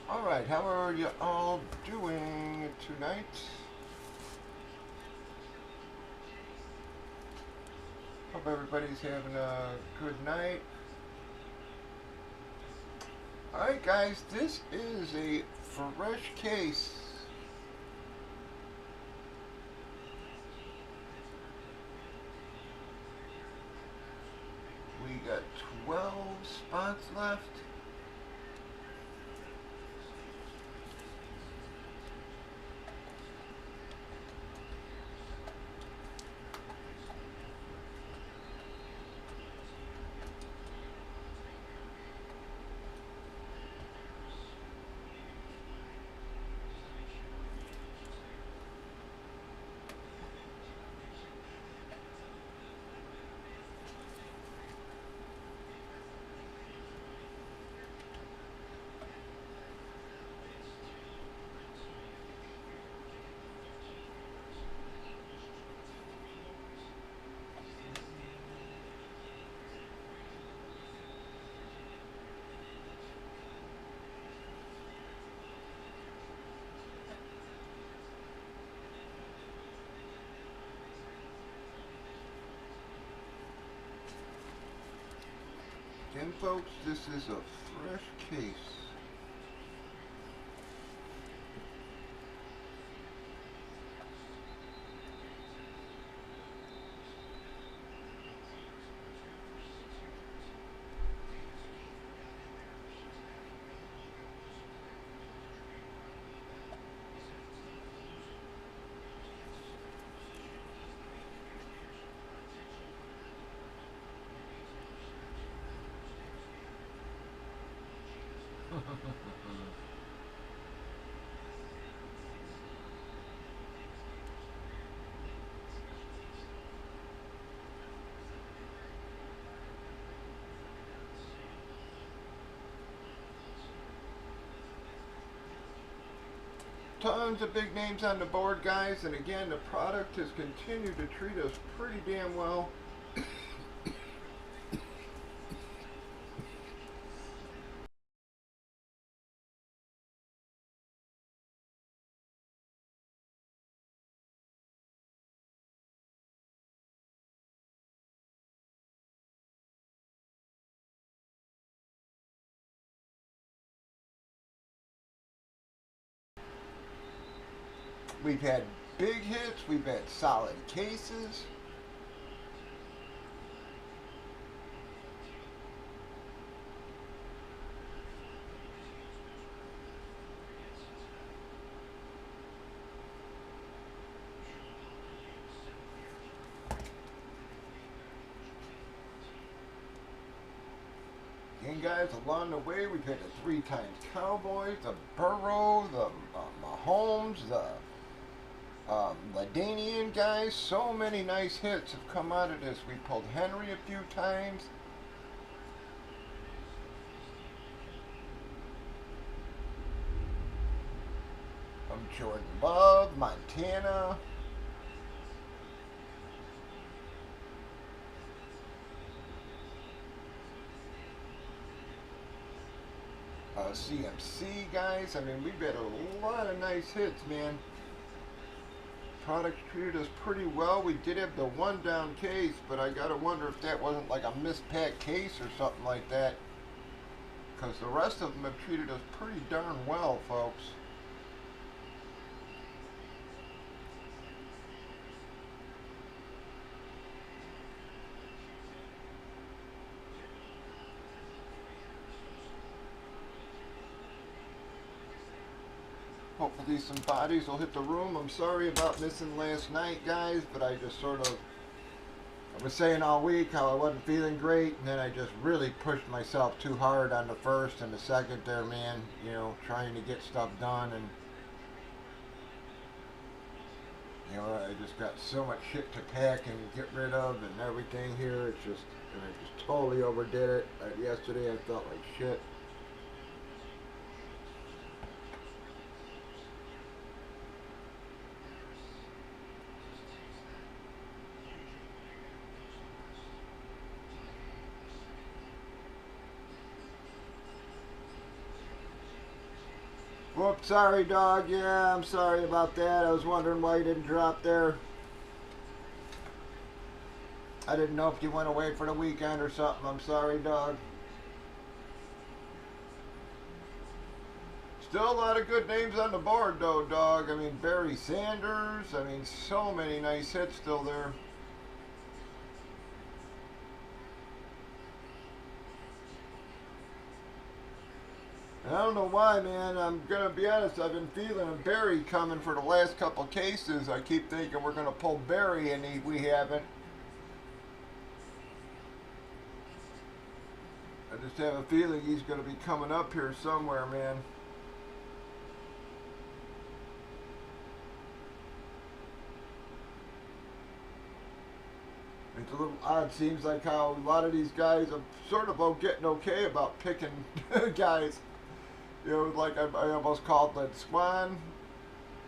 Alright, how are you all doing tonight? Hope everybody's having a good night. Alright guys, this is a fresh case. We got 12 spots left. Again folks, this is a fresh case. Tons of big names on the board, guys, and again, the product has continued to treat us pretty damn well. We've had big hits, we've had solid cases. Again, guys, along the way, we've had the 3 times Cowboys, the Burrow, the Mahomes, the Ladanian guys. So many nice hits have come out of this. We pulled Henry a few times. Jordan Love, Montana. CMC guys. I mean, we've had a lot of nice hits, man. Products treated us pretty well. We did have the 1 down case, but I gotta wonder if that wasn't like a mispacked case or something like that. Because the rest of them have treated us pretty darn well, folks. Hopefully some bodies will hit the room. I'm sorry about missing last night, guys, but I just sort of, I was saying all week how I wasn't feeling great, and then I just really pushed myself too hard on the first and the second there, man, you know, trying to get stuff done, and, you know, I just got so much shit to pack and get rid of and everything here. It's just, and I just totally overdid it. Yesterday I felt like shit. Whoops, sorry, dog. Yeah, I'm sorry about that. I was wondering why you didn't drop there. I didn't know if you went away for the weekend or something. I'm sorry, dog. Still a lot of good names on the board, though, dog. I mean, Barry Sanders. I mean, so many nice hits still there. I don't know why, man. I'm going to be honest. I've been feeling a Barry coming for the last couple cases. I keep thinking we're going to pull Barry, and we haven't. I just have a feeling he's going to be coming up here somewhere, man. It's a little odd. Seems like how a lot of these guys are sort of getting okay about picking guys. You know, like I almost called Led Swan.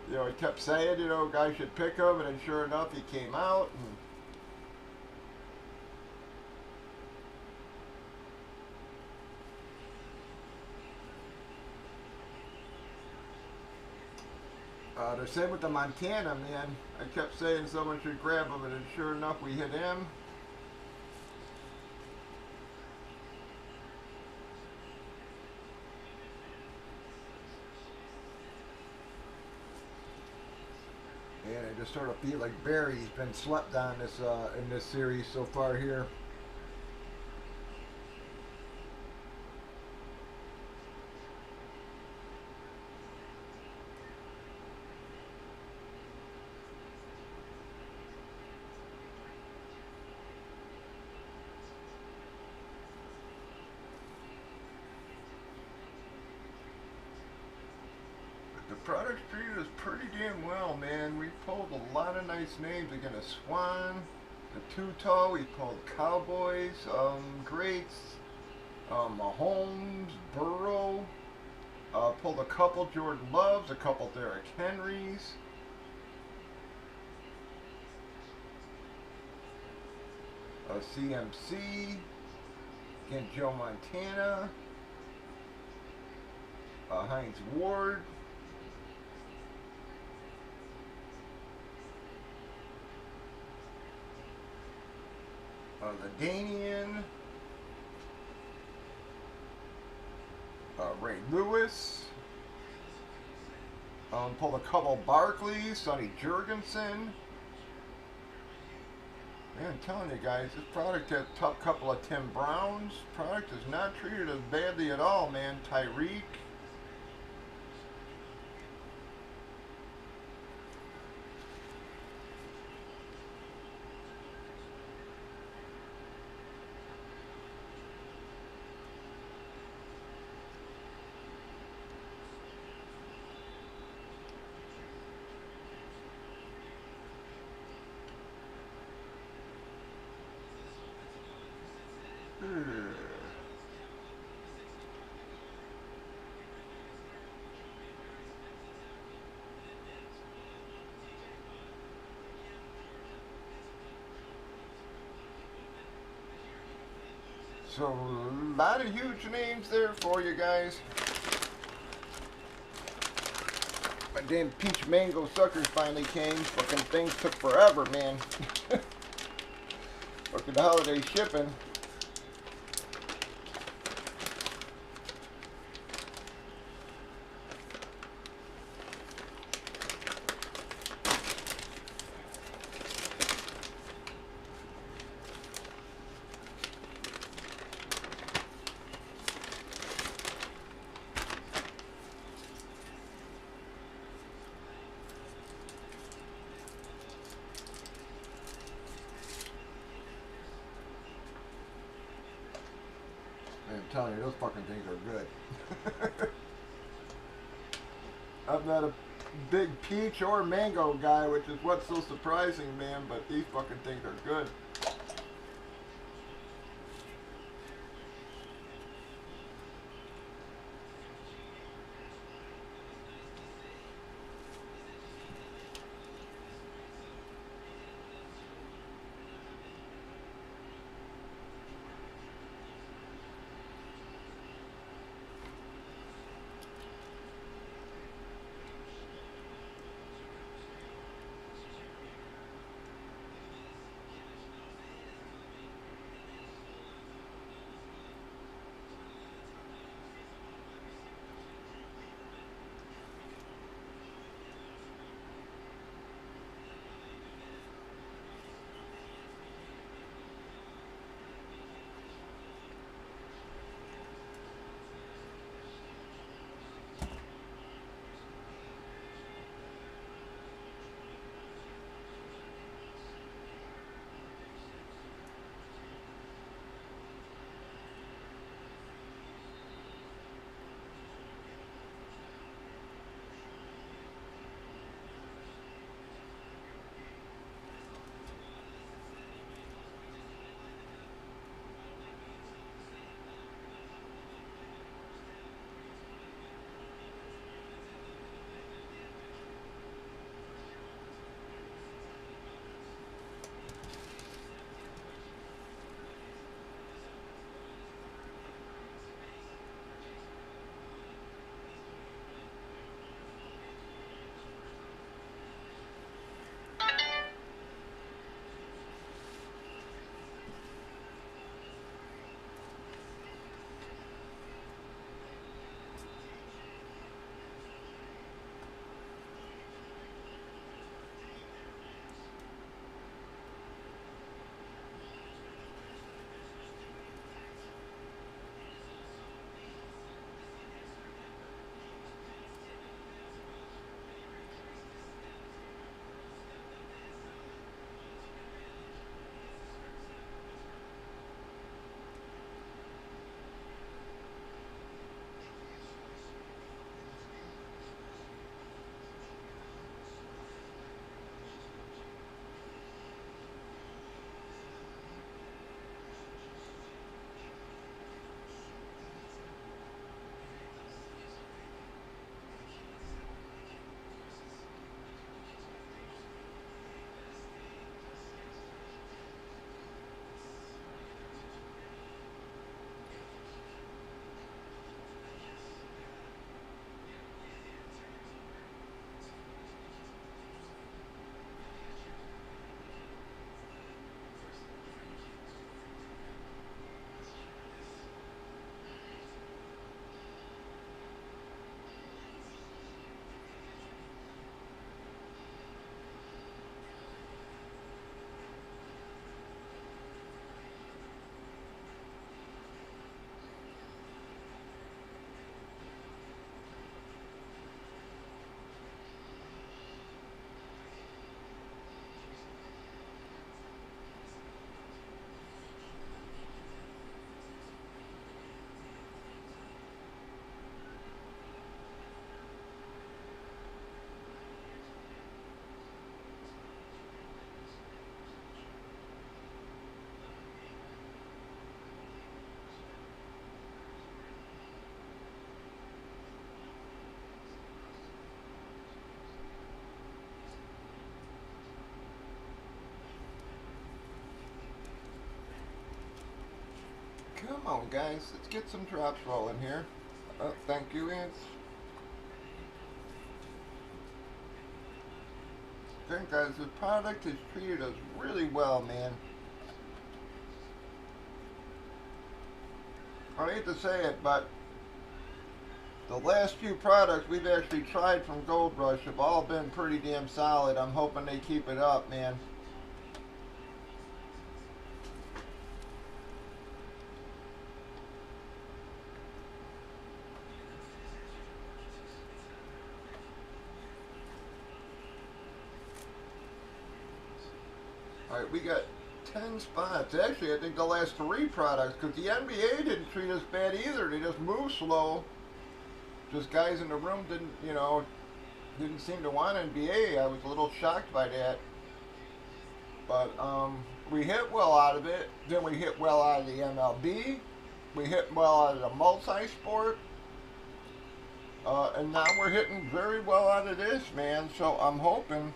You know, he kept saying, you know, guys should pick him, and then sure enough, he came out. The same with the Montana, man. I kept saying someone should grab him, and then sure enough, we hit him. And I just sort of feel like Barry's been slept on this in this series so far here. The product treated us pretty damn well, man. We pulled a lot of nice names. Again, a Swan, the Two-Toe, we pulled Cowboys, Greats, Mahomes, Burrow, pulled a couple Jordan Loves, a couple Derrick Henrys. CMC, again Joe Montana, Heinz Ward, LaDainian, Ray Lewis, pulled a couple Barkleys, Sonny Jurgensen. Man, I'm telling you guys, this product had a tough couple of Tim Browns. Product is not treated as badly at all, man. Tyreek. So, a lot of huge names there for you guys. My damn peach mango suckers finally came. Fucking things took forever, man. Fucking holiday shipping. I'm telling you, those fucking things are good. I'm not a big peach or mango guy, which is what's so surprising, man, but these fucking things are good. Come on, guys. Let's get some drops rolling here. Oh, thank you, Ants. Again, guys, this product has treated us really well, man. I hate to say it, but the last few products we've actually tried from Gold Rush have all been pretty damn solid. I'm hoping they keep it up, man. Alright, we got 10 spots. Actually, I think the last 3 products, because the NBA didn't treat us bad either. They just moved slow. Just guys in the room didn't, you know, didn't seem to want NBA. I was a little shocked by that. But we hit well out of it. Then we hit well out of the MLB. We hit well out of the multi-sport. And now we're hitting very well out of this, man. So I'm hoping,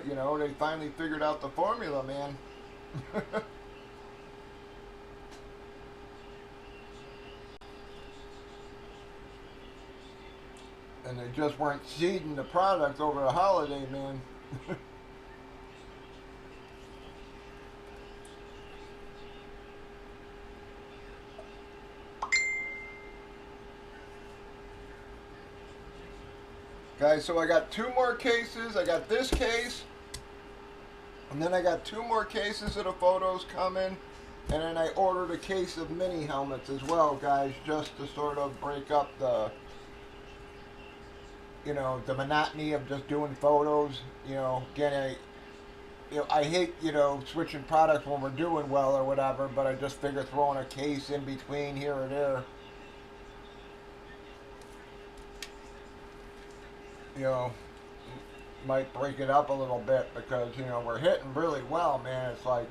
you know, they finally figured out the formula, man. And they just weren't seeding the product over the holiday, man. Guys, so I got 2 more cases. I got this case, and then I got 2 more cases of the photos coming, and then I ordered a case of mini helmets as well, guys, just to sort of break up the, you know, the monotony of just doing photos. You know, again, I hate, you know, switching products when we're doing well or whatever, but I just figure throwing a case in between here or there, you know, might break it up a little bit, because, you know, we're hitting really well, man. It's like,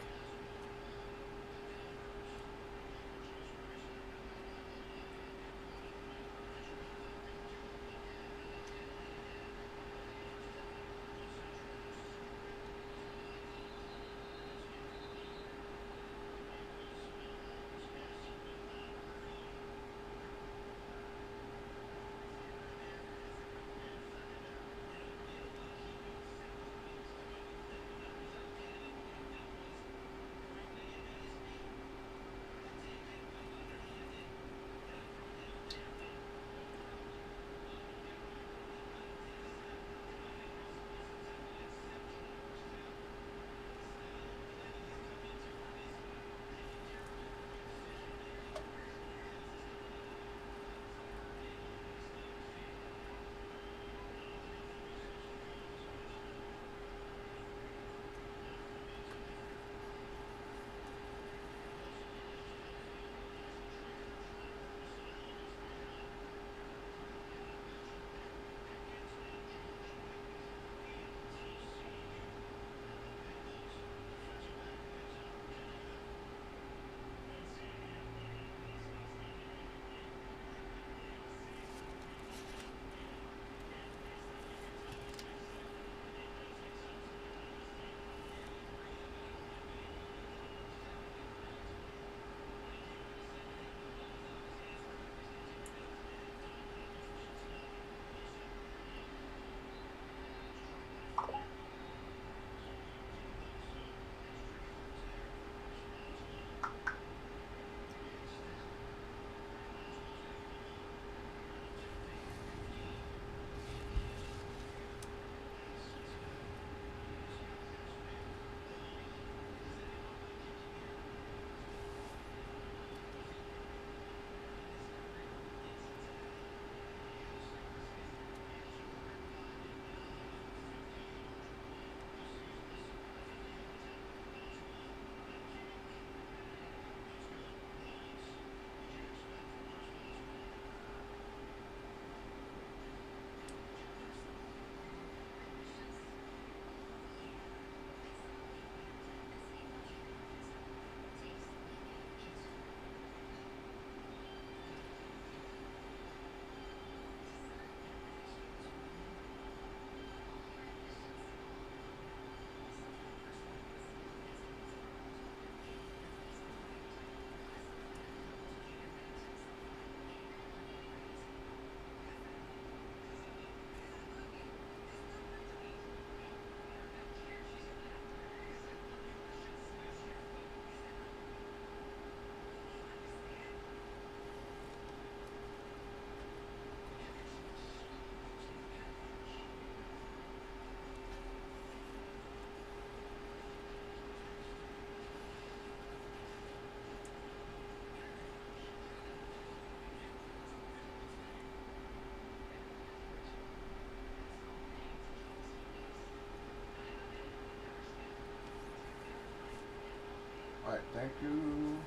Thank you.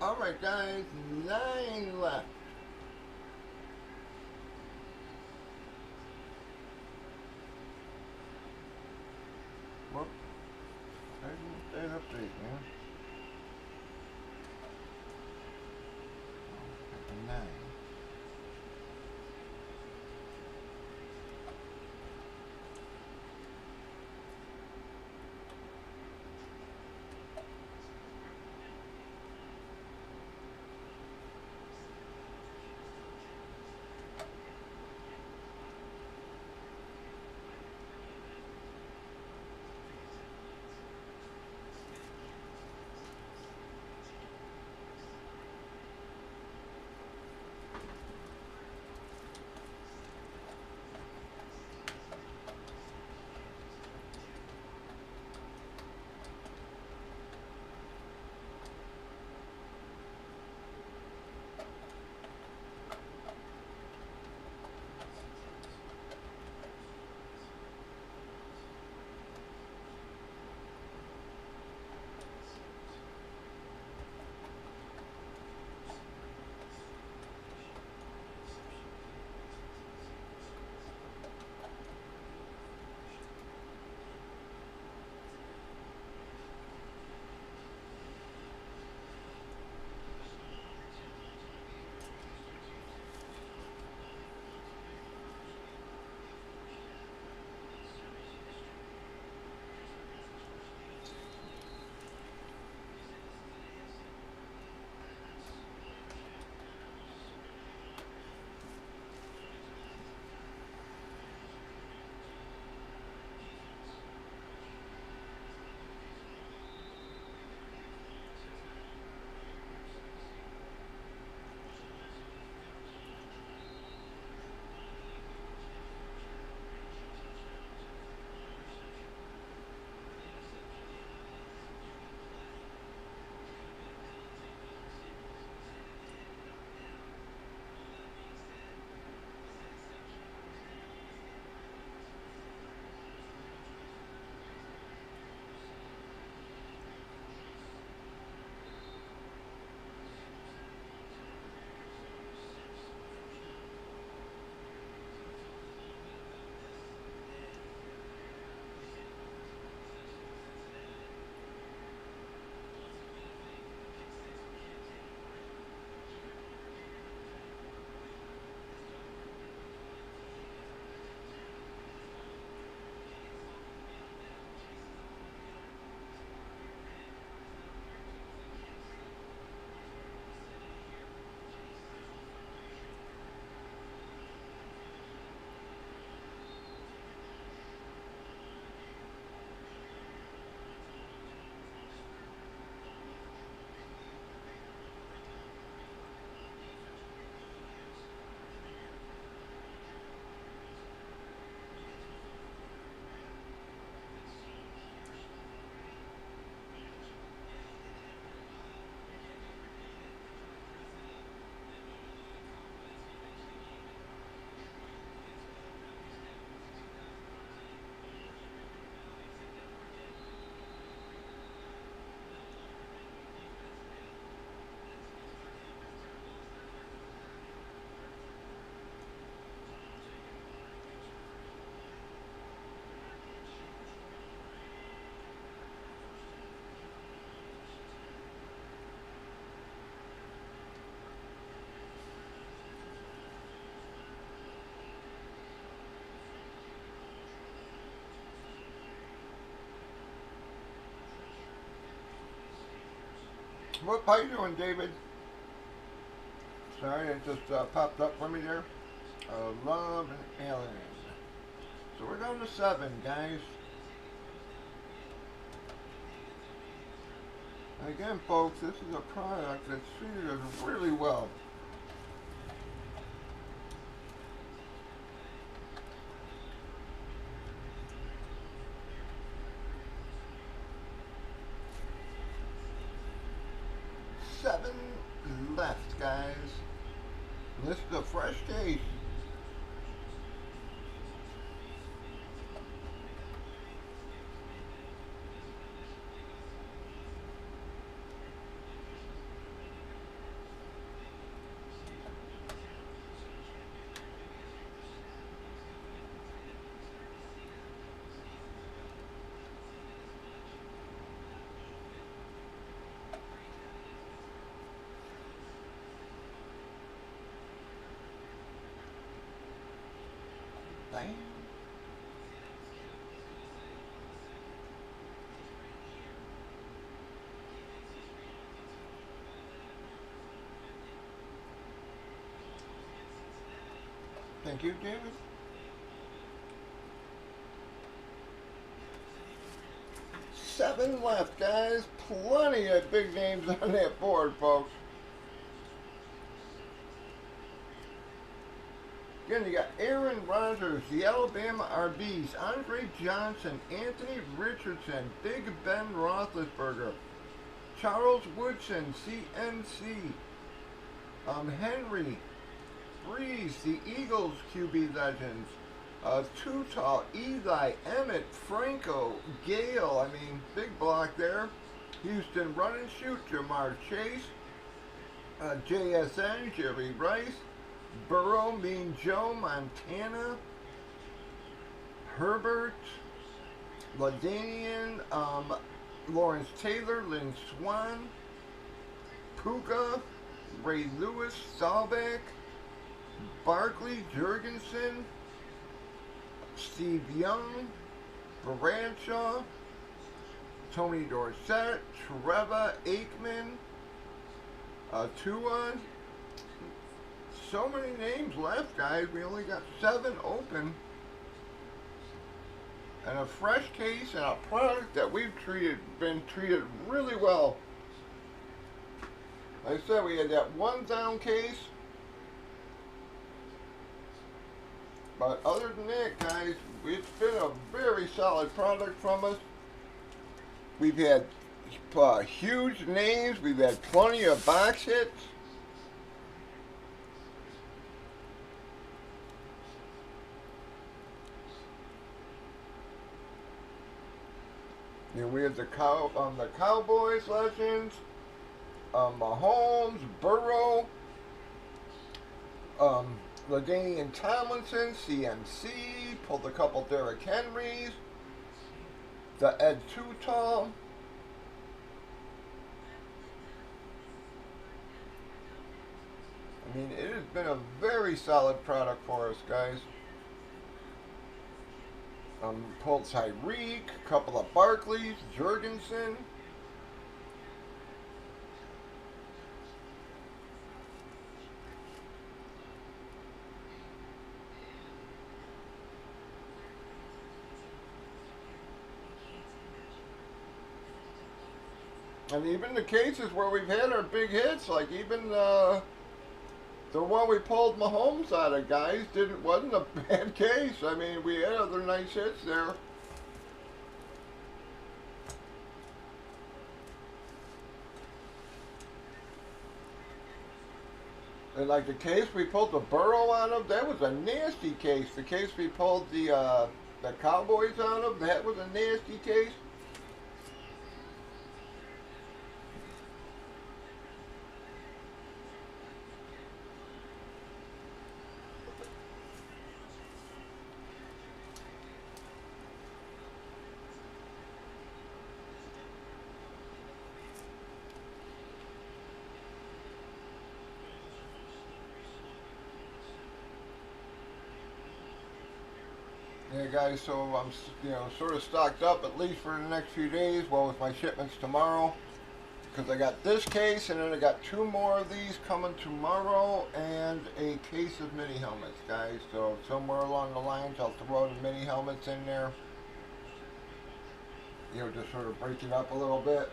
Alright guys, 9 left. Well, I didn't stay update, man. 9. What, how you doing, David? Sorry, it just popped up for me there. Love and Alien. So we're down to 7, guys. And again, folks, this is a product that's treated us really well. 7 left, guys. This is a fresh case. Bam. Thank you, David. 7 left, guys. Plenty of big names on that board, folks. Again, you got Aaron Rodgers, the Alabama RBs, Andre Johnson, Anthony Richardson, Big Ben Roethlisberger, Charles Woodson, CNC, Henry, Breeze, the Eagles QB legends, Tutal, Eli, Emmett, Franco, Gale, I mean, big block there. Houston Run and Shoot, Jamar Chase, JSN, Jerry Rice, Burrow, Mean Joe, Montana, Herbert, Ladanian, Lawrence Taylor, Lynn Swan, Puka, Ray Lewis, Staubach, Barkley, Jurgensen, Steve Young, Bradshaw, Tony Dorsett, Trevor Aikman, Tua. So many names left, guys. We only got 7 open. And a fresh case and a product that we've been treated really well. Like I said, we had that 1 down case. But other than that, guys, it's been a very solid product from us. We've had huge names. We've had plenty of box hits. You know, we have the Cowboys legends, Mahomes, Burrow, LaDainian Tomlinson, CMC, pulled a couple Derrick Henrys, the Ed Tutal. I mean, it has been a very solid product for us, guys. Pulled Tyreek, a couple of Barkleys, Jurgensen. And even the cases where we've had our big hits, like even the one we pulled Mahomes out of, guys, wasn't a bad case. I mean, we had other nice hits there. And like the case we pulled the Burrow out of, that was a nasty case. The case we pulled the Cowboys out of, that was a nasty case. Yeah, guys, so I'm, sort of stocked up at least for the next few days, well, with my shipments tomorrow, because I got this case, and then I got 2 more of these coming tomorrow, and a case of mini helmets, guys. So somewhere along the lines, I'll throw the mini helmets in there, just sort of break it up a little bit.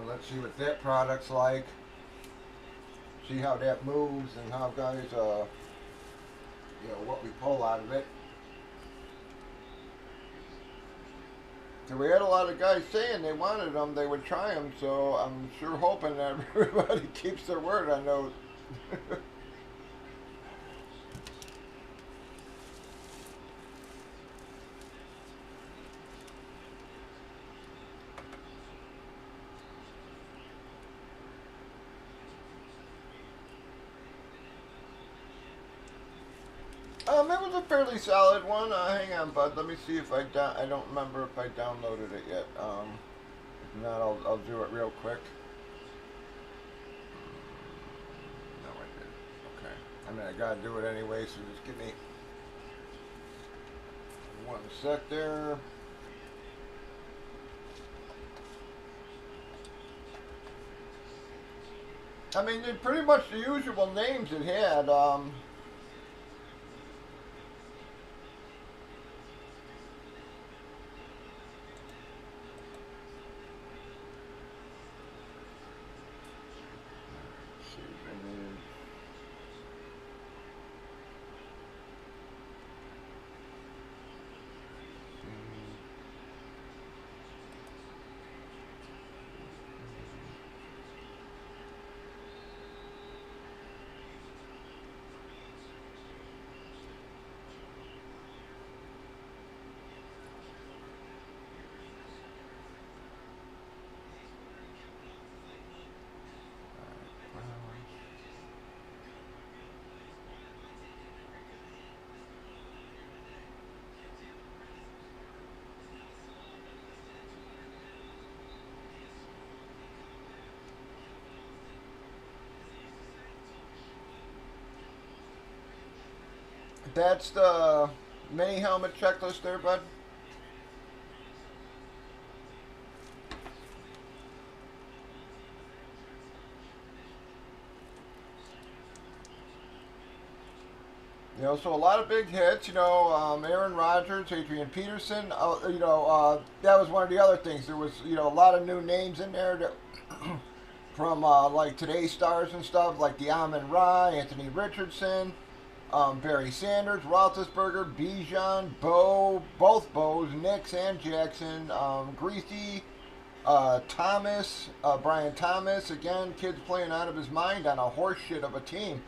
Let's see what that product's like. See how that moves and how guys, what we pull out of it. So we had a lot of guys saying they wanted them, they would try them. So I'm sure hoping that everybody keeps their word on those. It was a fairly solid one. Hang on, bud. Let me see if I don't remember if I downloaded it yet. If not, I'll do it real quick. No, I didn't. Okay. I mean, I gotta do it anyway, so just give me 1 sec there. I mean, they're pretty much the usual names it had. That's the mini helmet checklist there, bud. You know, so a lot of big hits. You know, Aaron Rodgers, Adrian Peterson. That was one of the other things. There was, a lot of new names in there that from like today's stars and stuff, like the Amon Ra, Anthony Richardson, Barry Sanders, Roethlisberger, Bijan, both Bows, Nix and Jackson, Greasy, Thomas, Brian Thomas. Again, kids playing out of his mind on a horse shit of a team.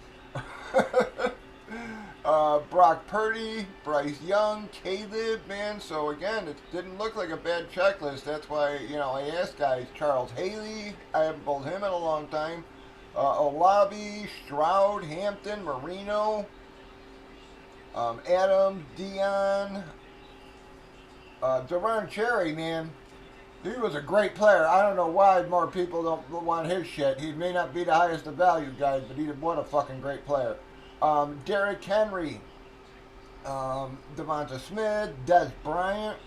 Brock Purdy, Bryce Young, Caleb, man. So again, it didn't look like a bad checklist. That's why, I asked guys. Charles Haley, I haven't pulled him in a long time. Olabi, Stroud, Hampton, Marino, Adams, Dion, Deron Cherry, man. He was a great player. I don't know why more people don't want his shit. He may not be the highest of value, guys, but what a fucking great player. Derrick Henry, Devonta Smith, Des Bryant.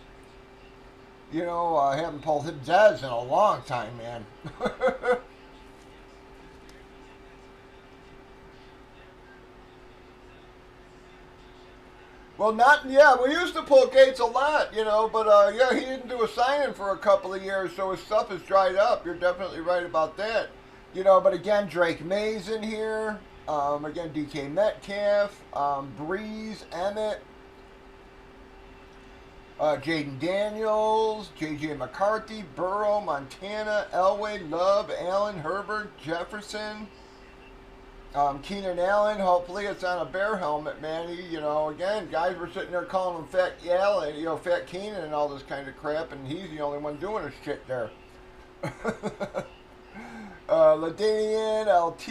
I haven't pulled Dez in a long time, man. Well, we used to pull Gates a lot, but he didn't do a signing for a couple of years, so his stuff has dried up. You're definitely right about that. But again, Drake May's in here. Again, DK Metcalf, Breeze, Emmett, Jaden Daniels, JJ McCarthy, Burrow, Montana, Elway, Love, Allen, Herbert, Jefferson, Keenan Allen. Hopefully it's on a Bear helmet, man. Again, guys were sitting there calling him Fat Allen, Fat Keenan and all this kind of crap, and he's the only one doing his shit there. LaDainian, LT,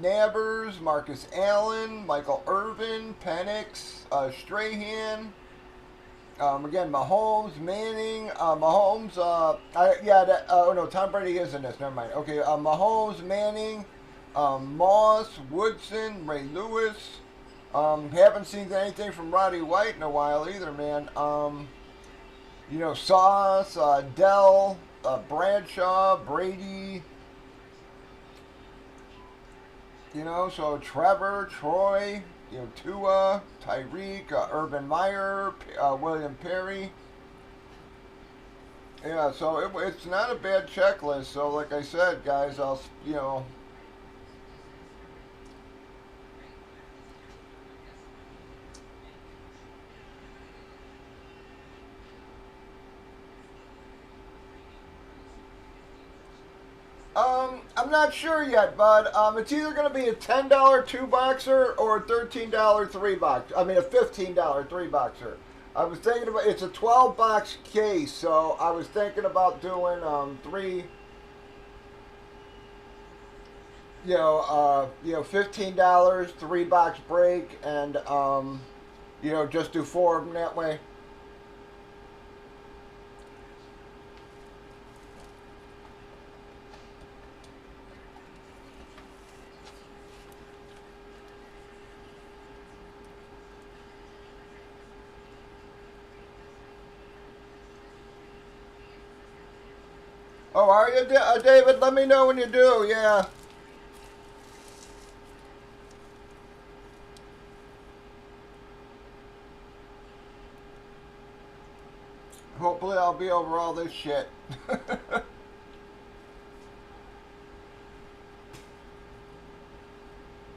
Nabbers, Marcus Allen, Michael Irvin, Penix, Strahan, again, Mahomes, Manning, Tom Brady is in this, never mind. Okay, Mahomes, Manning, Moss, Woodson, Ray Lewis. Haven't seen anything from Roddy White in a while either, man. Sauce, Dell, Bradshaw, Brady. So Trevor, Troy, Tua, Tyreek, Urban Meyer, William Perry. Yeah, so it's not a bad checklist. So like I said, guys, I'm not sure yet, bud. It's either going to be a $10 two boxer or a $13 three box. I mean, a $15 three boxer. I was thinking about it's a 12 box case, so I was thinking about doing three. $15 three box break, and just do four of them that way. Oh, are you, David? Let me know when you do. Yeah. Hopefully, I'll be over all this shit.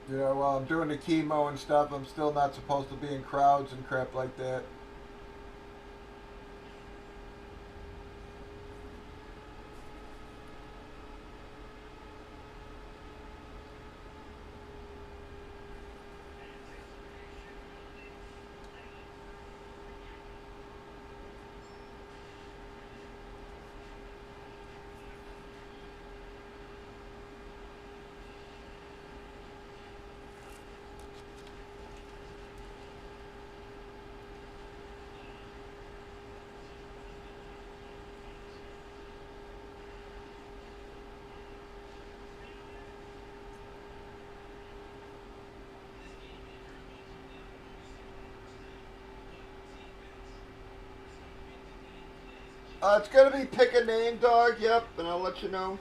While I'm doing the chemo and stuff, I'm still not supposed to be in crowds and crap like that. It's gonna be pick a name, dog. Yep, and I'll let you know.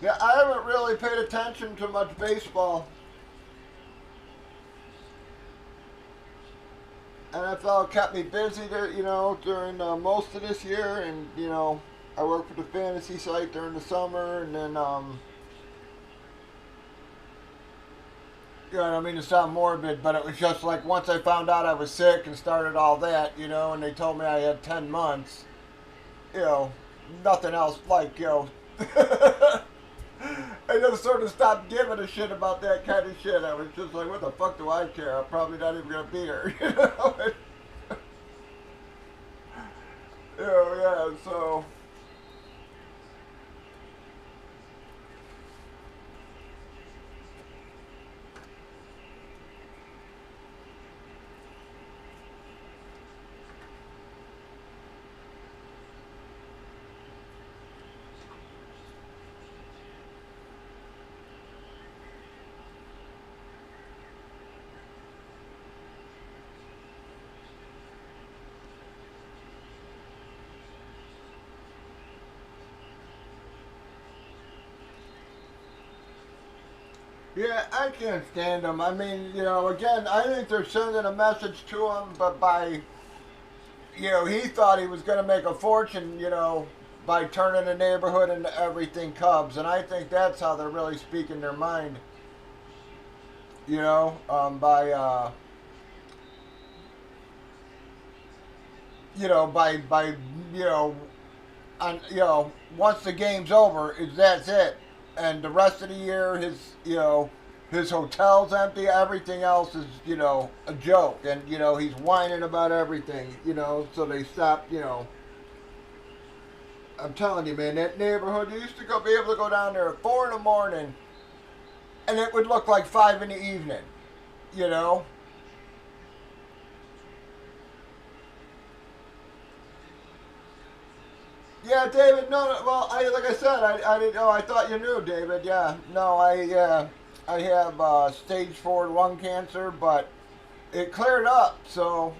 Yeah, I haven't really paid attention to much baseball. NFL kept me busy there, during most of this year, and I worked for the fantasy site during the summer, and then I don't mean to sound morbid, but it was just like once I found out I was sick and started all that, and they told me I had 10 months, you know, nothing else like, I just sort of stopped giving a shit about that kind of shit. I was just like, what the fuck do I care? I'm probably not even going to be here, yeah, so. Yeah, I can't stand them. I mean, again, I think they're sending a message to him, but he thought he was going to make a fortune, by turning the neighborhood into everything Cubs. And I think that's how they're really speaking their mind, by, you know, once the game's over, that's it. And the rest of the year, his hotel's empty. Everything else is, a joke. And, he's whining about everything, so they stopped. I'm telling you, man, that neighborhood, you used to be able to go down there at 4 in the morning, and it would look like 5 in the evening, you know? Yeah, David. No, no, well, like I said, I didn't. Oh, I thought you knew, David. Yeah, no, I have stage 4 lung cancer, but it cleared up. So,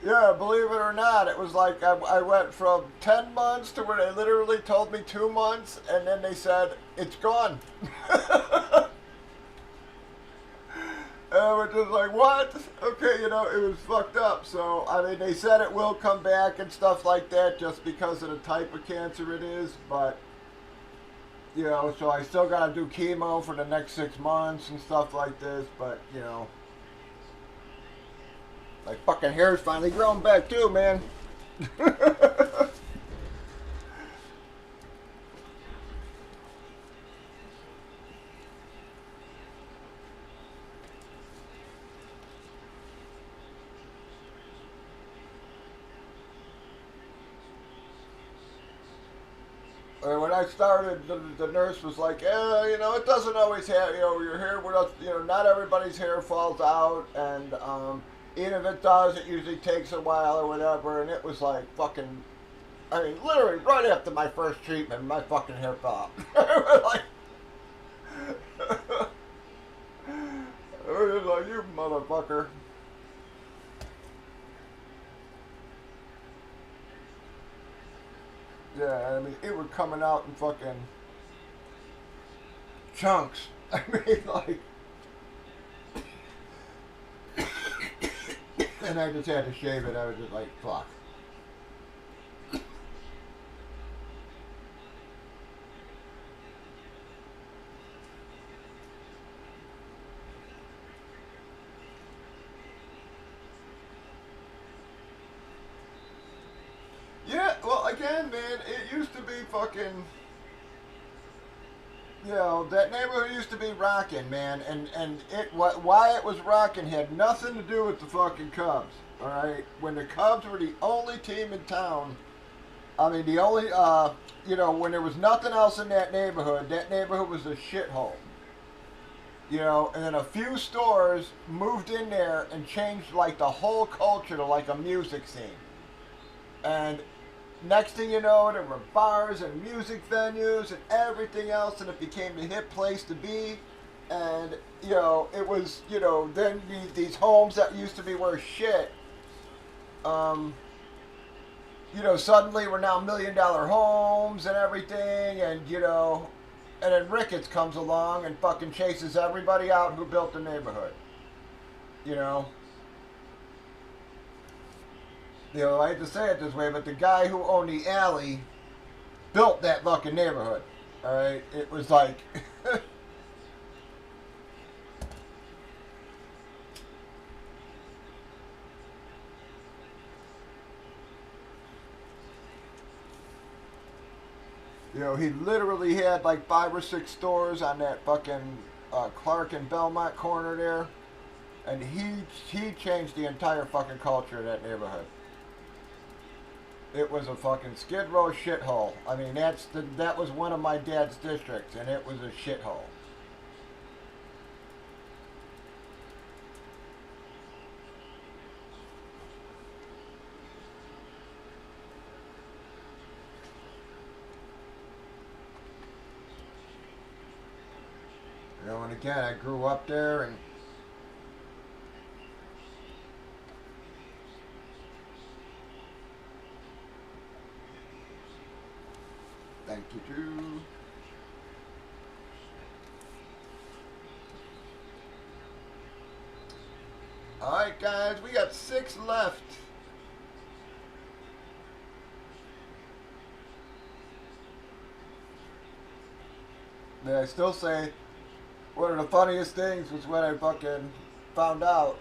yeah, believe it or not, it was like I went from 10 months to where they literally told me 2 months, and then they said it's gone. We're just like, what? Okay, it was fucked up. So, I mean, they said it will come back and stuff like that just because of the type of cancer it is. But, You know, so I still gotta do chemo for the next 6 months and stuff like this. But you know, my fucking hair's finally growing back too, man. When I started, the nurse was like, you know, it doesn't always have, you know, your hair, you know, not everybody's hair falls out, and even if it does, it usually takes a while or whatever, and it was like fucking, I mean, literally right after my first treatment, my fucking hair fell out. Like, I was just like, you motherfucker. Yeah, I mean, it was coming out in fucking chunks. I mean, like, and I just had to shave it. I was just like, fuck. Yeah, well, again, man, it used to be fucking. You know, that neighborhood used to be rocking, man, and why it was rocking had nothing to do with the fucking Cubs. All right, when the Cubs were the only team in town, I mean, the only, you know, when there was nothing else in that neighborhood was a shithole. You know, and then a few stores moved in there and changed like the whole culture to like a music scene. And next thing you know, there were bars and music venues and everything else, and it became the hip place to be. And you know, it was, you know, then these homes that used to be worth shit, um, you know, suddenly were now $1 million homes and everything, and you know, and then Ricketts comes along and fucking chases everybody out who built the neighborhood. You know, I hate to say it this way, but the guy who owned the alley built that fucking neighborhood. All right, it was like, you know, he literally had like 5 or 6 stores on that fucking Clark and Belmont corner there, and he changed the entire fucking culture of that neighborhood. It was a fucking Skid Row shithole. I mean, that was one of my dad's districts, and it was a shithole. You know, and again, I grew up there, and thank you too. All right, guys, we got 6 left. And I still say one of the funniest things was when I fucking found out,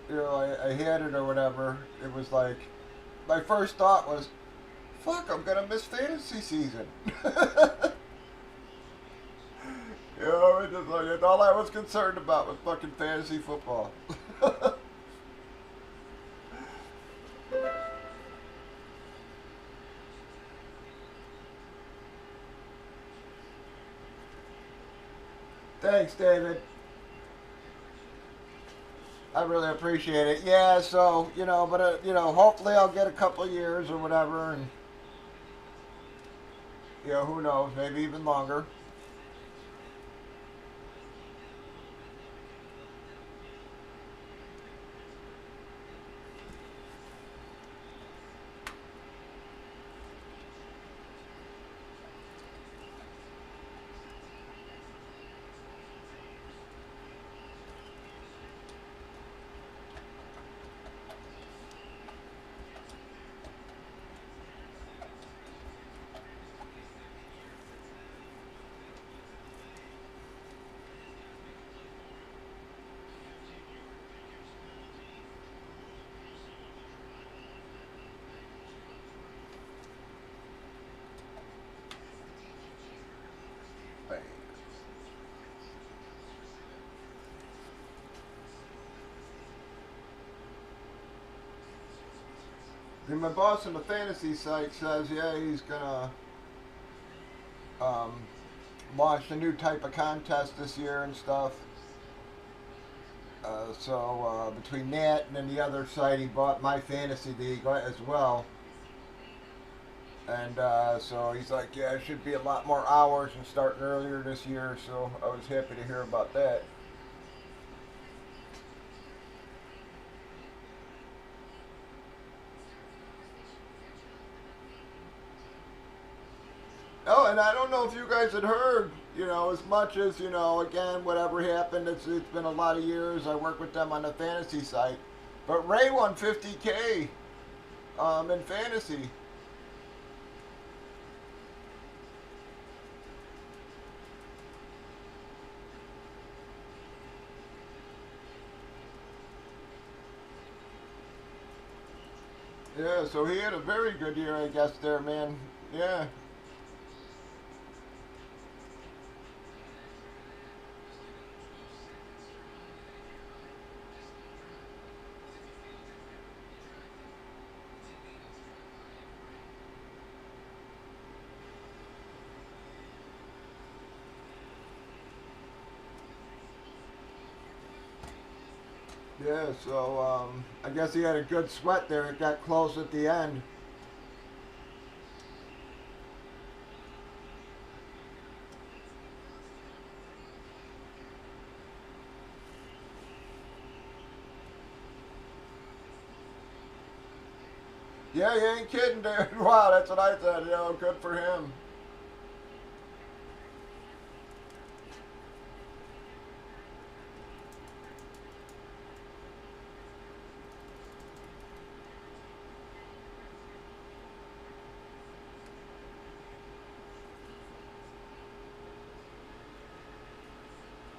you know, I had it or whatever. It was like, my first thought was, fuck, I'm gonna miss fantasy season. You know, it just like, all I was concerned about was fucking fantasy football. Thanks, David. I really appreciate it. Yeah, so, you know, but, you know, hopefully I'll get a couple of years or whatever, and, you know, who knows, maybe even longer. And my boss on the fantasy site says, yeah, he's gonna um, launch a new type of contest this year and stuff. So between that and then the other site, he bought my fantasy league as well. And so he's like, yeah, it should be a lot more hours and starting earlier this year. So I was happy to hear about that. Oh, and I don't know if you guys had heard, as much as, again, whatever happened, it's been a lot of years. I work with them on the fantasy site. But Ray won 50K in fantasy. Yeah, so he had a very good year, I guess, there, man. Yeah. Yeah, so I guess he had a good sweat there. It got close at the end. Yeah, you ain't kidding, dude. Wow, that's what I said. Good for him.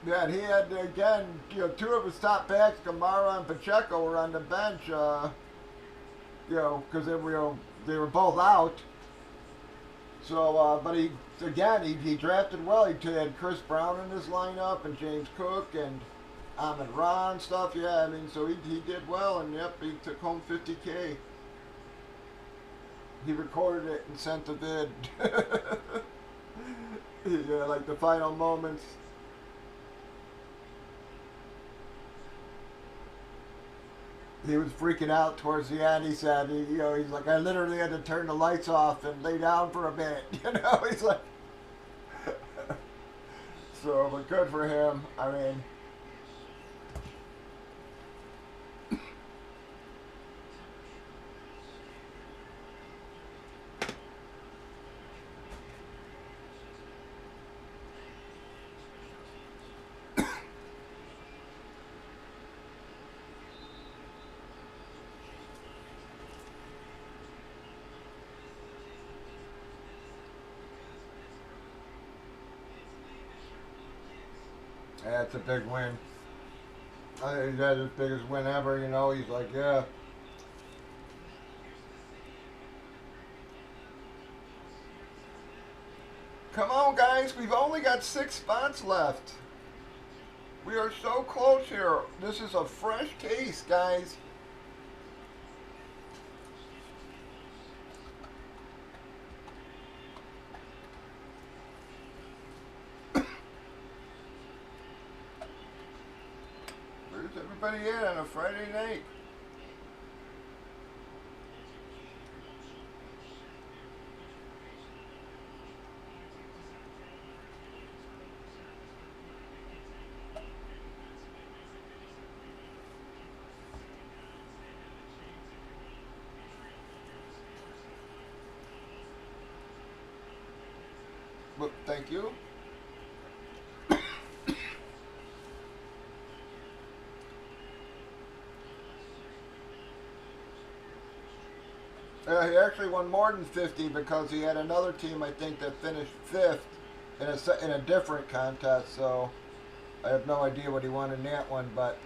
Yeah, and he had, again, two of his top backs, Kamara and Pacheco, were on the bench, because they were both out. So, but he drafted well. He had Chris Brown in his lineup and James Cook and Amon Ra and stuff. Yeah, I mean, so he did well, and yep, he took home 50K. He recorded it and sent the vid. Yeah, like the final moments. He was freaking out towards the end. He said, he's like, I literally had to turn the lights off and lay down for a minute. He's like, so, but good for him. I mean, that's a big win. I think that's his biggest win ever. He's like, yeah. Come on, guys. We've only got 6 spots left. We are so close here. This is a fresh case, guys. Where's everybody at on a Friday night? Look, thank you. He actually won more than 50 because he had another team, I think, that finished 5th in a different contest. So I have no idea what he won in that one, but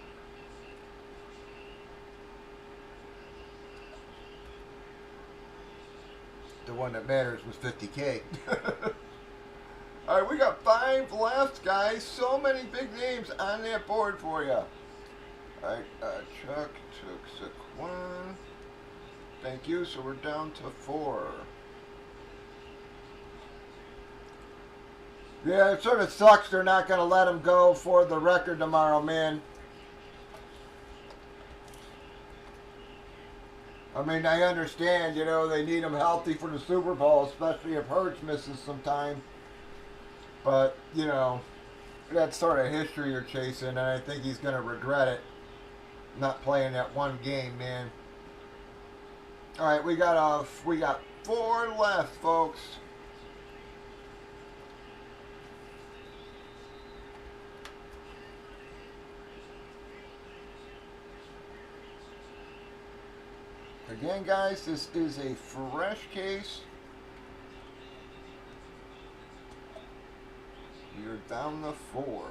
the one that matters was 50K. All right, we got 5 left, guys. So many big names on that board for you. All right, Chuck took Saquon. Thank you. So we're down to 4. Yeah, it sort of sucks they're not going to let him go for the record tomorrow, man. I mean, I understand, you know, they need him healthy for the Super Bowl, especially if Hurts misses some time. But, you know, that's sort of history you're chasing, and I think he's going to regret it not playing that one game, man. All right, we got 4 left, folks. Again, guys, this is a fresh case. You're down to 4.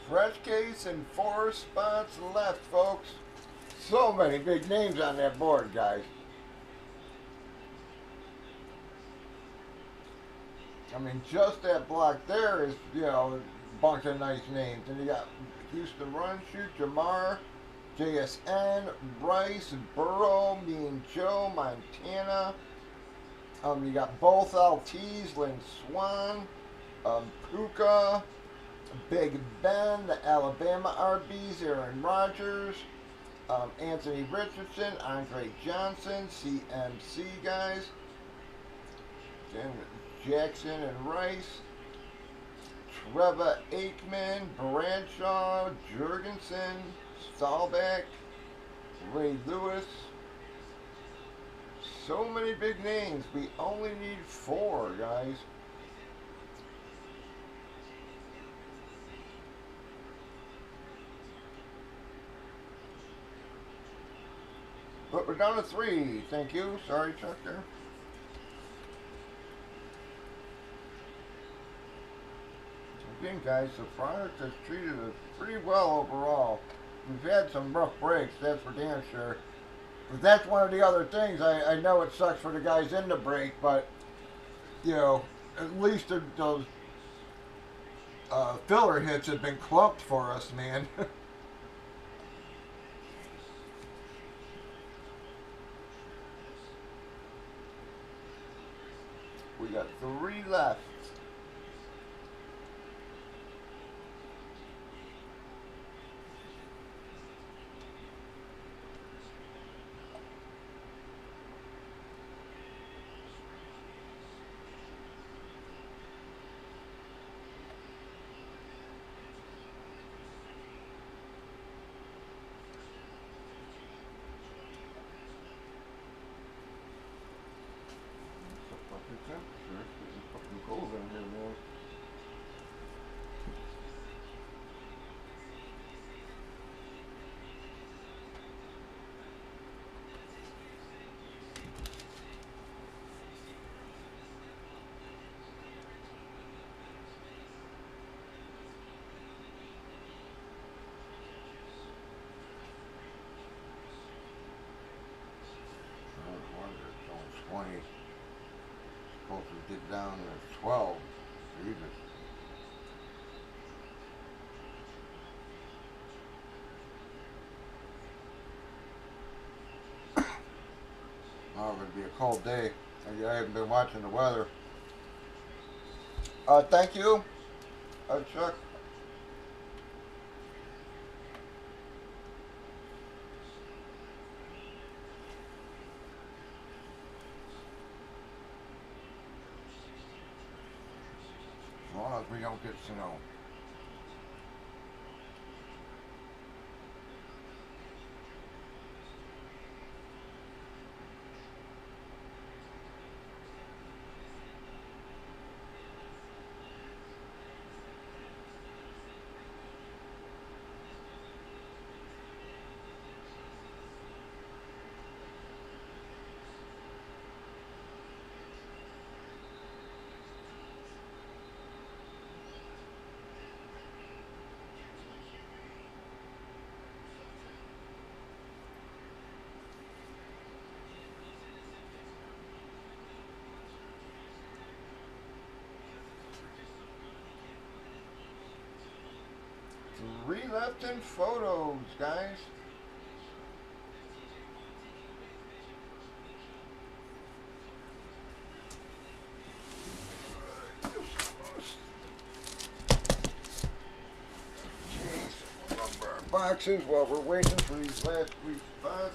Fresh case and 4 spots left, folks. So many big names on that board, guys. I mean, just that block there is, you know, a bunch of nice names. And you got Houston Run Shoot, Jamar, JSN, Bryce, Burrow, Me and Joe, Montana. You got both LTs, Lynn Swan, Puka, Big Ben, the Alabama RBs, Aaron Rodgers, Anthony Richardson, Andre Johnson, CMC guys, then Jackson and Rice, Trevor Aikman, Bradshaw, Jurgensen, Stahlbeck, Ray Lewis. So many big names. We only need 4, guys. But we're down to 3. Thank you. Sorry, Chuck, there. Again, guys, the product has treated us pretty well overall. We've had some rough breaks, that's for damn sure. But that's one of the other things. I know it sucks for the guys in the break, but, you know, at least those filler hits have been clumped for us, man. We got 3 left. Supposed to get down to 12. Jesus. Oh, it's going to be a cold day. I haven't been watching the weather. Thank you, Chuck. As long as we don't get snow. Captain Photos, guys. Boxes while we're waiting for these last 3 spots.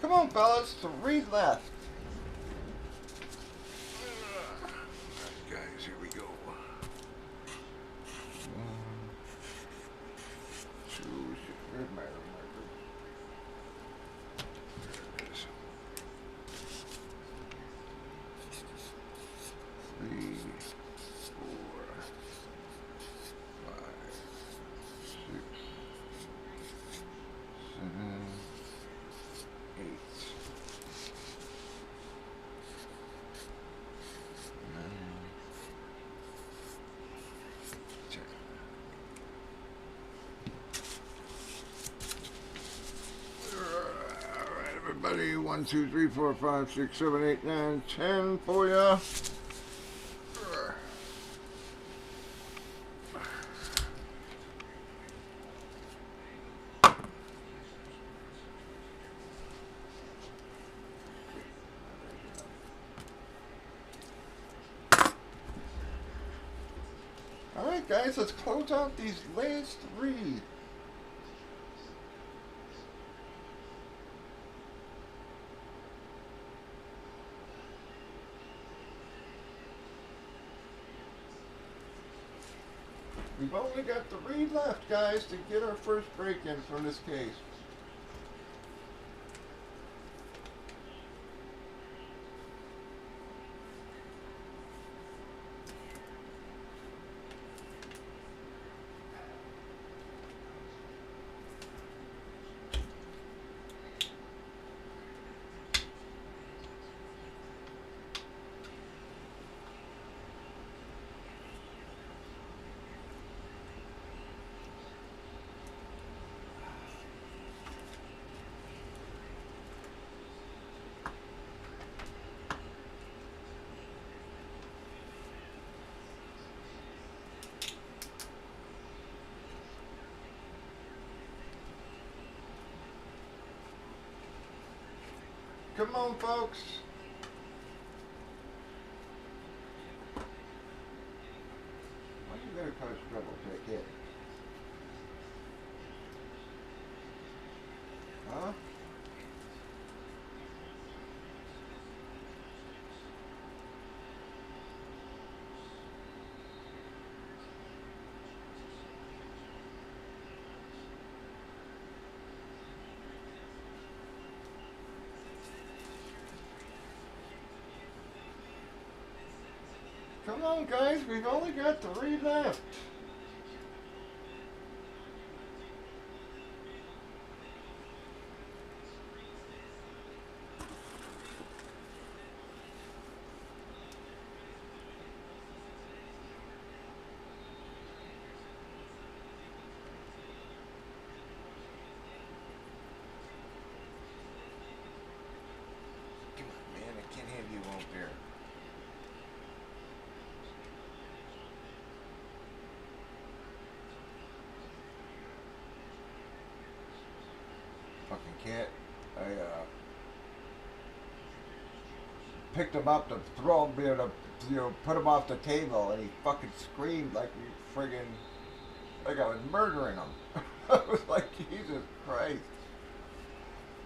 Come on, fellas, 3 left. Guys, here we go. 1, 2, where's my marker? There it is. 3, 4, 5, 6, 7, 8, 9, 10. All right, everybody. 1, 2, 3, 4, 5, 6, 7, 8, 9, 10 for ya. Alright guys, let's close out these last 3. We've only got 3 left, guys, to get our first break-in from this case. Come on, folks. Why you gotta cause trouble, take it? Huh? Come on, guys, we've only got 3 left. Come on, man, I can't have you out there. Fucking cat. I picked him up to throw him, put him off the table, and he fucking screamed like he friggin', like I was murdering him. I was like, Jesus Christ.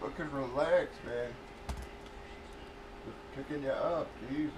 Fucking relax, man. Just picking you up, Jesus.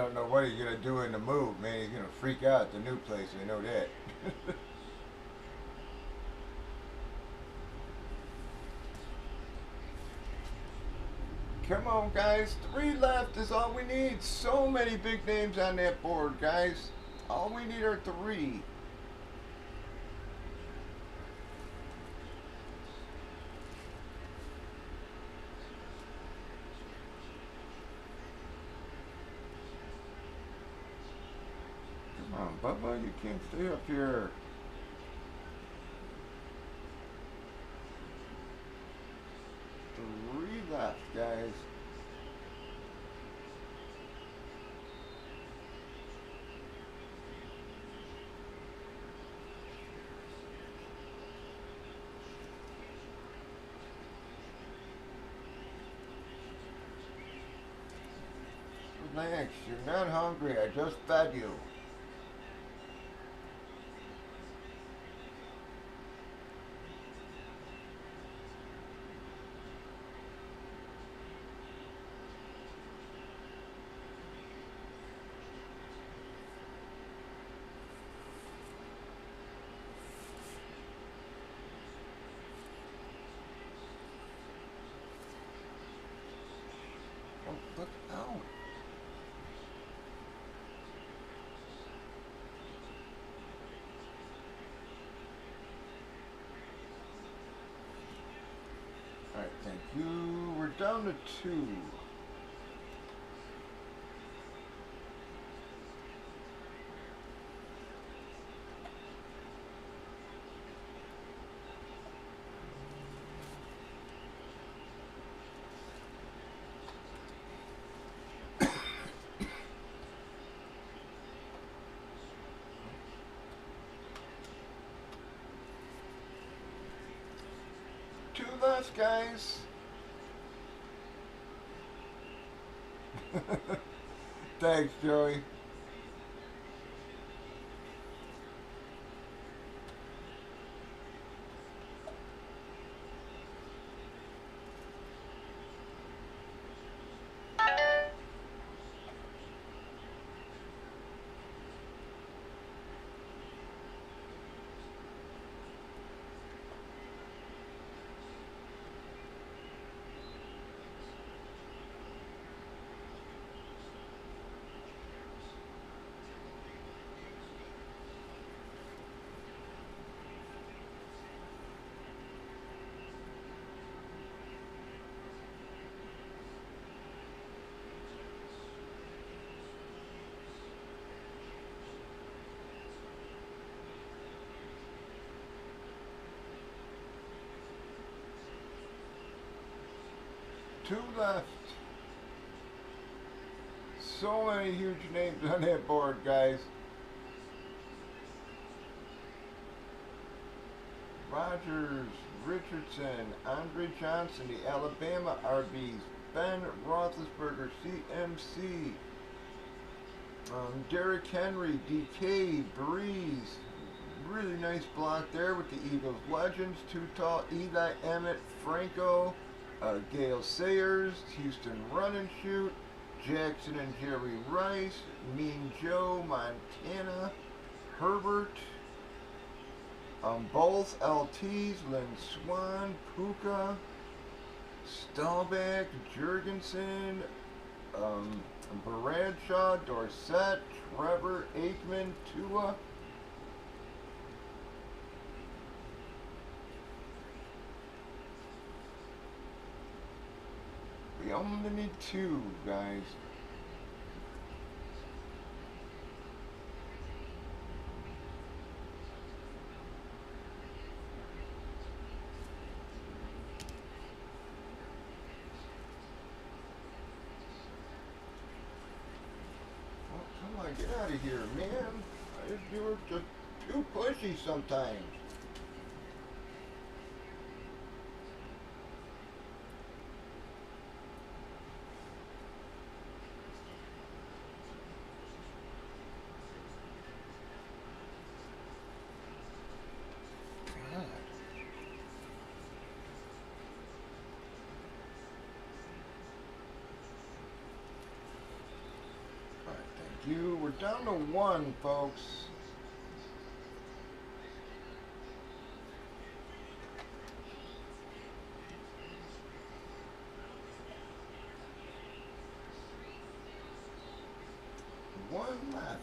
I don't know what he's gonna do in the move, man. He's gonna freak out at the new place. I know that. Come on, guys. 3 left is all we need. So many big names on that board, guys. All we need are 3. Come on, Bubba. You can't stay up here. 3 left, guys. Relax, you're not hungry. I just fed you. Oh, look out. Alright, thank you. We're down to 2. Two left, guys. Thanks, Joey. Two left. So many huge names on that board, guys. Rogers, Richardson, Andre Johnson, the Alabama RBs, Ben Roethlisberger, CMC, Derrick Henry, DK, Breeze. Really nice block there with the Eagles legends. Too tall, Eli Emmett, Franco, Gale Sayers, Houston Run and Shoot, Jackson and Jerry Rice, Mean Joe, Montana, Herbert, both LTs, Lynn Swan, Puka, Staubach, Jurgensen, Bradshaw, Dorsett, Trevor, Aikman, Tua. We only need 2, guys. Oh, come on, get out of here, man. You were just too pushy sometimes. down to one, folks. One left.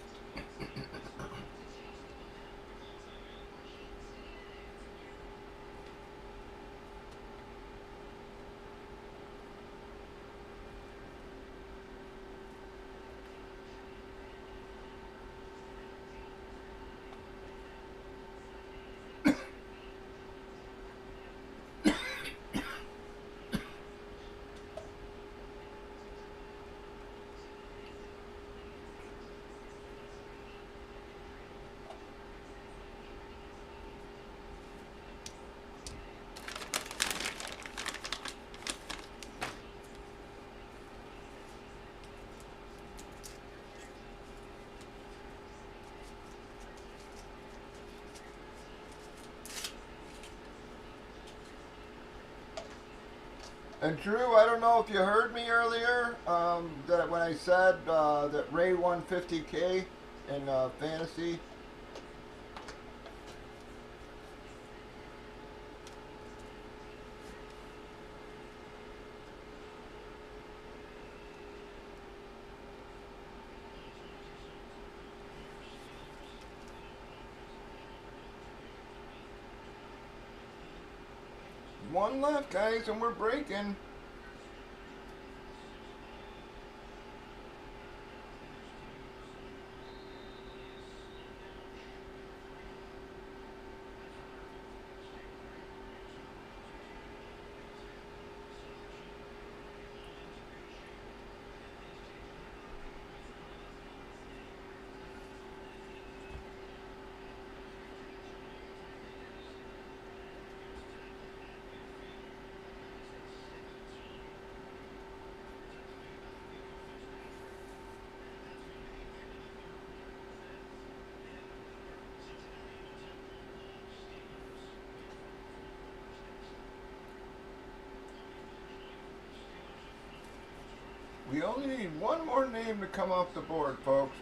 And Drew, I don't know if you heard me earlier, that when I said that Ray won 50K in fantasy. One left, guys, and we're breaking. We only need one more name to come off the board, folks.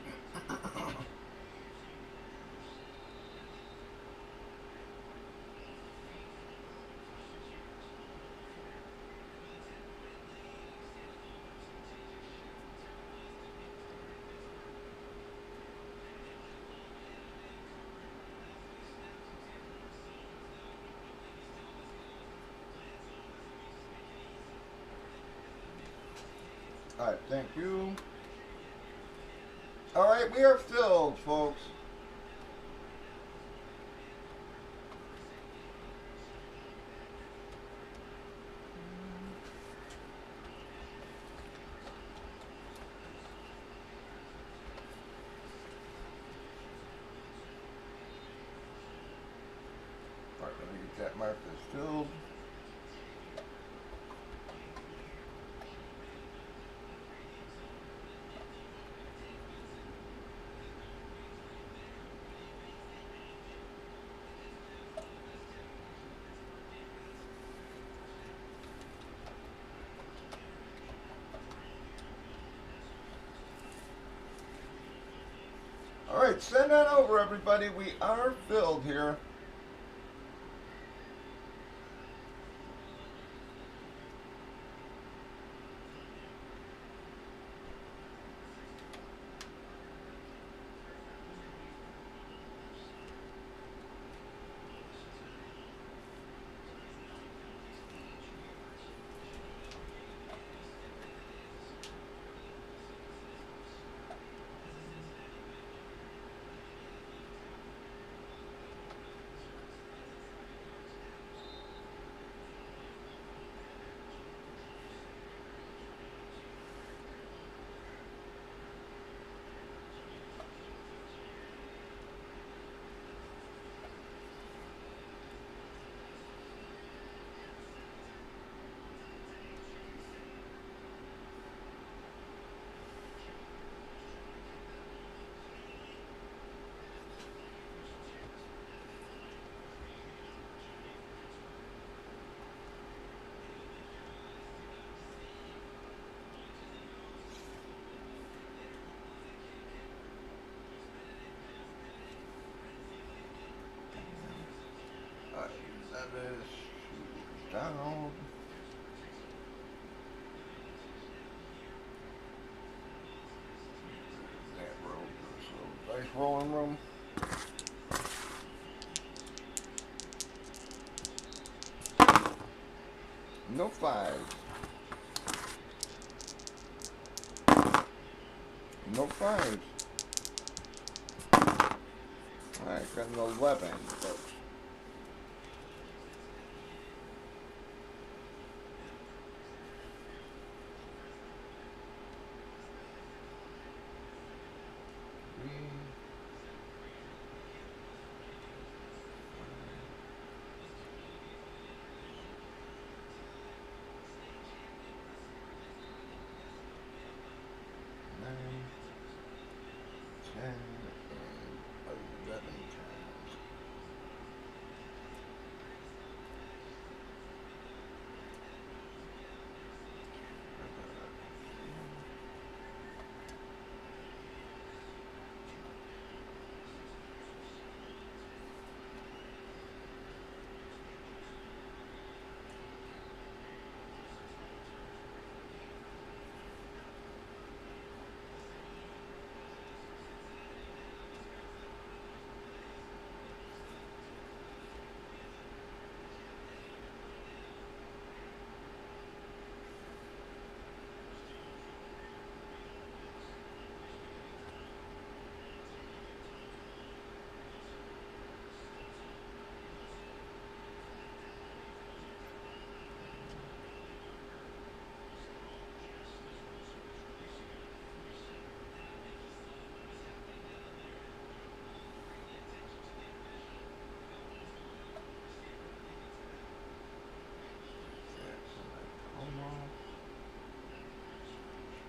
Alright, thank you. Alright, we are filled, folks. Alright, let me get that marked as filled. Alright, send that over, everybody. We are filled here. this down. That road goes so dice rolling room. No fives. No fives. Alright, got an 11, folks.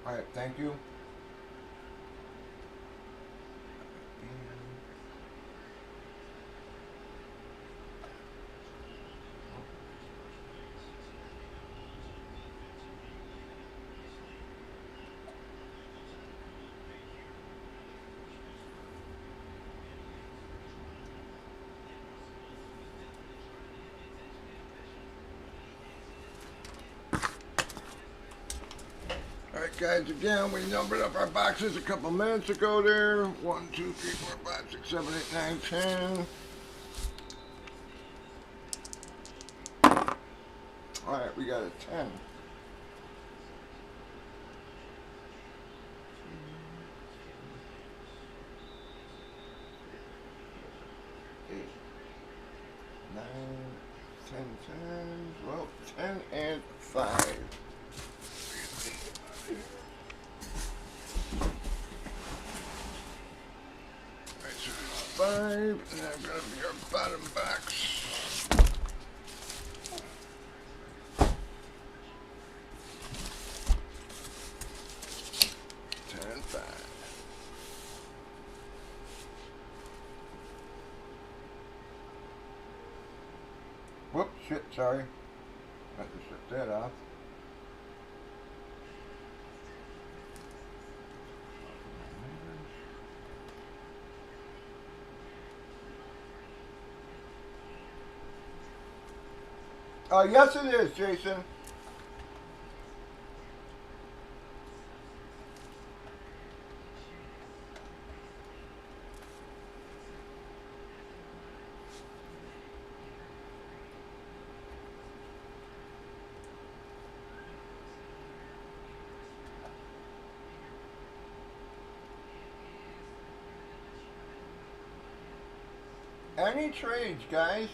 Alright, thank you. Alright guys, again, we numbered up our boxes a couple minutes ago there. 1, 2, 3, 4, 5, 6, 7, 8, 9, 10. Alright, we got a 10. 8, 9, 10 times. Well, 10 and 5. Five, and I've got to be our bottom box. 10 and 5. Whoops, shit, sorry. I have to shut that off. Yes it is, Jason. Any trades, guys?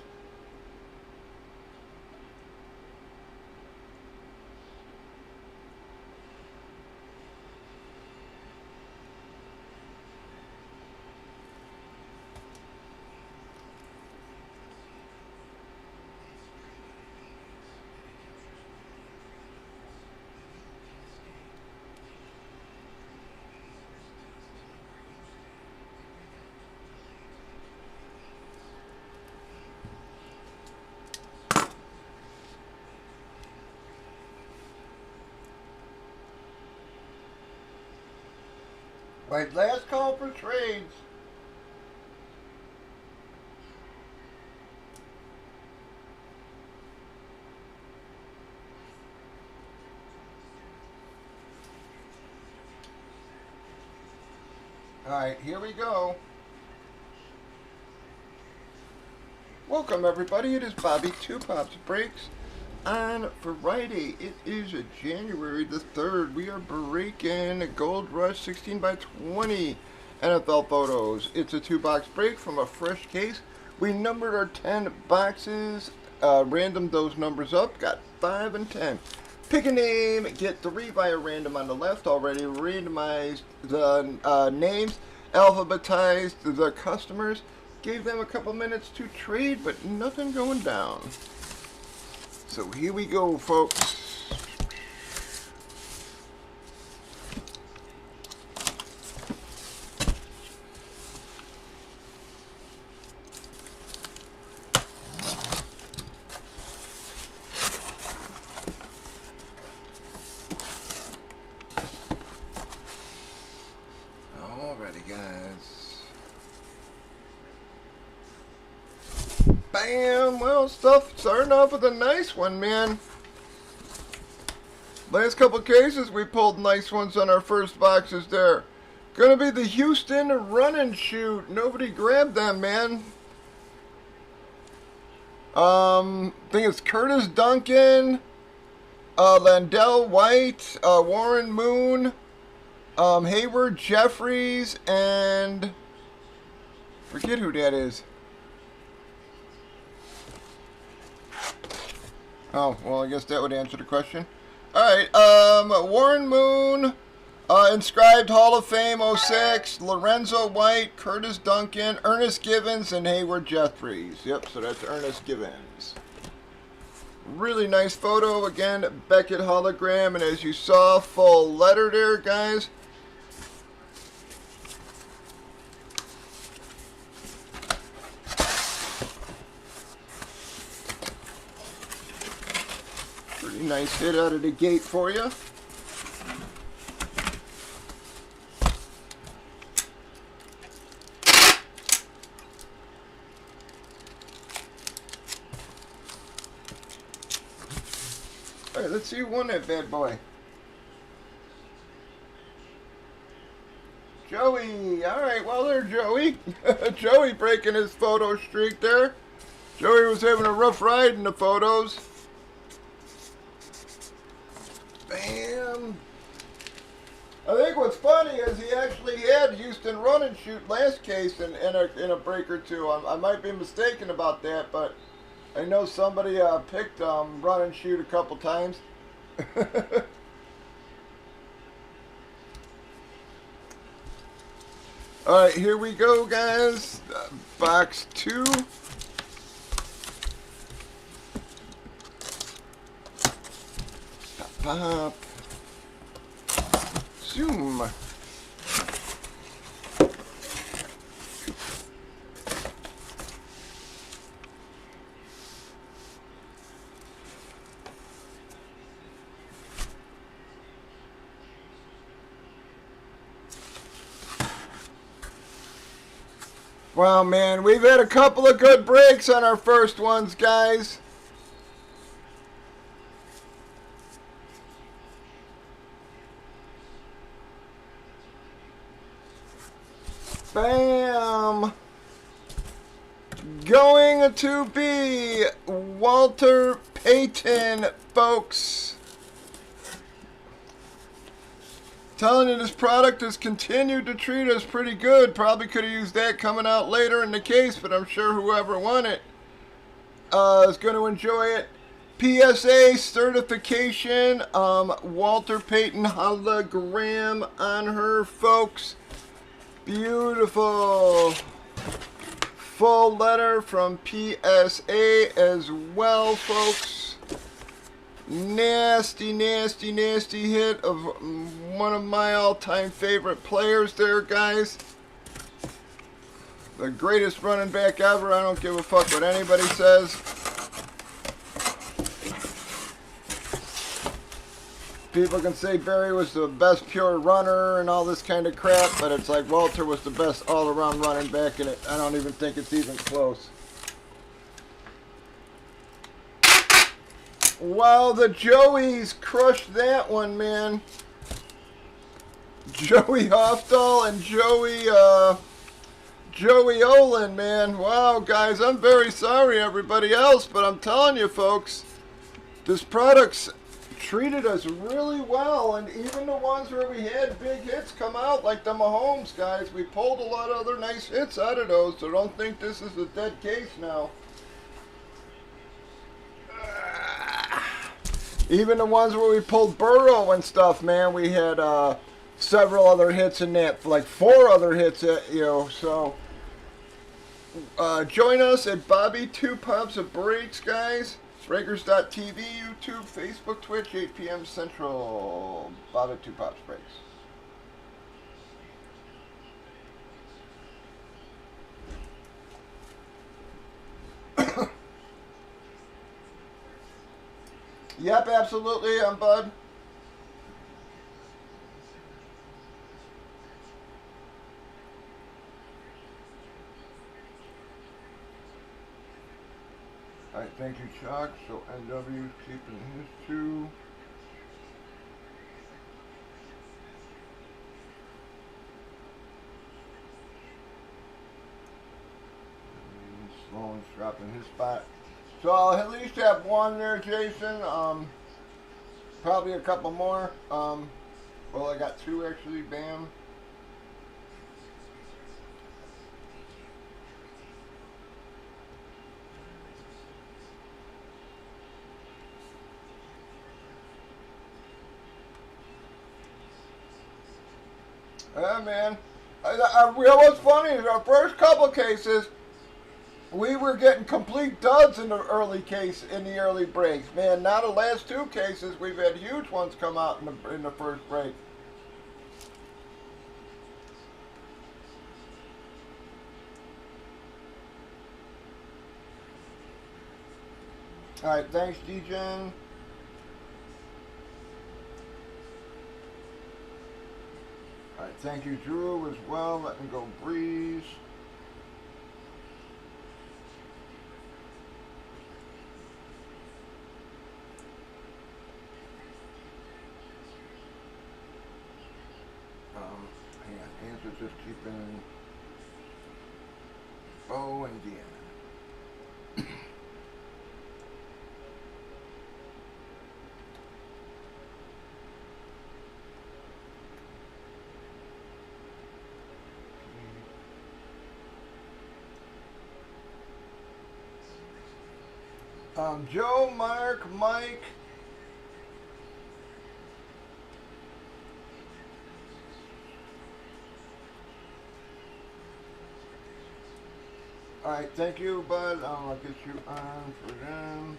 Right, last call for trades. Alright, here we go. Welcome everybody, it is Bobby 2 Pops Breaks on Friday. It is January the 3rd. We are breaking Gold Rush 16 by 20 NFL photos. It's a 2-box break from a fresh case. We numbered our 10 boxes, randomed those numbers up, got 5 and 10. Pick a name, get 3 via random on the left. Already randomized the names, alphabetized the customers, gave them a couple minutes to trade, but nothing going down. So here we go, folks. Alrighty, guys. Bam! Well, stuff starting off with a nice one, man. Last couple cases, we pulled nice ones on our first boxes there. Gonna be the Houston Run and Shoot. Nobody grabbed them, man. Think it's Curtis Duncan, Landell White, Warren Moon, Hayward Jeffries, and forget who that is. Oh, well, I guess that would answer the question. Alright, Warren Moon, inscribed Hall of Fame 06, Lorenzo White, Curtis Duncan, Ernest Givens, and Hayward Jeffries. Yep, so that's Ernest Givens. Really nice photo. Again, Beckett hologram, and as you saw, full letter there, guys. Pretty nice hit out of the gate for you. All right, let's see who won that bad boy. Joey. All right, well there, Joey. Joey breaking his photo streak there. Joey was having a rough ride in the photos. Bam. I think what's funny is he actually had Houston Run and Shoot last case in a break or two. I might be mistaken about that, but I know somebody picked Run and Shoot a couple times. Alright, here we go, guys. Box 2. Pop. Zoom. Wow, man, we've had a couple of good breaks on our first ones, guys. Bam! Going to be Walter Payton, folks. Telling you, this product has continued to treat us pretty good. Probably could have used that coming out later in the case, but I'm sure whoever won it is going to enjoy it. PSA certification, Walter Payton hologram on her, folks. Beautiful. Full letter from PSA as well, folks. Nasty, nasty, nasty hit of one of my all-time favorite players there, guys. The greatest running back ever. I don't give a fuck what anybody says. People can say Barry was the best pure runner and all this kind of crap, but it's like Walter was the best all-around running back, and I don't even think it's even close. Wow, the Joeys crushed that one, man. Joey Hofdahl and Joey Olin, man. Wow, guys, I'm very sorry, everybody else, but I'm telling you, folks, this product's treated us really well, and even the ones where we had big hits come out, like the Mahomes guys, we pulled a lot of other nice hits out of those, so don't think this is a dead case now. Even the ones where we pulled Burrow and stuff, man, we had several other hits in that, like 4 other hits, so join us at Bobby 2 Pops of Breaks, guys. Breakers.tv, YouTube, Facebook, Twitch, 8 p.m. Central. Bobby 2 Pops Breaks. Yep, absolutely, I'm Bud. Alright, thank you, Chuck. So NW keeping his 2. And Sloan's dropping his spot. So I'll at least have 1 there, Jason. Probably a couple more. Well, I got 2 actually. Bam. Yeah, man. What's funny is our first couple cases, we were getting complete duds in the early breaks. Man, now the last 2 cases, we've had huge ones come out in the first break. All right, thanks, DJen. All right, thank you, Drew, as well. Let me go Breeze. Hands are just keeping Bo and Deanna. Joe, Mark, Mike. All right, thank you, bud. I'll get you on for them.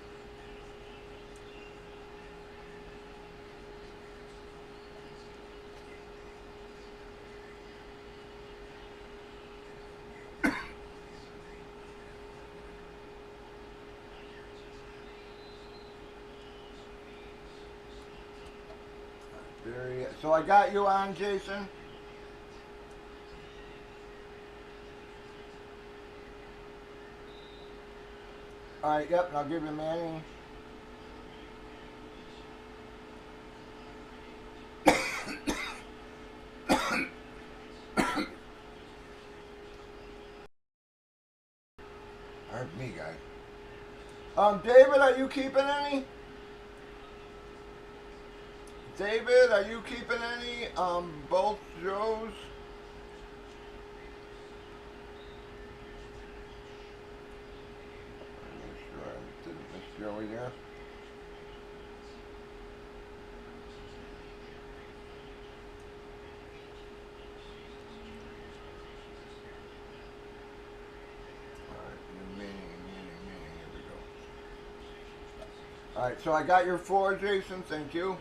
So I got you on, Jason. All right, yep, and I'll give you Manny. Pardon me, guys. David, are you keeping any? David, are you keeping any? Both Joes? Make sure I didn't miss Joey there. Alright, here we go. Alright, so I got your 4, Jason, thank you.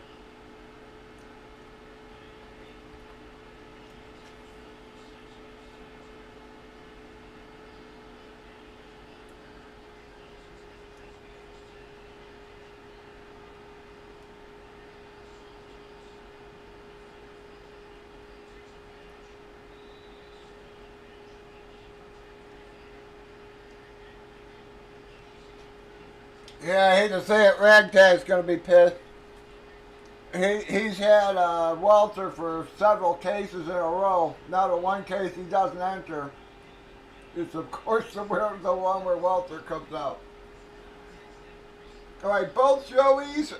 Yeah, I hate to say it, Ragtag's gonna be pissed. He's had Walter for several cases in a row. Now the one case he doesn't enter is of course the one where Walter comes out. All right, both Joeys,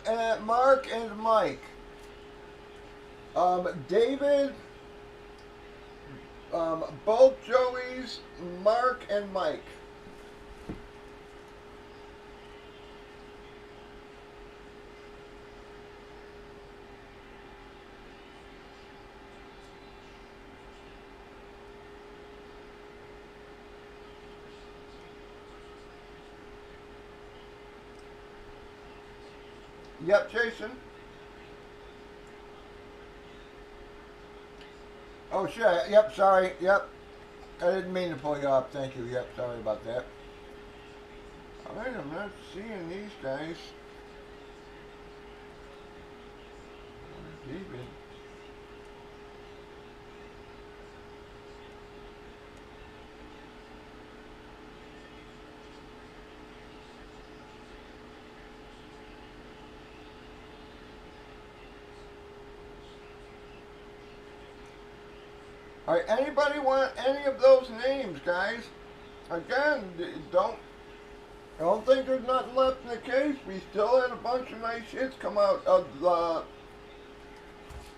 Mark and Mike. David, both Joeys, Mark and Mike. Yep, Jason. Oh shit. Yep, sorry. Yep. I didn't mean to pull you up. Thank you. Yep, sorry about that. Alright, I'm not seeing these guys. David. Alright, anybody want any of those names, guys? Again, I don't think there's nothing left in the case. We still had a bunch of nice hits come out of the,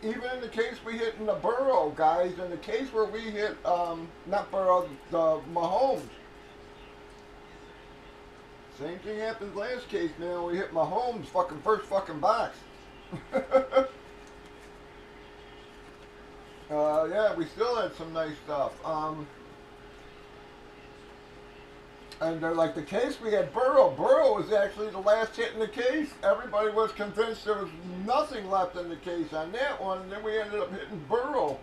even in the case we hit in the Burrow, guys, in the case where we hit, not Burrow, the Mahomes. Same thing happened last case, man. We hit Mahomes fucking first fucking box. Yeah, we still had some nice stuff. And they're like the case we had Burrow. Burrow was actually the last hit in the case. Everybody was convinced there was nothing left in the case on that one, and then we ended up hitting Burrow.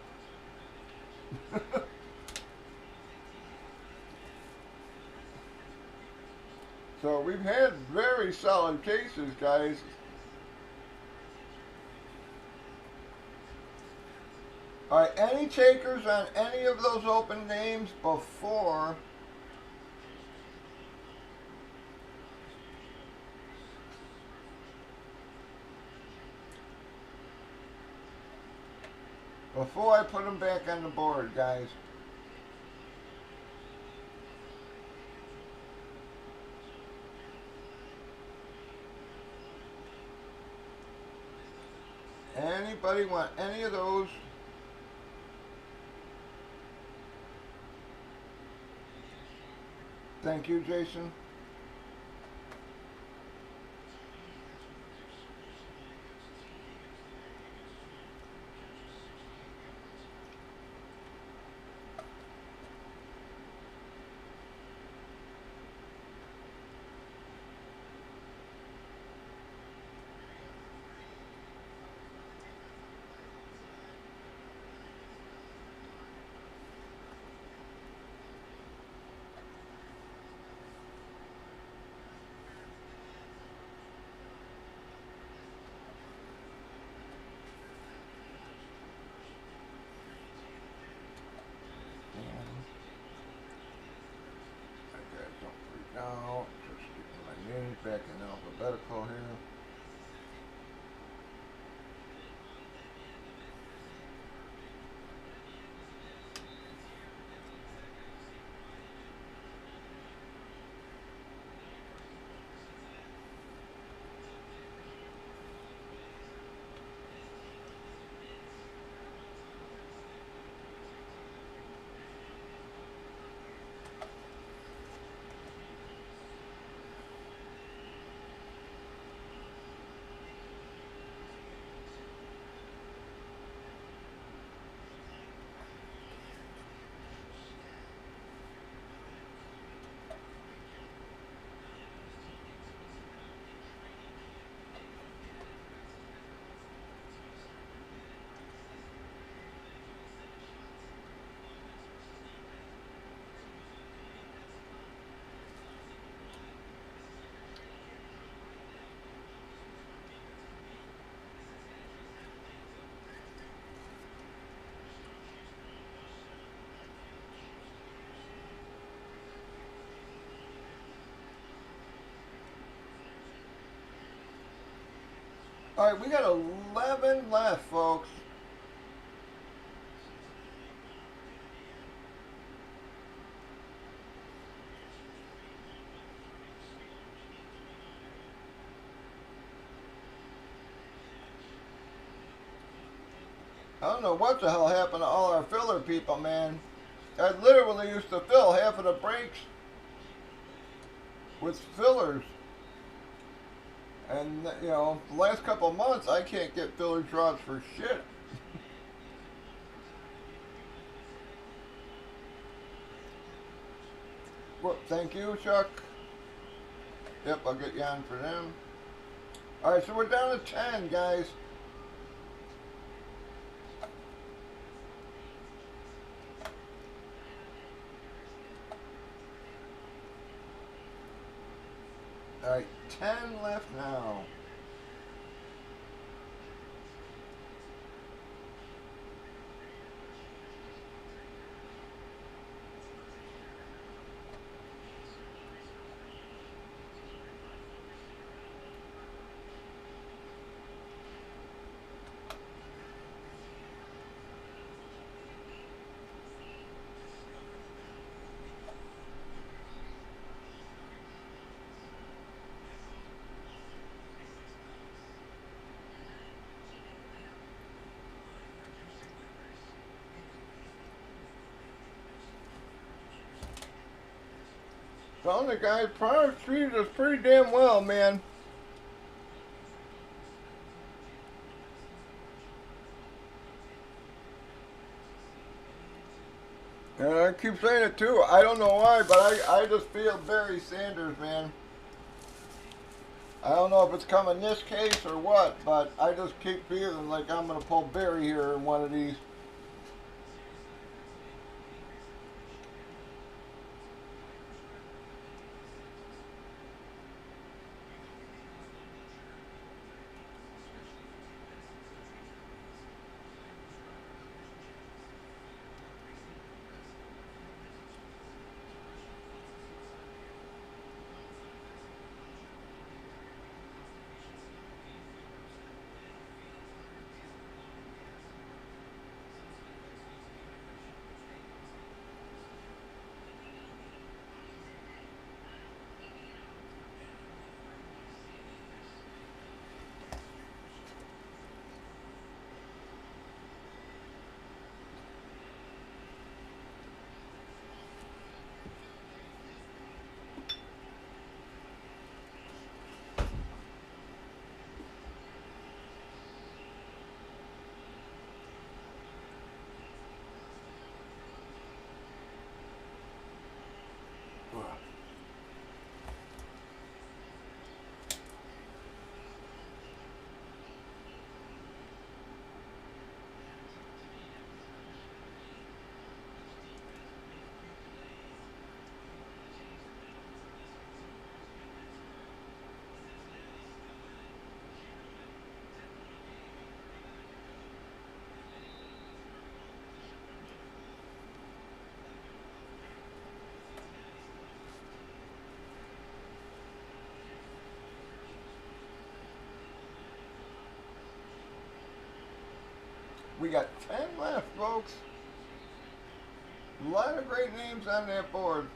So we've had very solid cases, guys. Alright, any takers on any of those open names before I put them back on the board, guys? Anybody want any of those? Thank you, Jason. Now, just getting my names back in alphabetical here. Alright, we got 11 left, folks. I don't know what the hell happened to all our filler people, man. I literally used to fill half of the breaks with fillers. And, you know, the last couple of months, I can't get filler drops for shit. Well, thank you, Chuck. Yep, I'll get you on for them. Alright, so we're down to 10, guys. Alright, 10 left now. Well, the guys, products treated us pretty damn well, man. And I keep saying it too. I don't know why, but I just feel Barry Sanders, man. I don't know if it's coming this case or what, but I just keep feeling like I'm going to pull Barry here in one of these. We got 10 left, folks. A lot of great names on that board.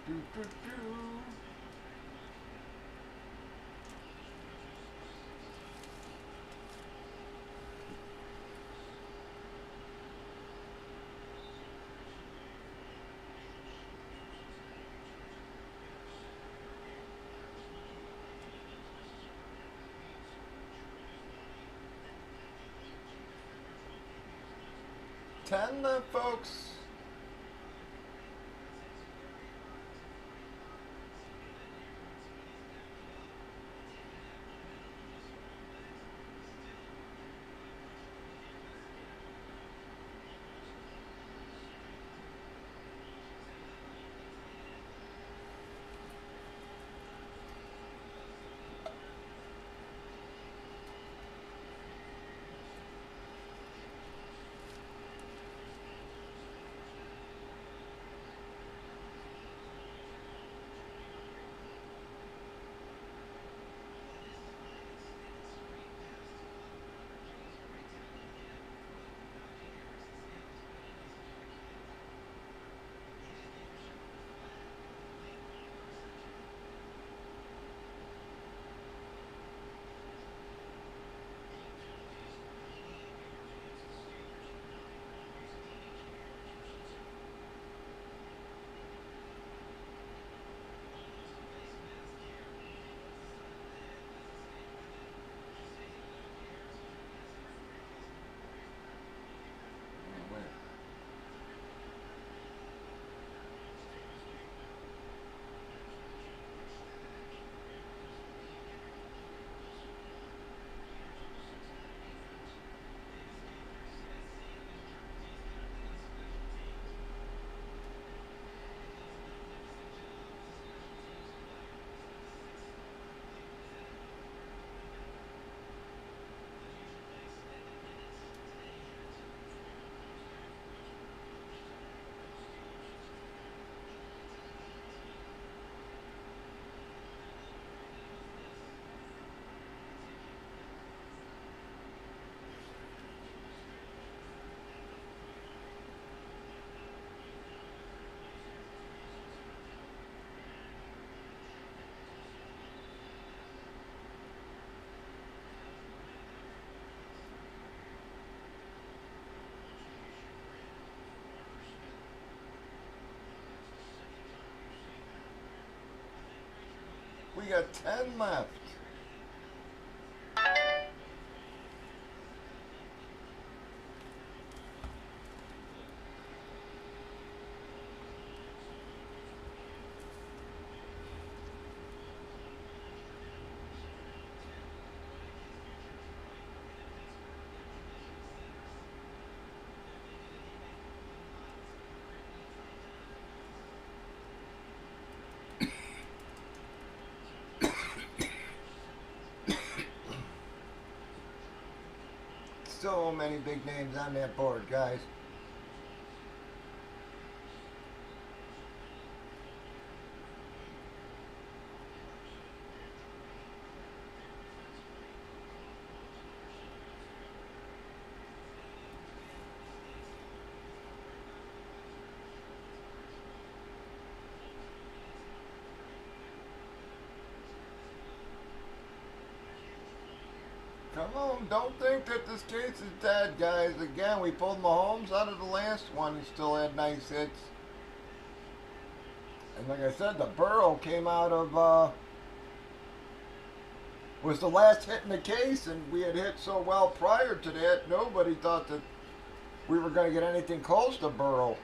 Do, do, do. Ten left, folks. We got 10 left. So many big names on that board, guys. Come on, don't think that this case is dead, guys. Again, we pulled Mahomes out of the last one. He still had nice hits. And like I said, the Burrow came out of, was the last hit in the case, and we had hit so well prior to that, nobody thought that we were going to get anything close to Burrow.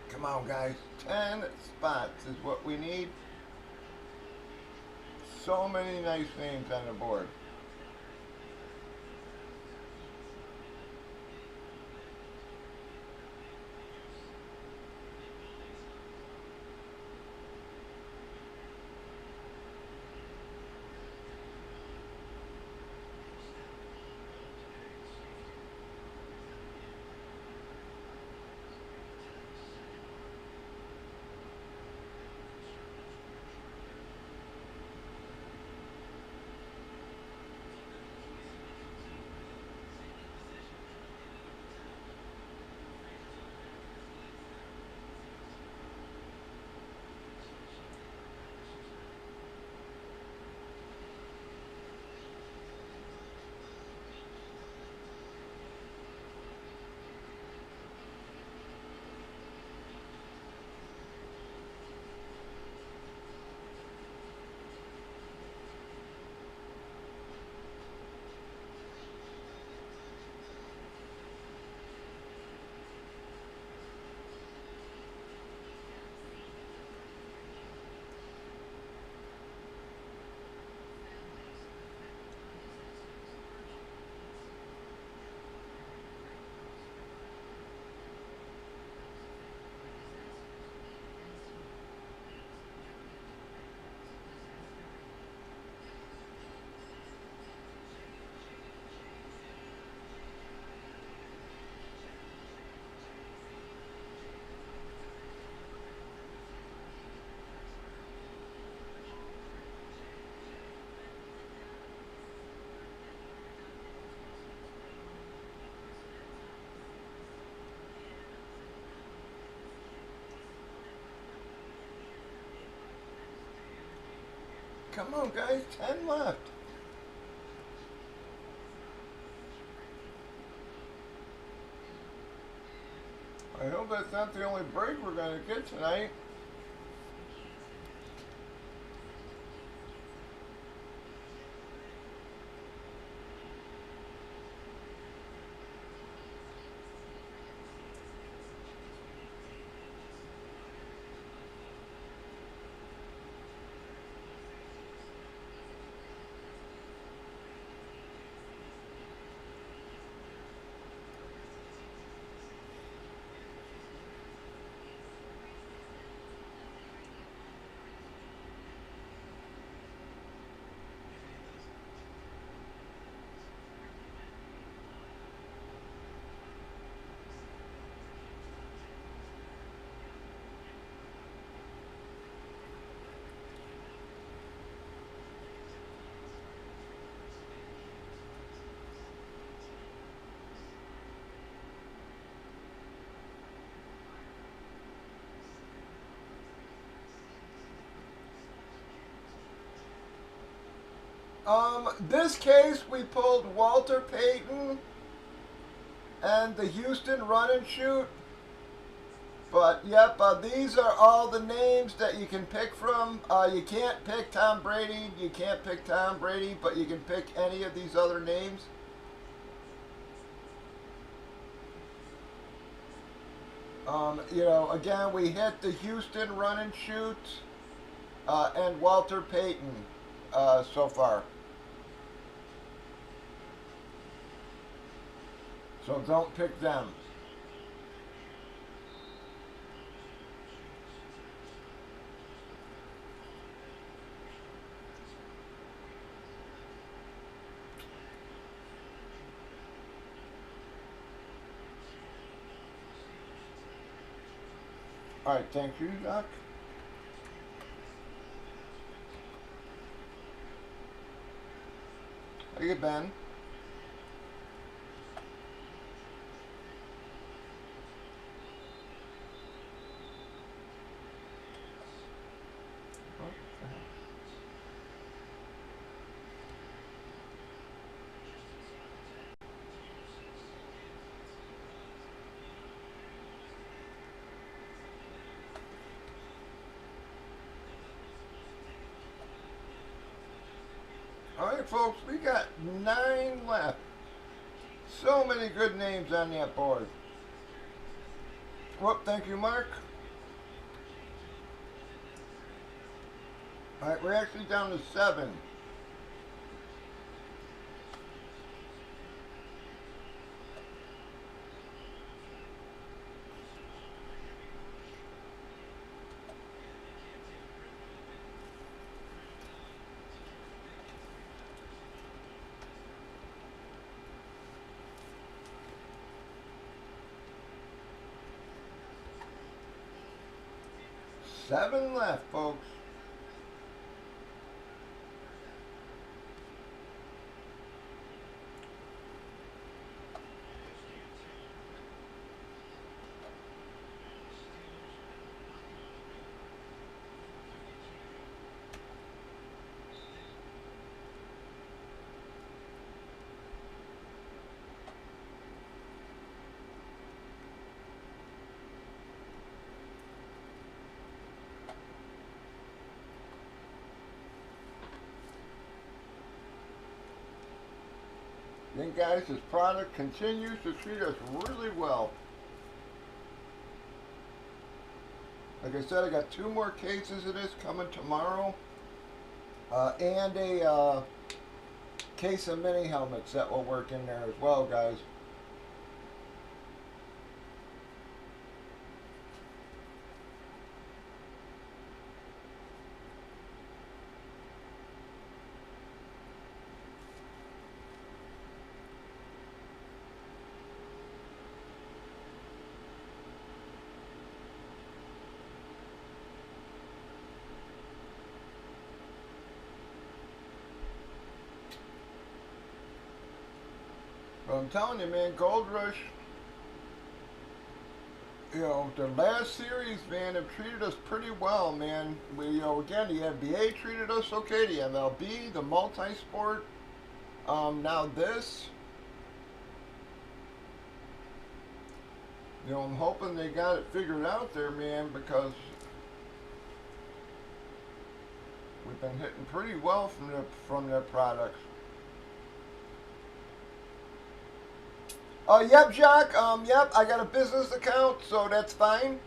Come on, guys. 10 spots is what we need. So many nice names on the board. Come on, guys. 10 left. I hope that's not the only break we're going to get tonight. This case we pulled Walter Payton and the Houston Run and Shoot. But yep, these are all the names that you can pick from. You can't pick Tom Brady. You can't pick Tom Brady, but you can pick any of these other names. You know, again, we hit the Houston Run and Shoot and Walter Payton so far. So don't pick them. All right, thank you, Doc. Hey, Ben. All right, folks, we got 9 left. So many good names on that board. Whoop, thank you, Mark. All right, we're actually down to 7. Seven left, folks. Then, guys, this product continues to treat us really well. Like I said, I got 2 more cases of this coming tomorrow, and a case of mini helmets that will work in there as well, guys. But I'm telling you, man, Gold Rush, you know, the last series, man, have treated us pretty well, man. We, you know, again, the NBA treated us okay, the MLB, the multi-sport, now this. You know, I'm hoping they got it figured out there, man, because we've been hitting pretty well from their products. Yep, Jacques. Yep, I got a business account, so that's fine.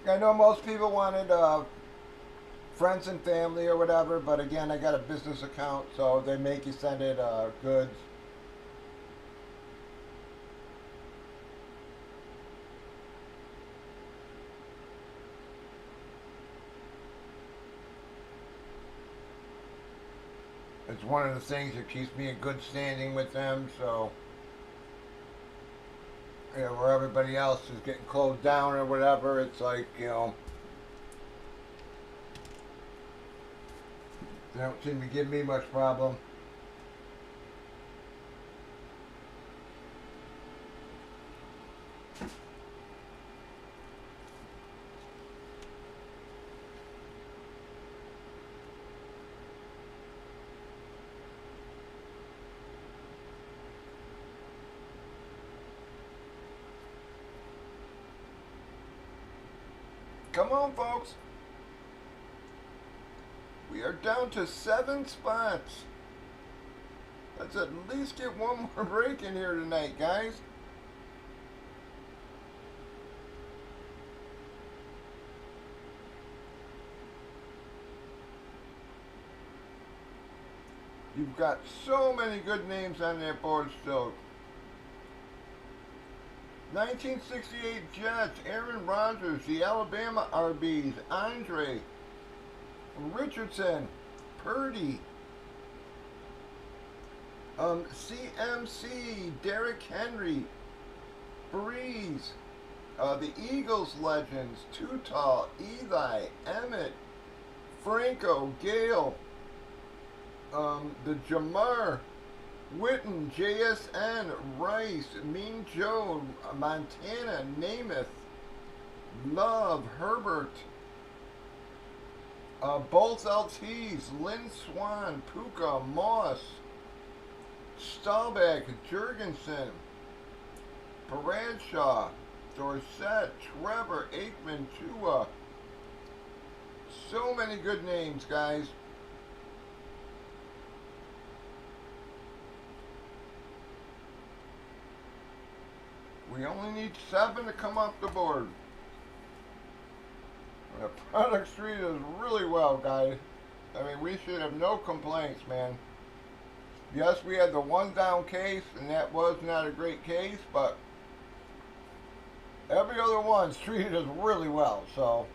I know most people wanted friends and family or whatever, but again, I got a business account, so they make you send it goods. It's one of the things that keeps me in good standing with them. So, you know, where everybody else is getting closed down or whatever, it's like, you know, they don't seem to give me much problem. Come on, folks. We are down to 7 spots. Let's at least get one more break in here tonight, guys. You've got so many good names on that board still. 1968 Jets, Aaron Rodgers, the Alabama RBs, Andre, Richardson, Purdy, CMC, Derrick Henry, Breeze, the Eagles legends, Too Tall, Eli, Emmett, Franco, Gale, the Jamar, Witten, JSN, Rice, Mean Joe, Montana, Namath, Love, Herbert, both LTs, Lynn Swan, Puka, Moss, Staubach, Jurgensen, Bradshaw, Dorsett, Trevor, Aikman, Tua. So many good names, guys. We only need 7 to come off the board. The product street is really well, guys. I mean, we should have no complaints, man. Yes, we had the 1 down case, and that was not a great case, but every other one's treated us really well, so.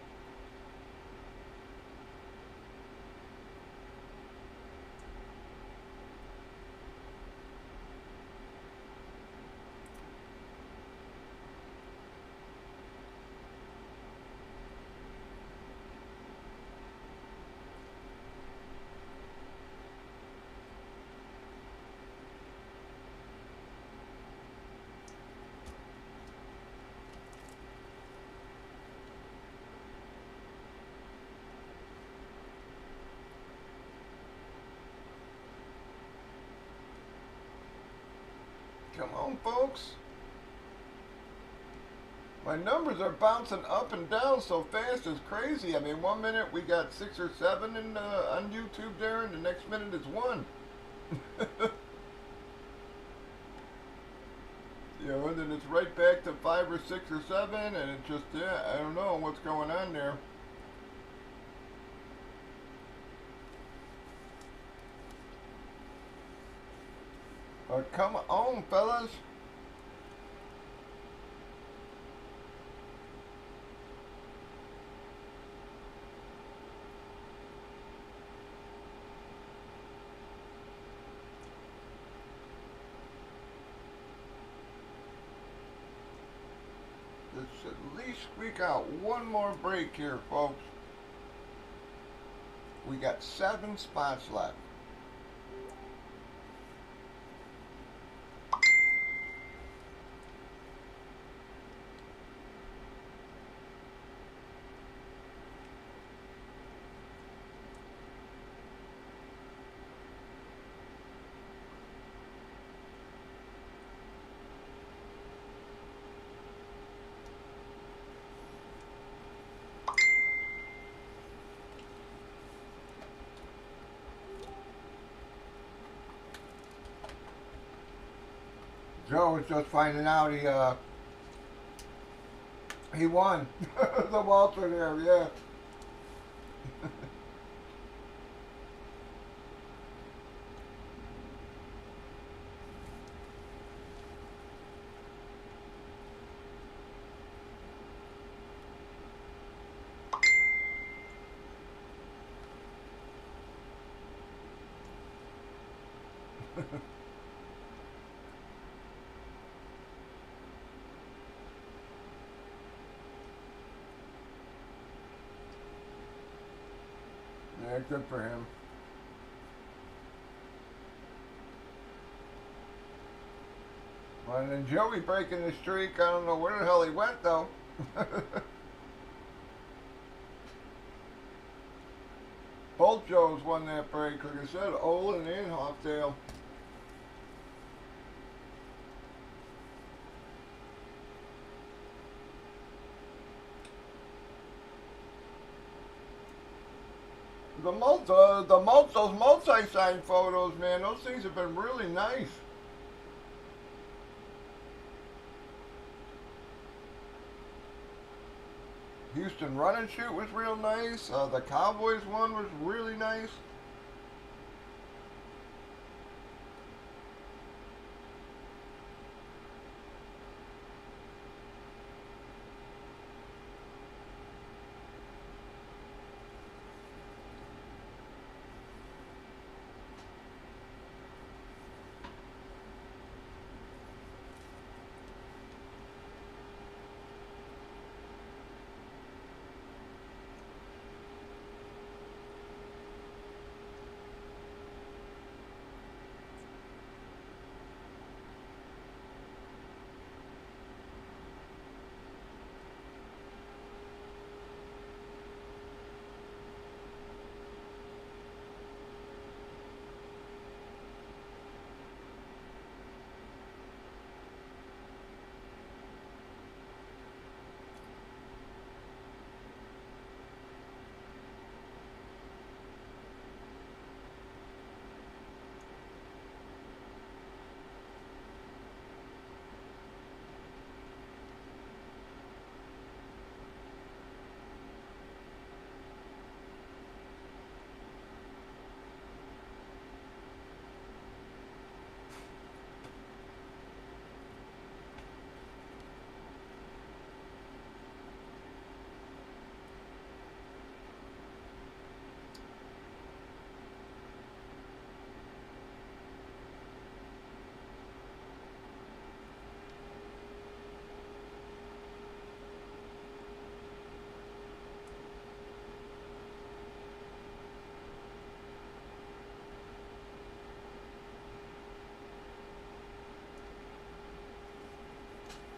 Come on, folks. My numbers are bouncing up and down so fast, it's crazy. I mean, 1 minute we got 6 or 7 on YouTube there, and the next minute it's 1. You know, and then it's right back to 5 or 6 or 7, and it just, yeah, I don't know what's going on there. But come on, fellas. Let's at least squeak out one more break here, folks. We got 7 spots left. Joe was just finding out he won the Walter there, yeah. Yeah, good for him. Well, and then Joey breaking the streak. I don't know where the hell he went though. Both Joes won that break. Like I said, Olin and Hofdale. Those multi-sign photos, man, those things have been really nice. Houston Run and Shoot was real nice. The Cowboys one was really nice.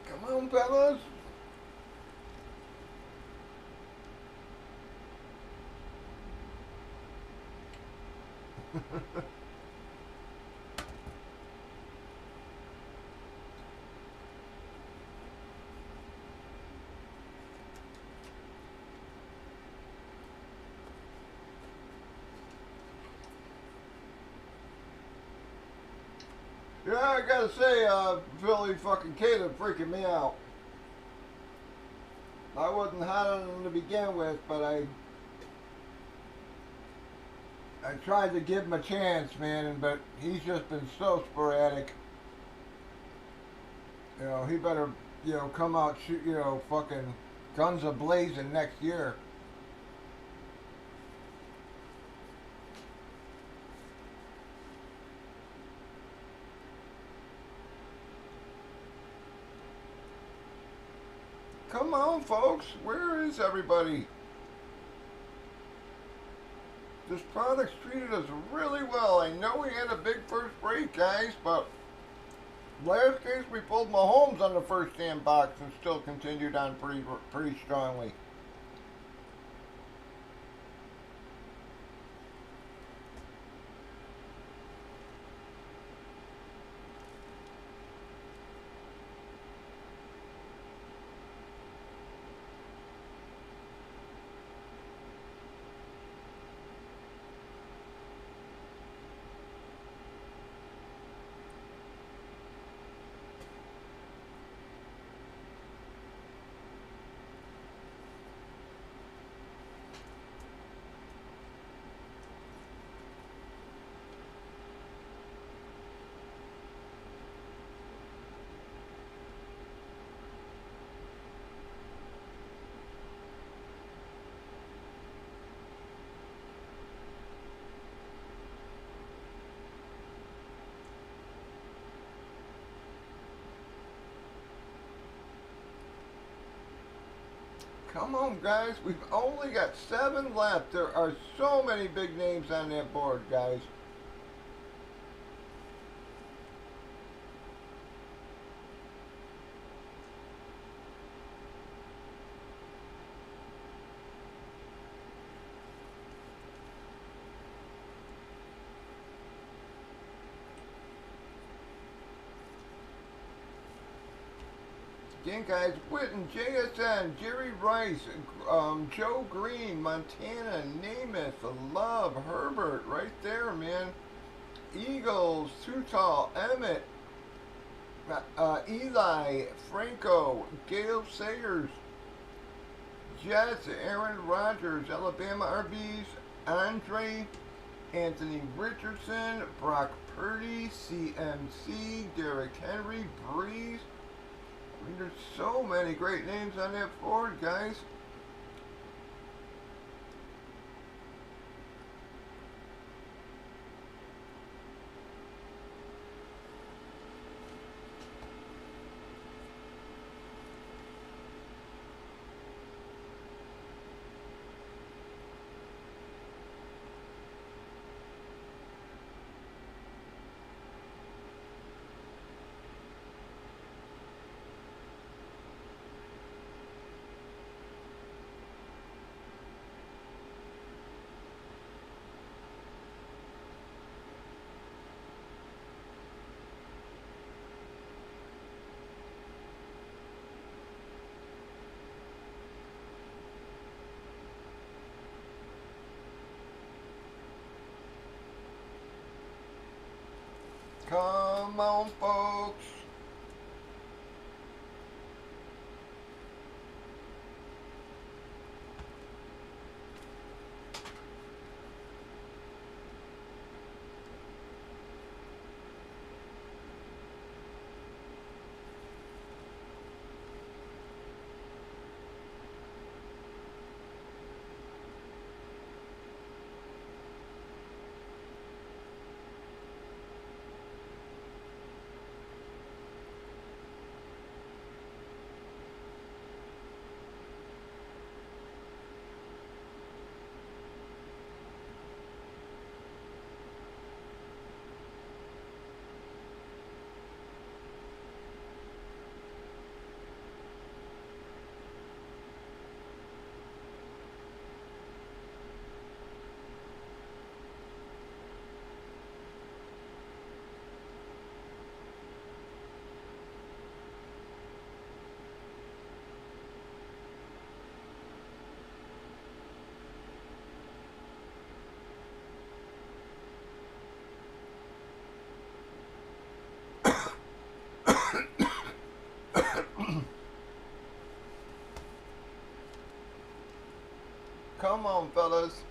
Come on, fellas. Yeah, I gotta say, Philly fucking Caleb freaking me out. I wasn't hot on him to begin with, but I tried to give him a chance, man, but he's just been so sporadic. You know, he better, you know, come out, shoot, you know, fucking guns a-blazing next year. Come on, folks. Where is everybody? This product's treated us really well. I know we had a big first break, guys, but last case we pulled Mahomes on the first stand box and still continued on pretty strongly. Come on, guys. We've only got 7 left. There are so many big names on that board, guys. Again, guys, Witten, JSN, Jerry Rice, Joe Green, Montana, Namath, Love, Herbert, right there, man. Eagles, Tutal, Emmett, Eli, Franco, Gale Sayers, Jets, Aaron Rodgers, Alabama RBs, Andre, Anthony Richardson, Brock Purdy, CMC, Derrick Henry, Breeze. I mean, there's so many great names on that board, guys. Come on, folks. Come on, fellas.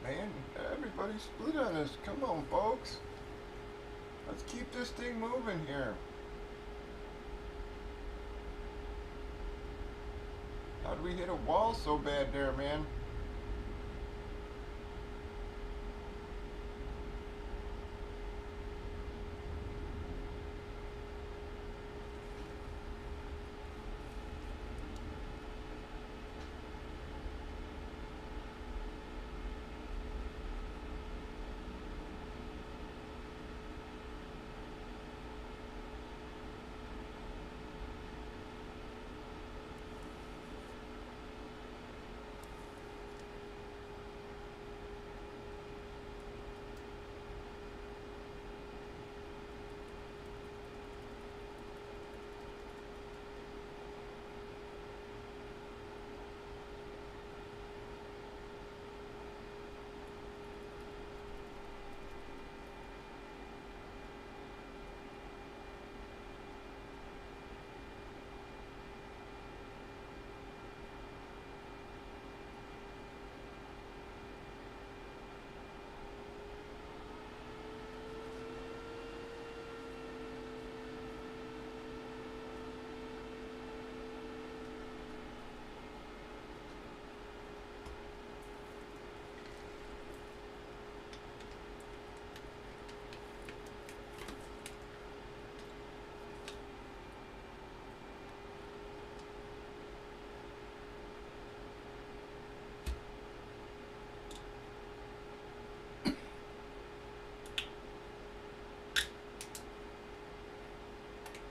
Man, everybody split on us. Come on, folks. Let's keep this thing moving here. How did we hit a wall so bad there, man?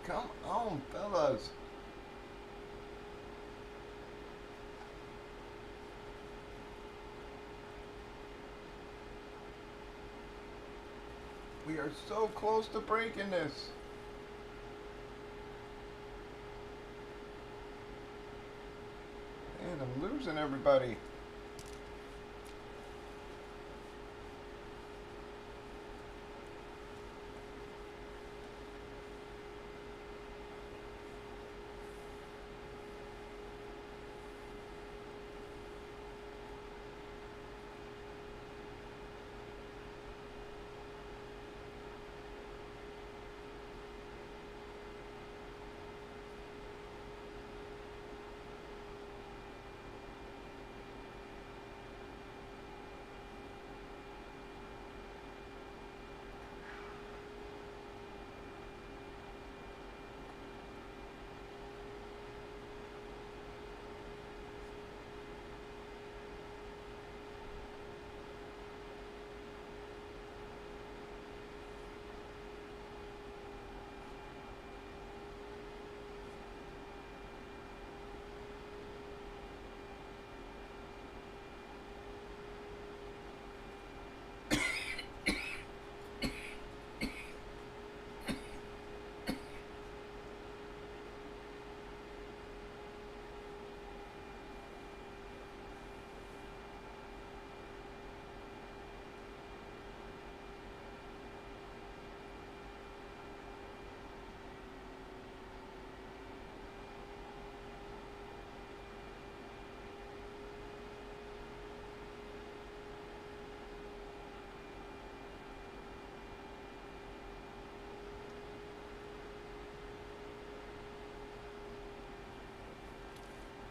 Come on, fellas. We are so close to breaking this. And I'm losing everybody.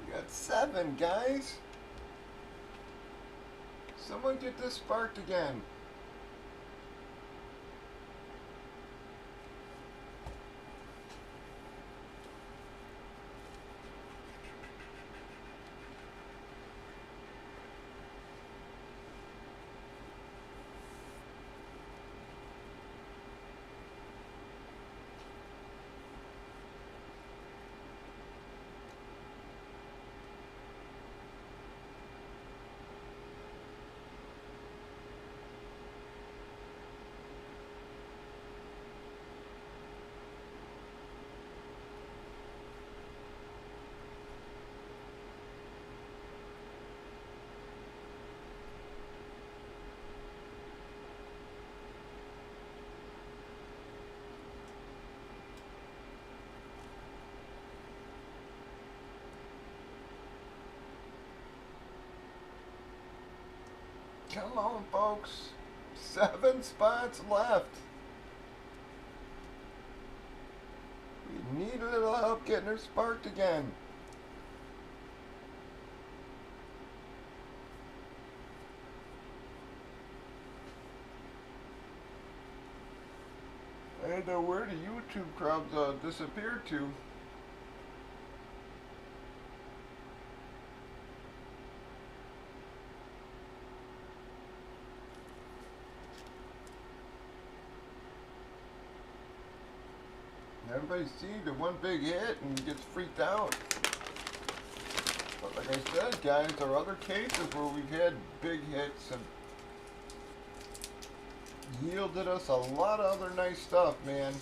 We got 7, guys. Someone get this sparked again. Come on, folks. 7 spots left. We need a little help getting her sparked again. I don't know where the YouTube crowds disappeared to. Everybody sees the one big hit and gets freaked out. But like I said, guys, there are other cases where we've had big hits and yielded us a lot of other nice stuff, man.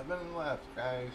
Seven left, guys.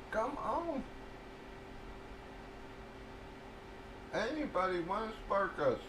Come on. Anybody want to spark us?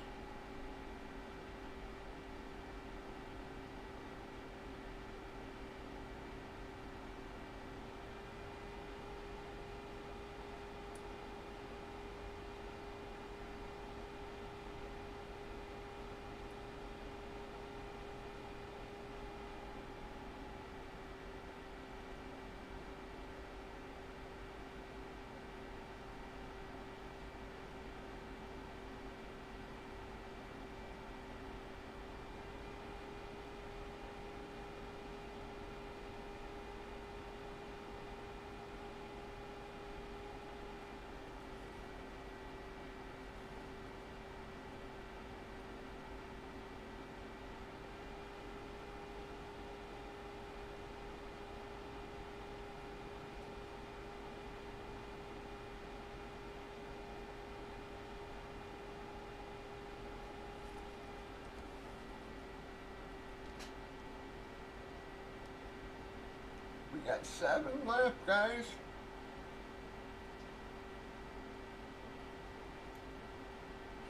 We got 7 left, guys.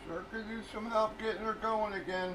Sure could use some help getting her going again.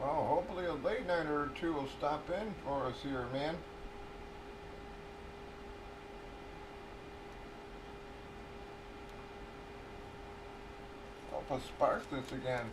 Well, hopefully a late nighter or two will stop in for us here, man. Help us spark this again.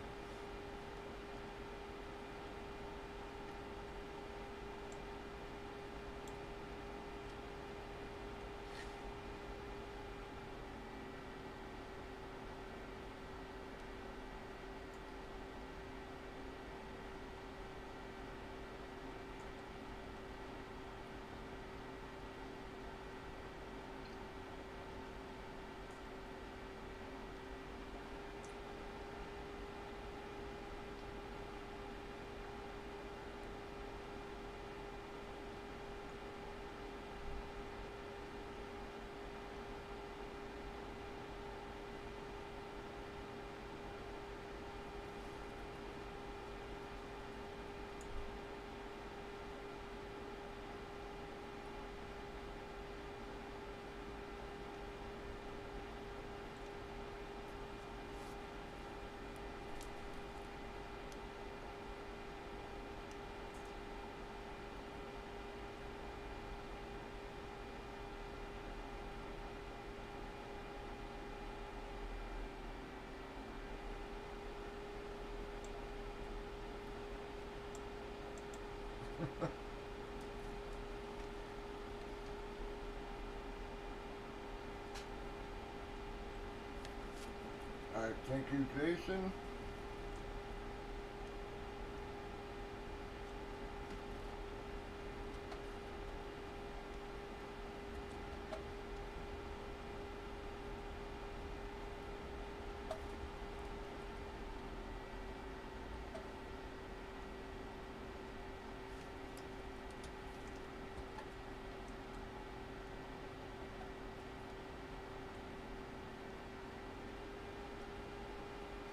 Alright, thank you, Jason.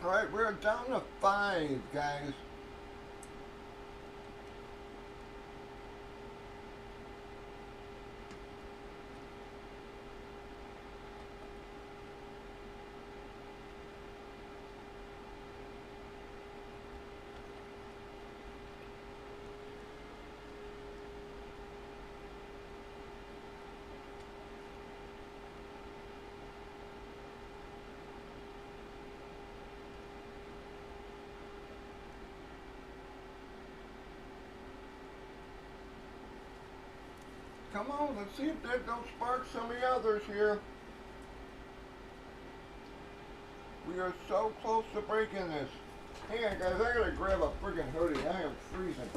Alright, we're down to 5, guys. Come on, let's see if that don't spark some of the others here. We are so close to breaking this. Hang on, guys, I gotta grab a friggin' hoodie. I am freezing.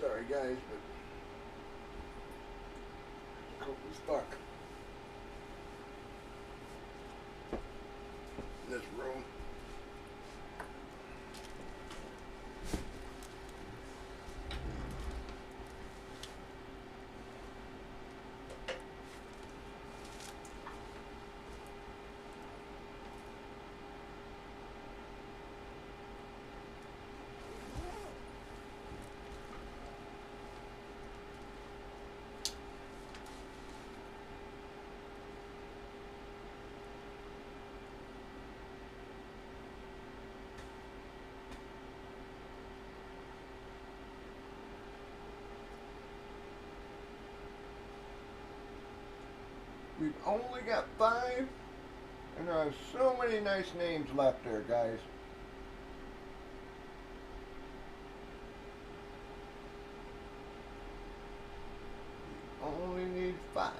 Sorry guys, but coat was stuck in this room. We've only got 5, and there are so many nice names left there, guys. We only need 5.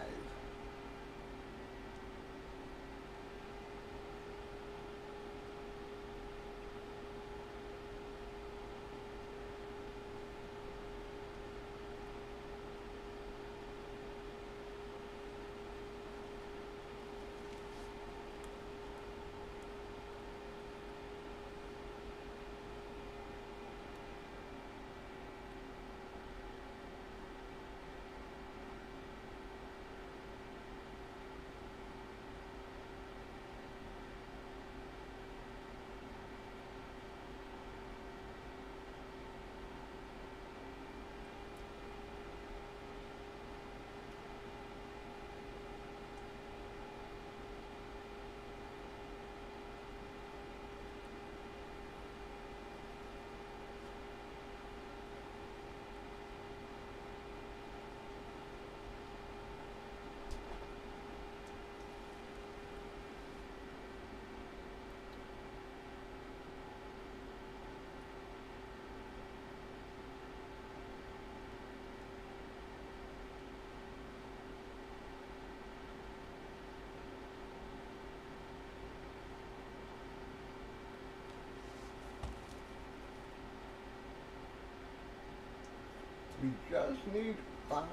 We just need 5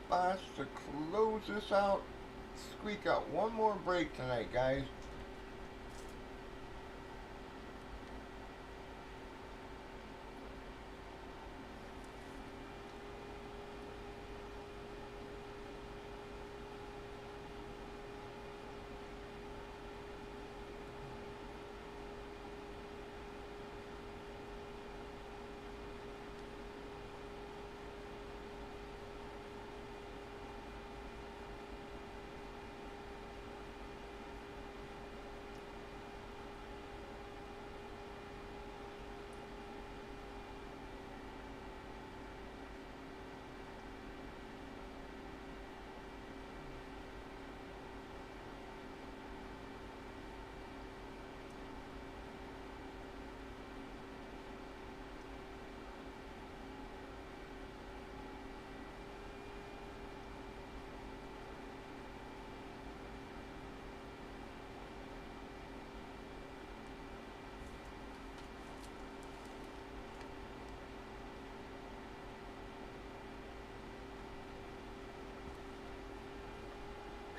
spots to close this out. Squeak out one more break tonight, guys.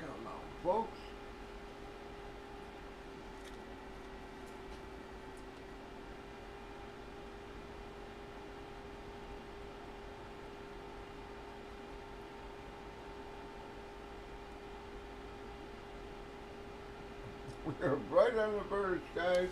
Come on, folks. We're right on the verge, guys.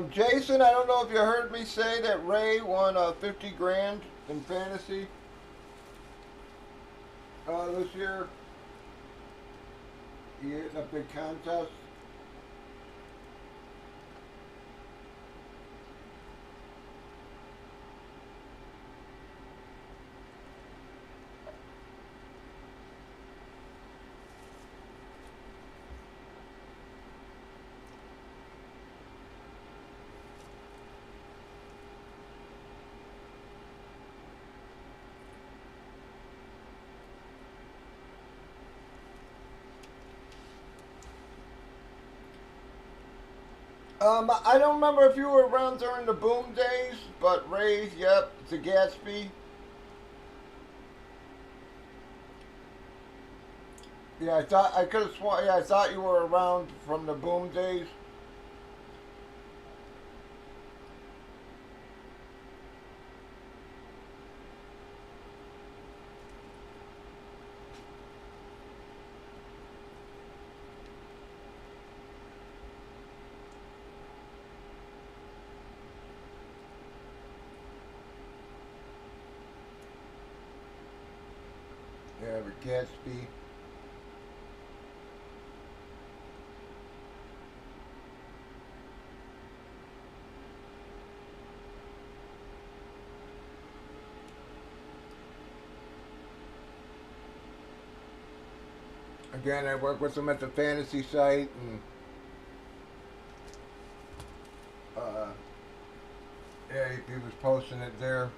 Jason, I don't know if you heard me say that Ray won 50 grand in fantasy this year. He hit in a big contest. I don't remember if you were around during the boom days, but Ray's, yep, it's a Gatsby. Yeah, I could have sworn. Yeah, I thought you were around from the boom days. Yeah, but Gatsby. Again, I work with him at the fantasy site, and uh, yeah, he was posting it there.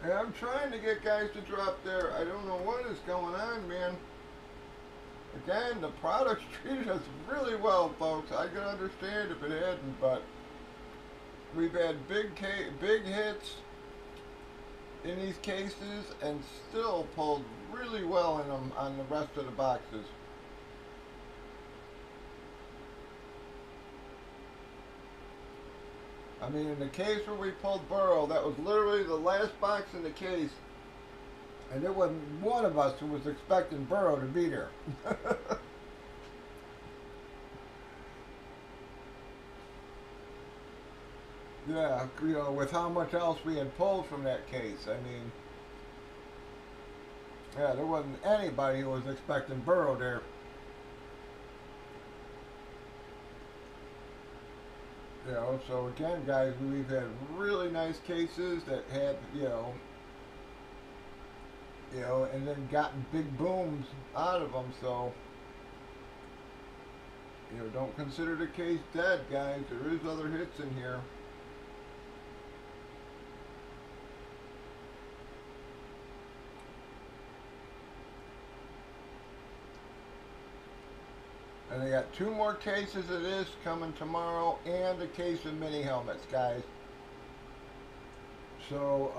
And I'm trying to get guys to drop there. I don't know what is going on, man. Again, the product's treated us really well, folks. I could understand if it hadn't, but we've had big hits in these cases and still pulled really well in them on the rest of the boxes. I mean, in the case where we pulled Burrow, that was literally the last box in the case, and there wasn't one of us who was expecting Burrow to be there. Yeah, with how much else we had pulled from that case. I mean, yeah, there wasn't anybody who was expecting Burrow there. So again, guys, we've had really nice cases that had, and then gotten big booms out of them. So, don't consider the case dead, guys. There is other hits in here. And they got two more cases of this coming tomorrow, and a case of mini helmets, guys. So,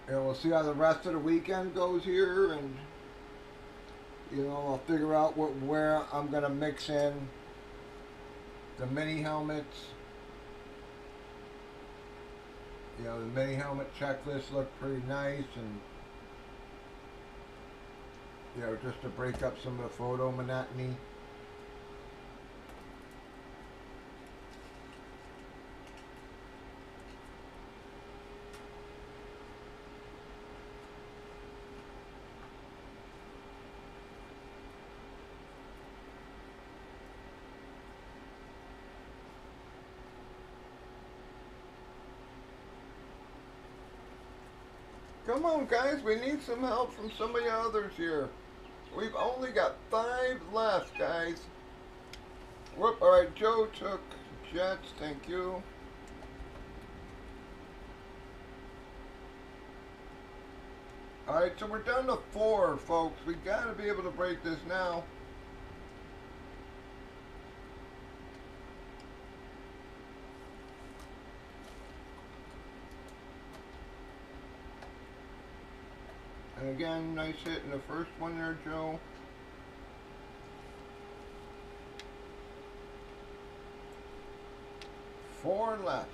we'll see how the rest of the weekend goes here, and I'll figure out where I'm gonna mix in the mini helmets. The mini helmet checklist looked pretty nice, and just to break up some of the photo monotony. Come on, guys, we need some help from some of the others here. We've only got 5 left, guys. Whoop, alright, Joe took Jets, thank you. Alright, so we're down to 4, folks. We gotta be able to break this now. And again, nice hit in the first one there, Joe. Four left.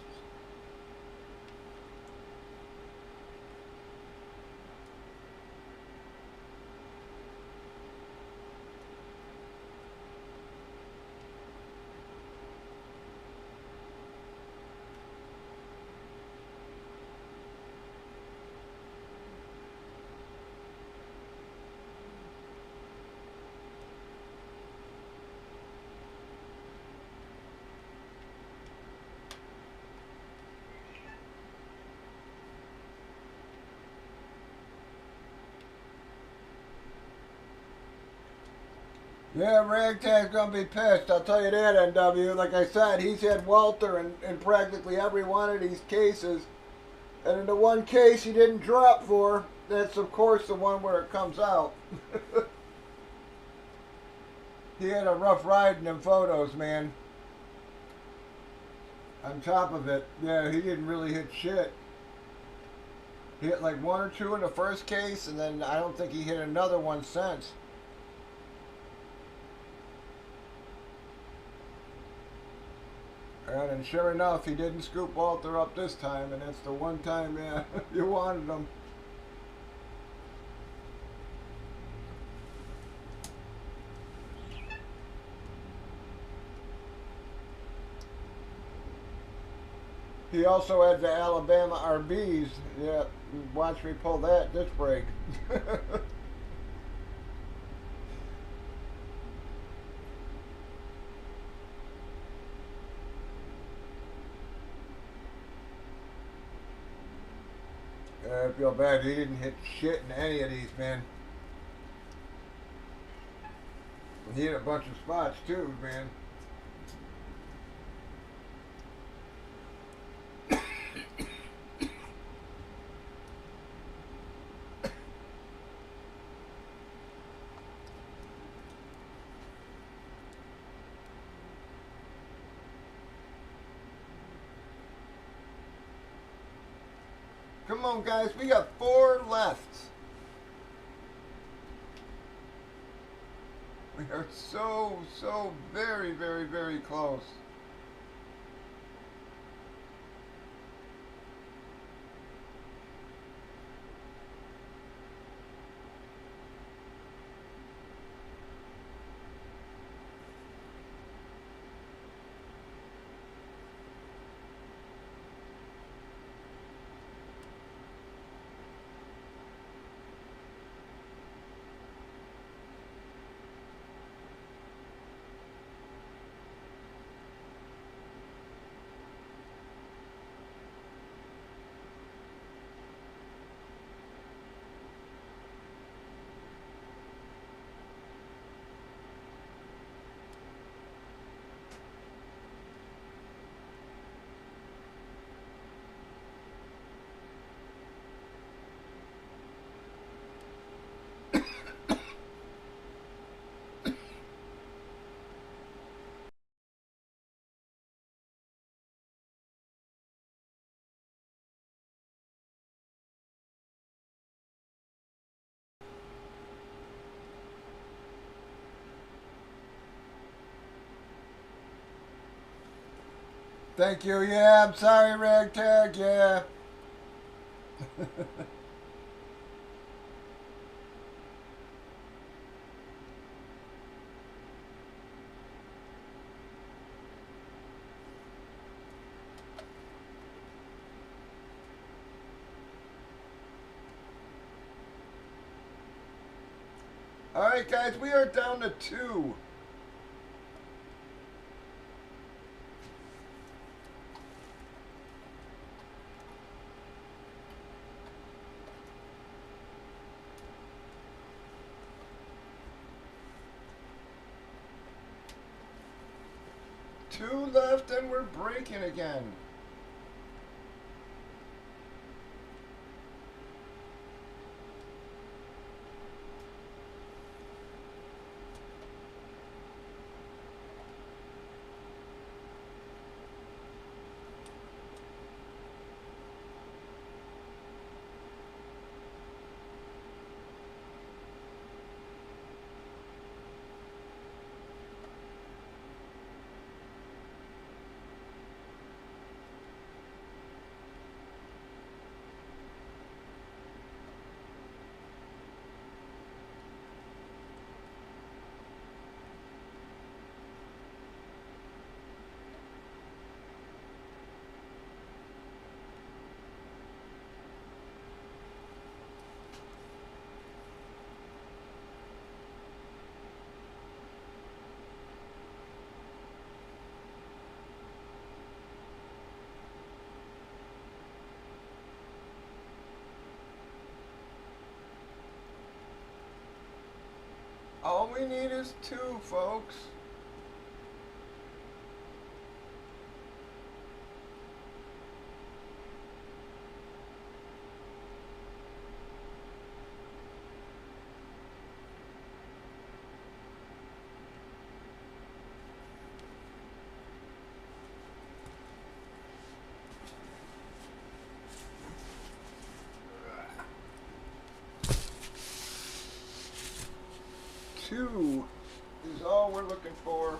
Yeah, Ragtag's gonna be pissed. I'll tell you that, NW. Like I said, he's had Walter in practically every one of these cases. And in the one case he didn't drop for, that's of course the one where it comes out. He had a rough ride in them photos, man. On top of it, yeah, he didn't really hit shit. He hit like one or two in the first case, and then I don't think he hit another one since. And sure enough, he didn't scoop Walter up this time, and that's the one time you wanted him. He also had the Alabama RBs. Yeah, watch me pull that this break. I feel bad. He didn't hit shit in any of these, man. He hit a bunch of spots too, man. Come on, guys. We got four left. We are so very, very, very close. Thank you. Yeah, I'm sorry, Ragtag. Yeah. All right, guys, we are down to two. Two left and we're breaking again. we need is 2, folks. Two is all we're looking for.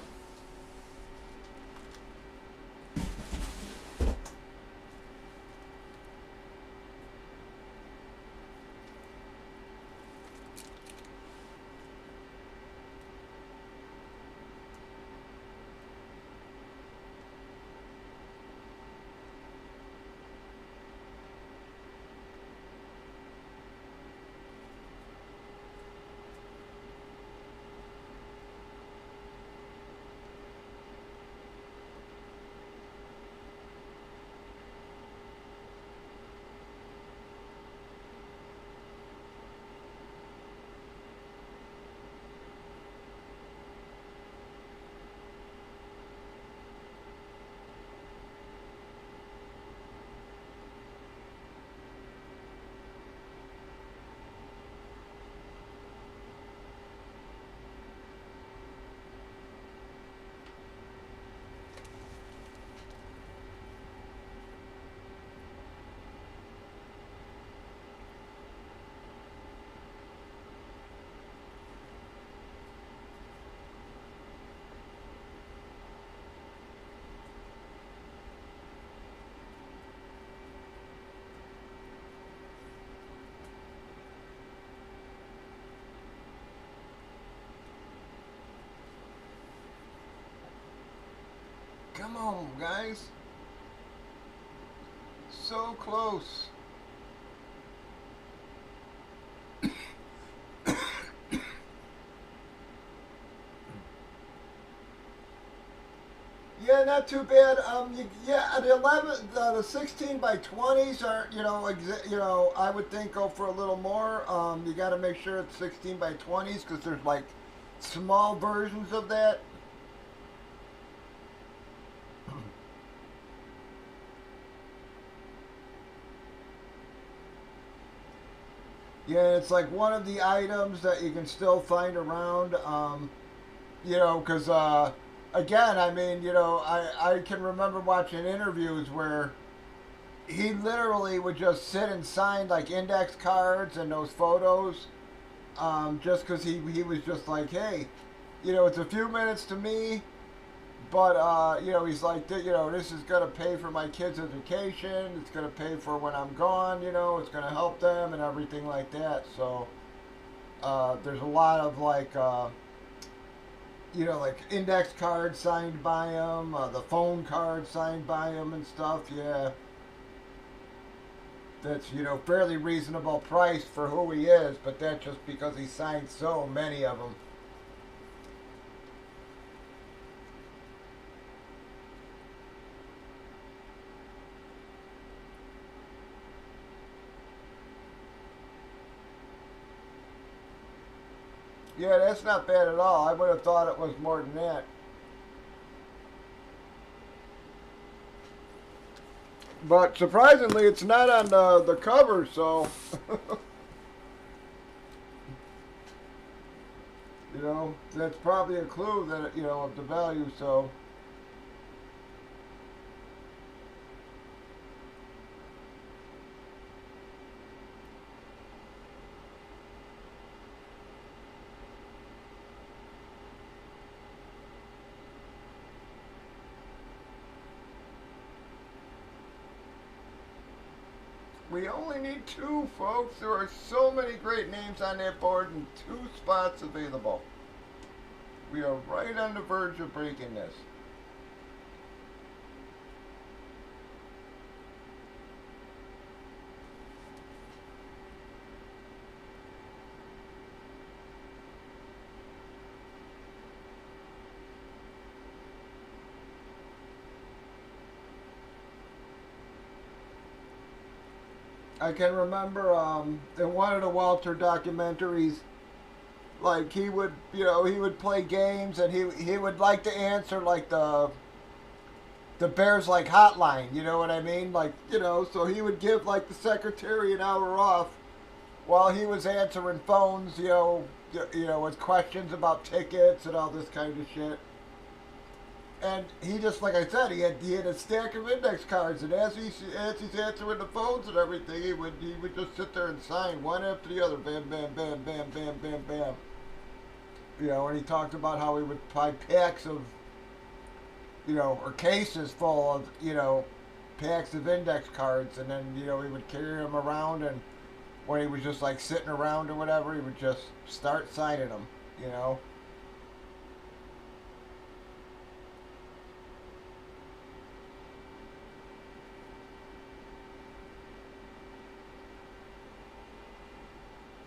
Come on, guys. So close. Yeah, not too bad. Yeah, the 11, the 16 by 20s are, I would think go for a little more. You got to make sure it's 16 by 20s because there's like small versions of that. Yeah, it's like one of the items that you can still find around. Because again, I mean, I can remember watching interviews where he literally would just sit and sign like index cards and those photos, just because he was just like, hey, it's a few minutes to me, but he's like, this is gonna pay for my kids' education. It's gonna pay for when I'm gone. It's gonna help them and everything like that. So there's a lot of like index cards signed by him, the phone card signed by him and stuff. Yeah, that's fairly reasonable price for who he is, but that's just because he signed so many of them. Yeah, that's not bad at all. I would have thought it was more than that. But surprisingly, it's not on the cover, so that's probably a clue that of the value. So we only need 2, folks. There are so many great names on that board and 2 spots available. We are right on the verge of breaking this. I can remember in one of the Walter documentaries, Like he would, he would play games, and he would like to answer like the Bears like hotline. You know what I mean? Like, so he would give like the secretary an hour off while he was answering phones. With questions about tickets and all this kind of shit. And he just, like I said, he had a stack of index cards, and as he's answering the phones and everything, he would just sit there and sign one after the other, bam, bam, bam, bam, bam, bam, bam. And he talked about how he would buy packs of, or cases full of, packs of index cards, and then he would carry them around, and when he was just like sitting around or whatever, he would just start signing them.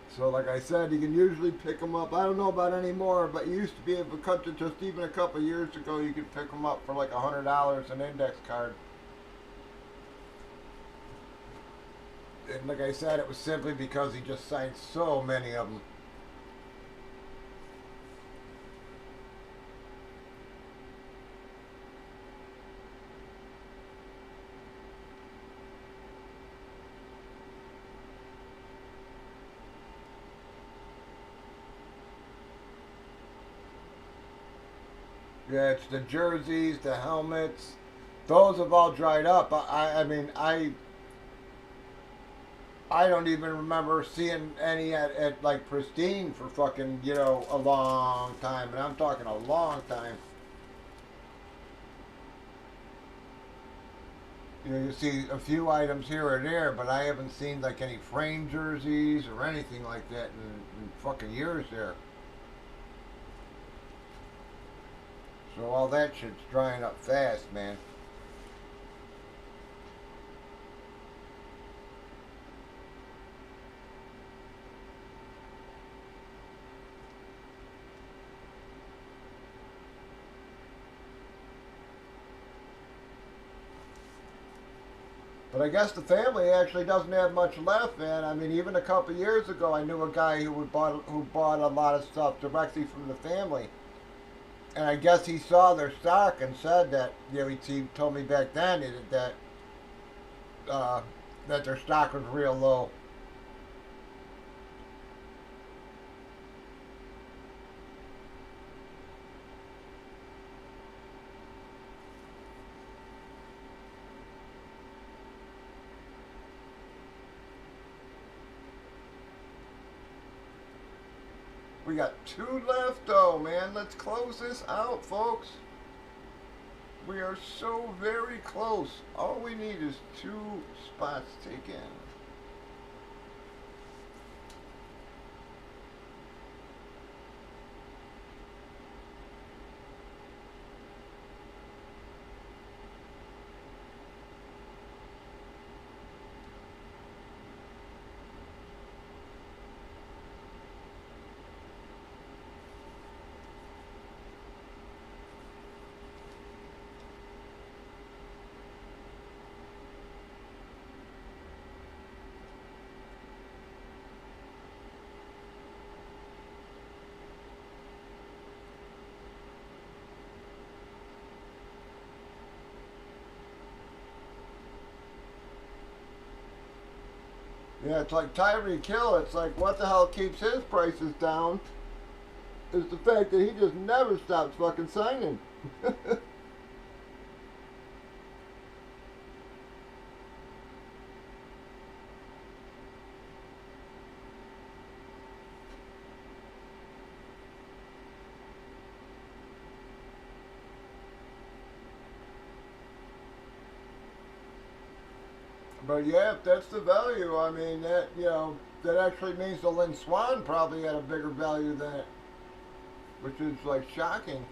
So, like I said, you can usually pick them up. I don't know about anymore, but you used to be able to cut to just even a couple years ago. You could pick them up for like $100 an index card. And like I said, it was simply because he just signed so many of them. Yeah, it's the jerseys, the helmets. Those have all dried up. I mean, I don't even remember seeing any at like Pristine for fucking, a long time. And I'm talking a long time. You see a few items here or there, but I haven't seen like any frame jerseys or anything like that in fucking years there. So all that shit's drying up fast, man. But I guess the family actually doesn't have much left, man. I mean, even a couple years ago, I knew a guy who bought a lot of stuff directly from the family, and I guess he saw their stock and said that he told me back then uh, that their stock was real low. We got two left though, man. Let's close this out, folks. We are so very close. All we need is two spots taken. Yeah, it's like Tyreek Hill. It's like what the hell keeps his prices down is the fact that he just never stops fucking signing. But yeah, if that's the value, I mean that actually means the Lynn Swan probably had a bigger value than it, which is like shocking.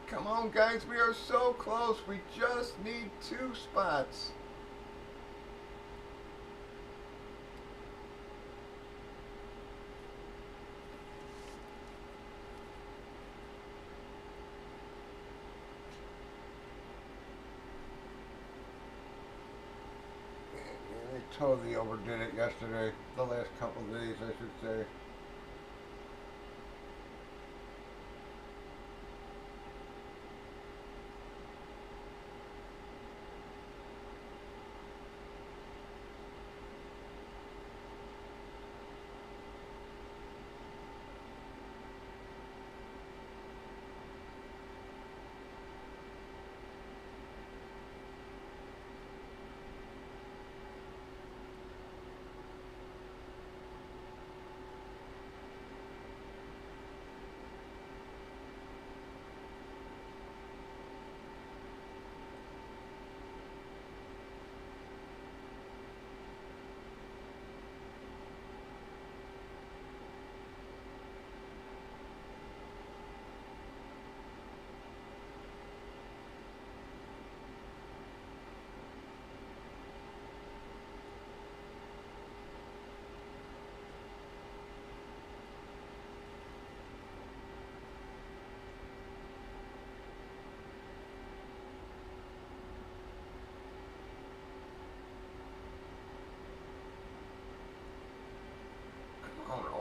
Come on, guys, we are so close. We just need two spots. totally overdid it yesterday. The last couple of days, I should say.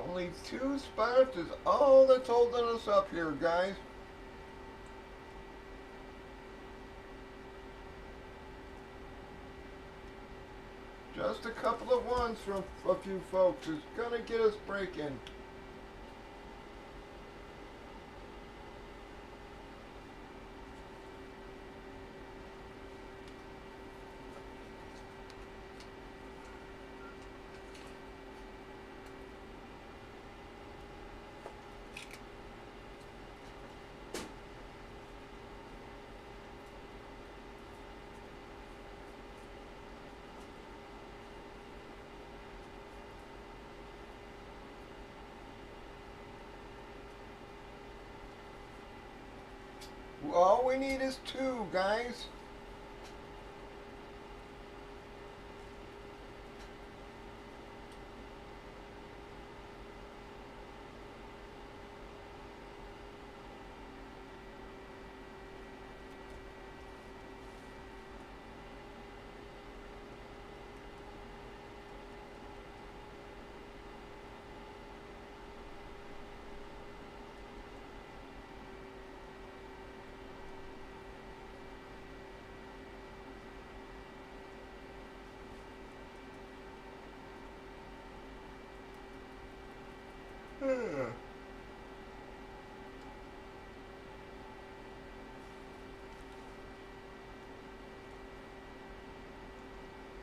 Only 2 spots is all that's holding us up here, guys. Just a couple of ones from a few folks is gonna get us breaking. All we need is 2, guys.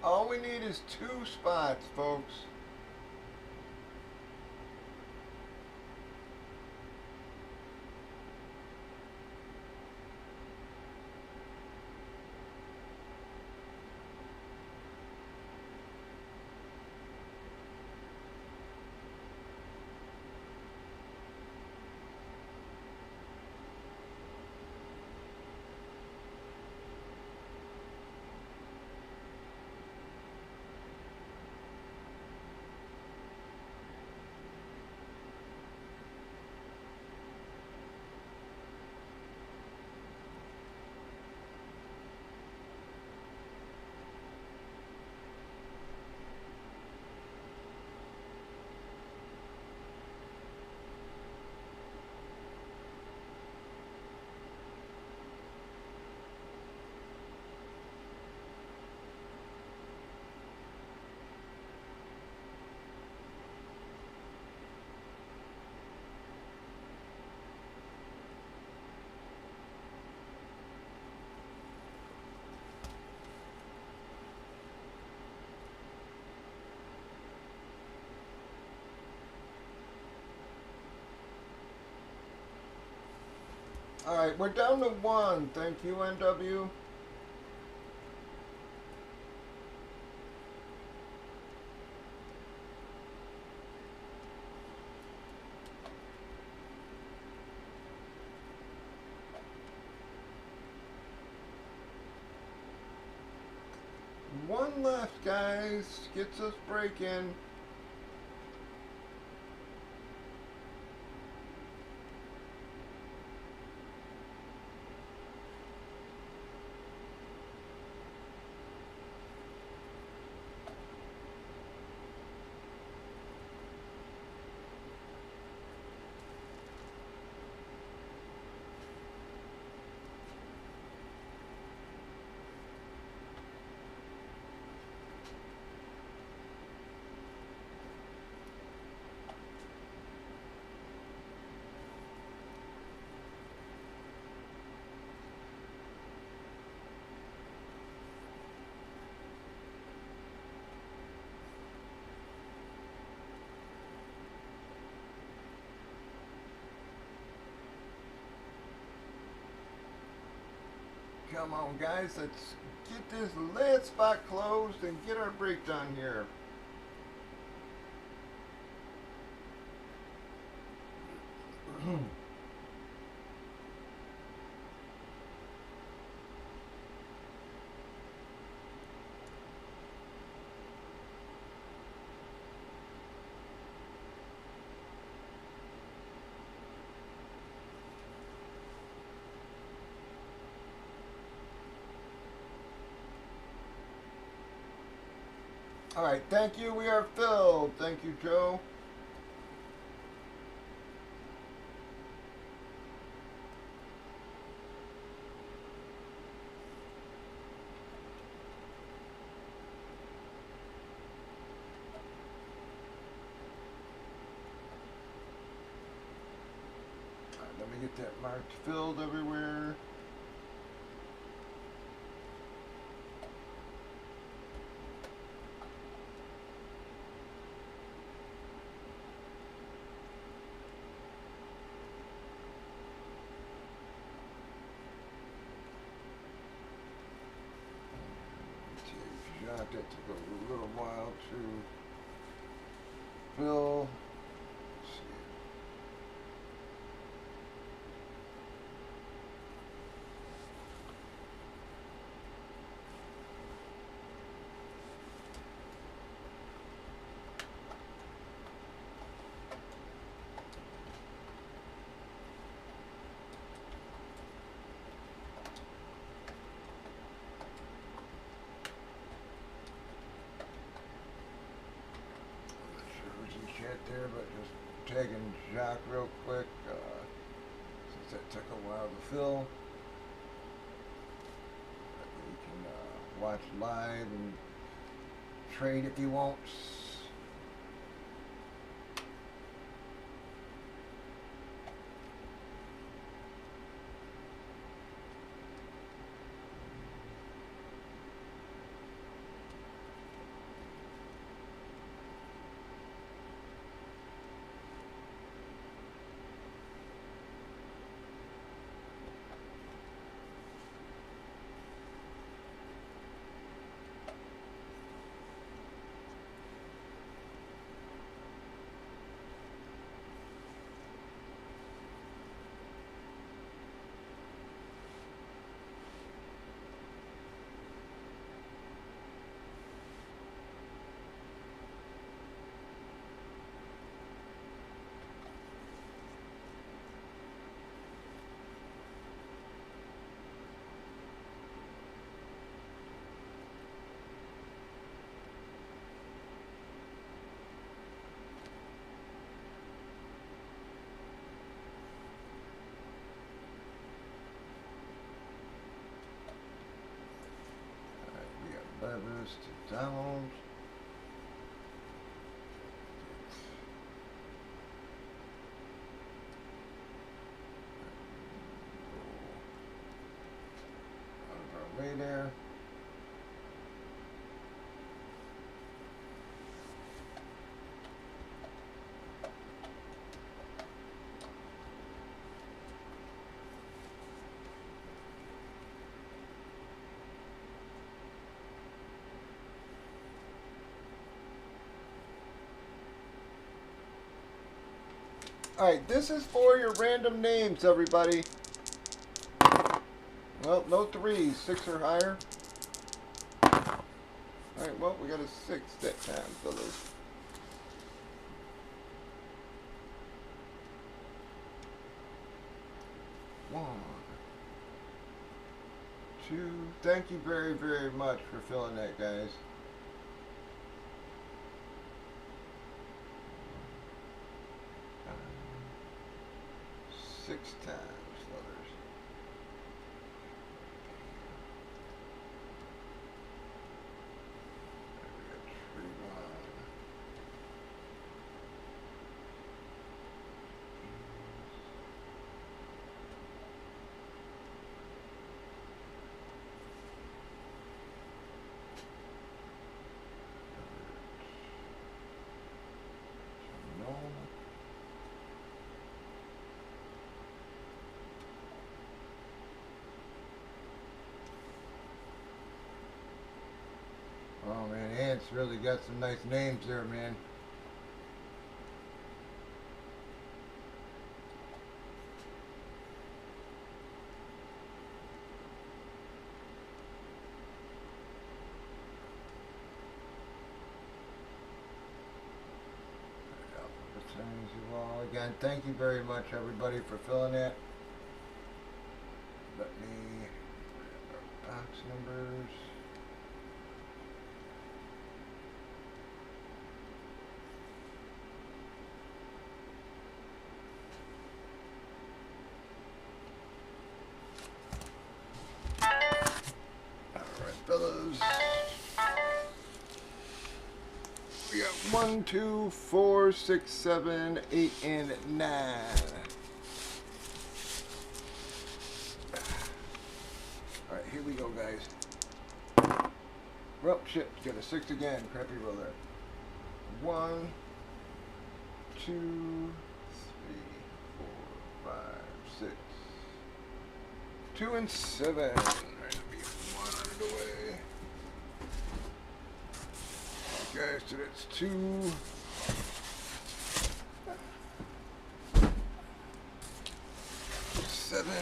All we need is 2 spots, folks. Alright, we're down to 1. Thank you, NW. One left, guys. Gets us breaking. Come on, guys. Let's get this lead spot closed and get our break done here. All right, thank you. We are filled. Thank you, Joe. All right, let me get that marked filled everywhere. That took a little while to fill. Let's see. There, but just tagging Jacques real quick since that took a while to fill. You can watch live and trade if you want. Levers to Donald. Out of our way there. Alright, this is for your random names, everybody. Well, no threes, 6 or higher. Alright, well, we got a 6 that time, fellas. One, 2. Thank you very, very much for filling that, guys. 6 times, others. It's really got some nice names there, man. Again, thank you very much, everybody, for filling it. Let me box numbers. All right, fellas. We got 1, 2, 4, 6, 7, 8, and 9. All right, here we go, guys. Well, shit, got a 6 again. Crappy roll there. 1, 2, 3, 4, 5, 6. 2 and 7. All right, let me get 1 out of the way. Okay, so that's 2. 7.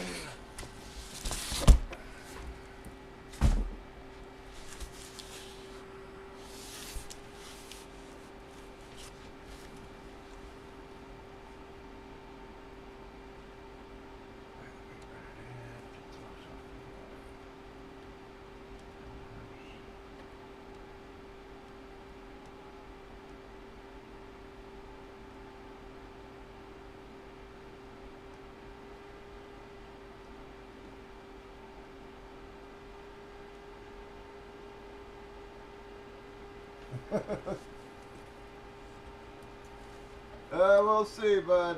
We'll see, bud.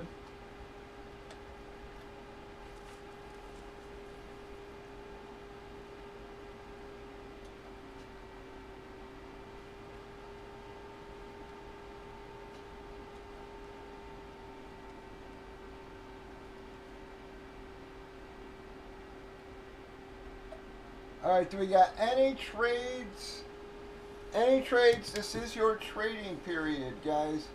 All right, do we got any trades? Any trades? This is your trading period, guys.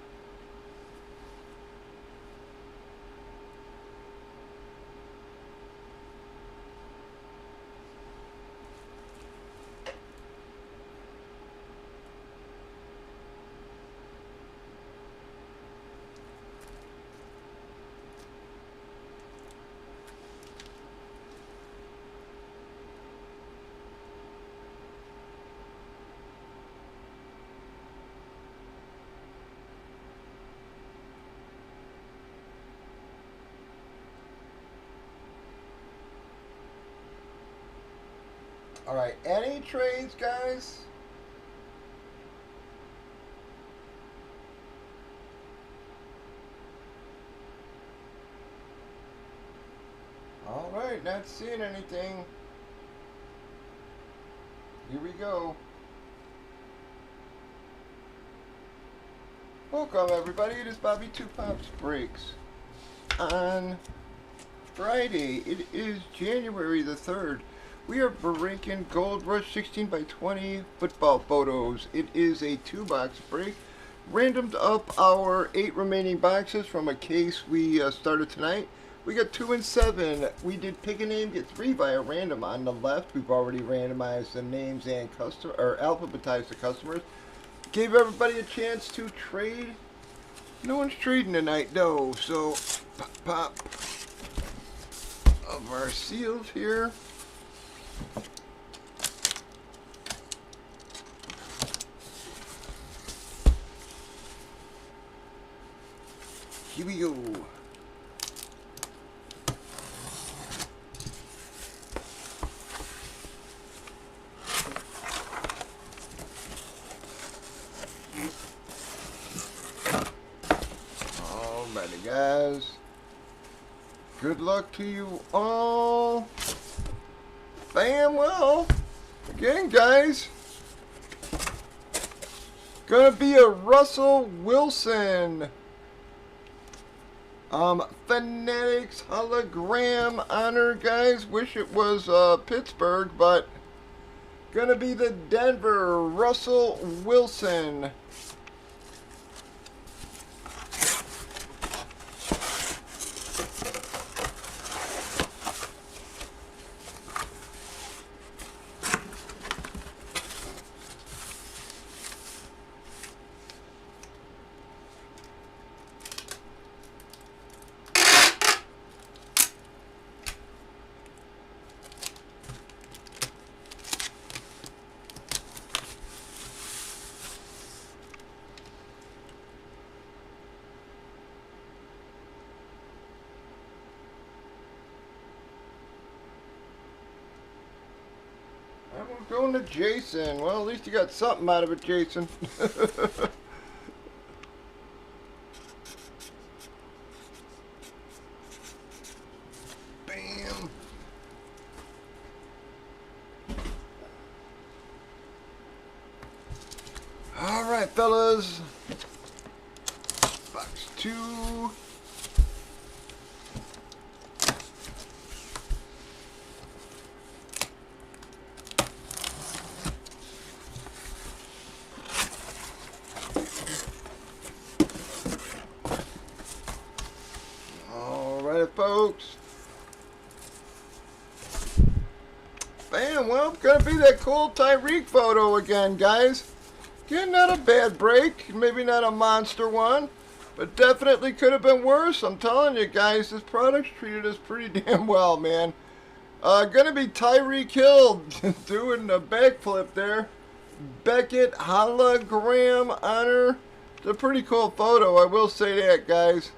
All right, any trades, guys? All right, not seeing anything. Here we go. Welcome, everybody. It is Bobby Two Pops Breaks. On Friday, it is January the 3rd. We are breaking Gold Rush 16 by 20 football photos. It is a 2-box break. Randomed up our 8 remaining boxes from a case we started tonight. We got 2 and 7. We did pick a name, get 3 via random on the left. We've already randomized the names and alphabetized the customers. Gave everybody a chance to trade. No one's trading tonight, though. So, pop of our seals here. Here we go. Alrighty, guys. Good luck to you all. Bam, well, again, guys. Gonna be a Russell Wilson. Fanatics hologram honor, guys. Wish it was Pittsburgh, but Gonna be the Denver, Russell Wilson. We're going to Jason. Well, at least you got something out of it, Jason. Bam. All right, fellas. Box 2. Folks. Bam, well, gonna be that cool Tyreek photo again, guys. Again, not a bad break. Maybe not a monster one, but definitely could have been worse. I'm telling you guys, this product's treated us pretty damn well, man. Gonna be Tyreek Hill doing a backflip there. Beckett hologram honor. It's a pretty cool photo, I will say that, guys.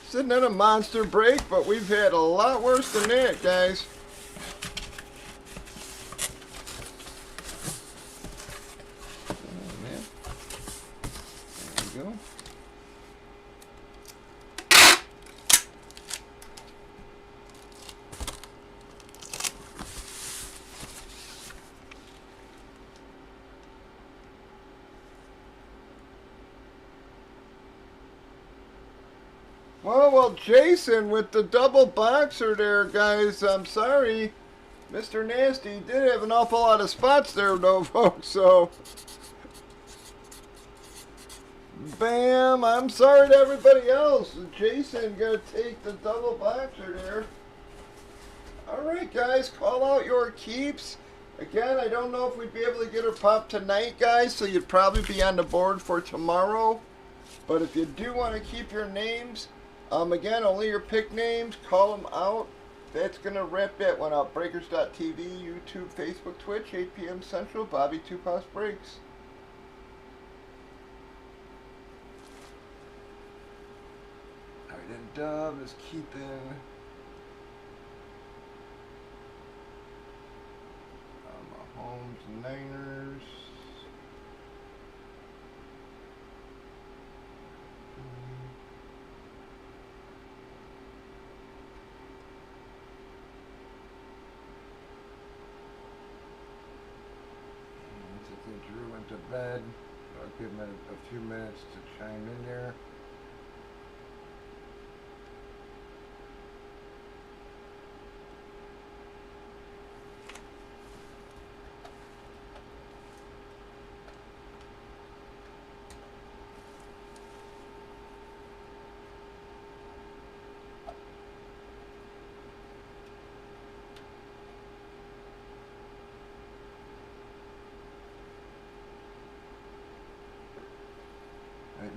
Sitting in a monster break, but we've had a lot worse than that, guys. Oh, man. There we go. Well, Jason with the double boxer there, guys. I'm sorry. Mr. Nasty did have an awful lot of spots there, though, folks, so. Bam. I'm sorry to everybody else. Jason got to take the double boxer there. All right, guys. Call out your keeps. Again, I don't know if we'd be able to get her popped tonight, guys, so you'd probably be on the board for tomorrow. But if you do want to keep your names, again, only your pick names, call them out. That's going to wrap that one up. Breakers.tv, YouTube, Facebook, Twitch, 8 p.m. Central, Bobby Tupas Breaks. Alright, and Dove is keeping Mahomes, Niners. Drew went to bed. I'll give him a few minutes to chime in there.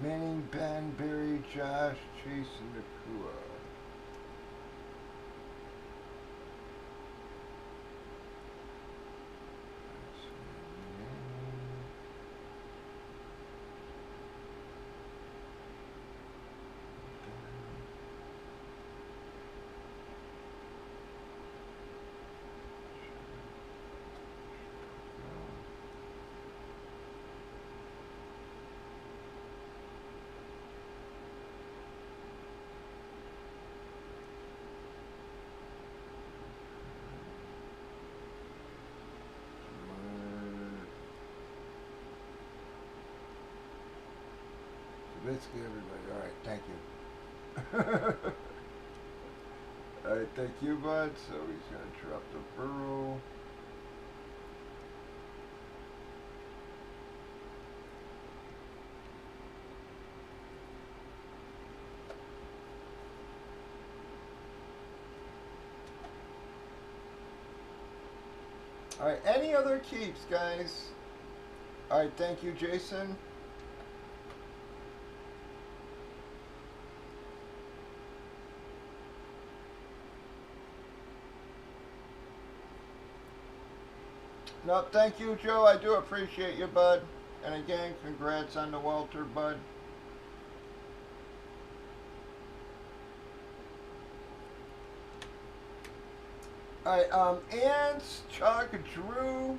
Manning, Ben, Barry, Josh, Chase, and Nakua. basically everybody. All right, thank you. All right, thank you, bud. So he's gonna drop the burrow. All right, any other keeps, guys? All right, thank you, Jason. No, thank you, Joe. I do appreciate you, bud. And again, congrats on the Walter, bud. All right, Ants, Chuck, Drew,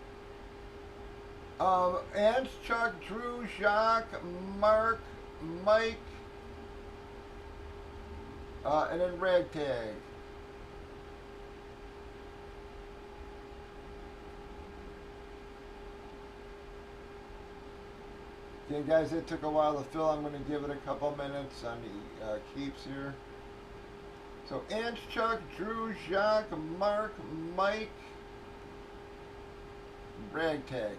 Ants, Chuck, Drew, Jacques, Mark, Mike, and then Ragtag. Again, guys, it took a while to fill. I'm going to give it a couple minutes on the keeps here. So, Ants, Chuck, Drew, Jacques, Mark, Mike, Ragtag.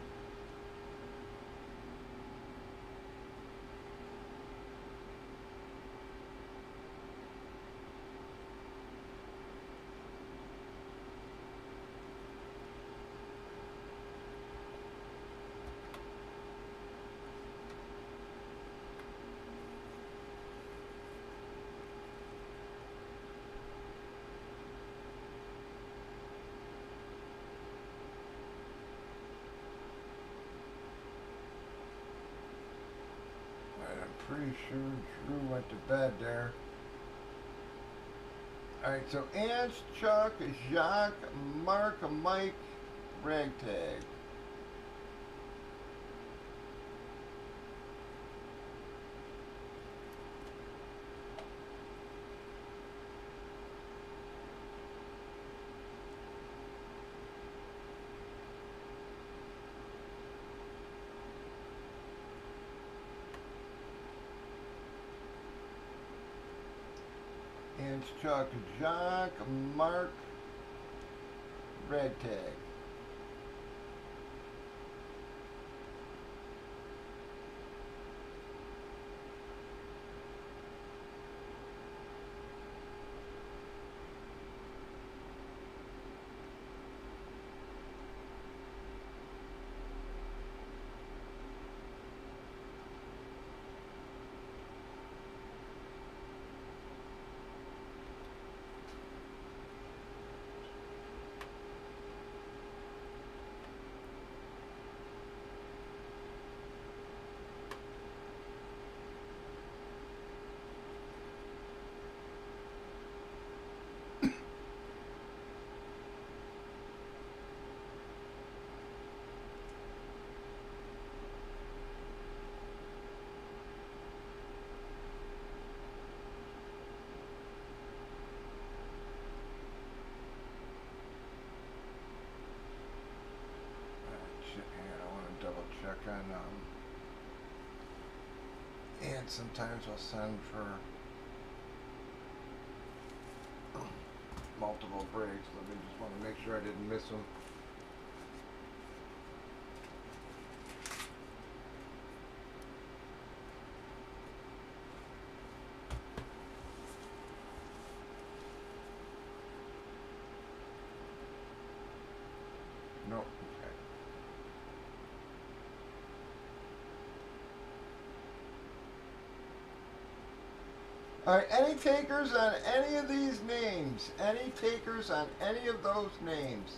Pretty sure Drew went to bed there. Alright, so Ants, Chuck, Jacques, Mark, Mike, Ragtag. Ants, Chuck, Jacques, Mark, Ragtag. Check on and sometimes I'll send for multiple breaks. Let me just want to make sure I didn't miss them. No. All right, any takers on any of these names? Any takers on any of those names?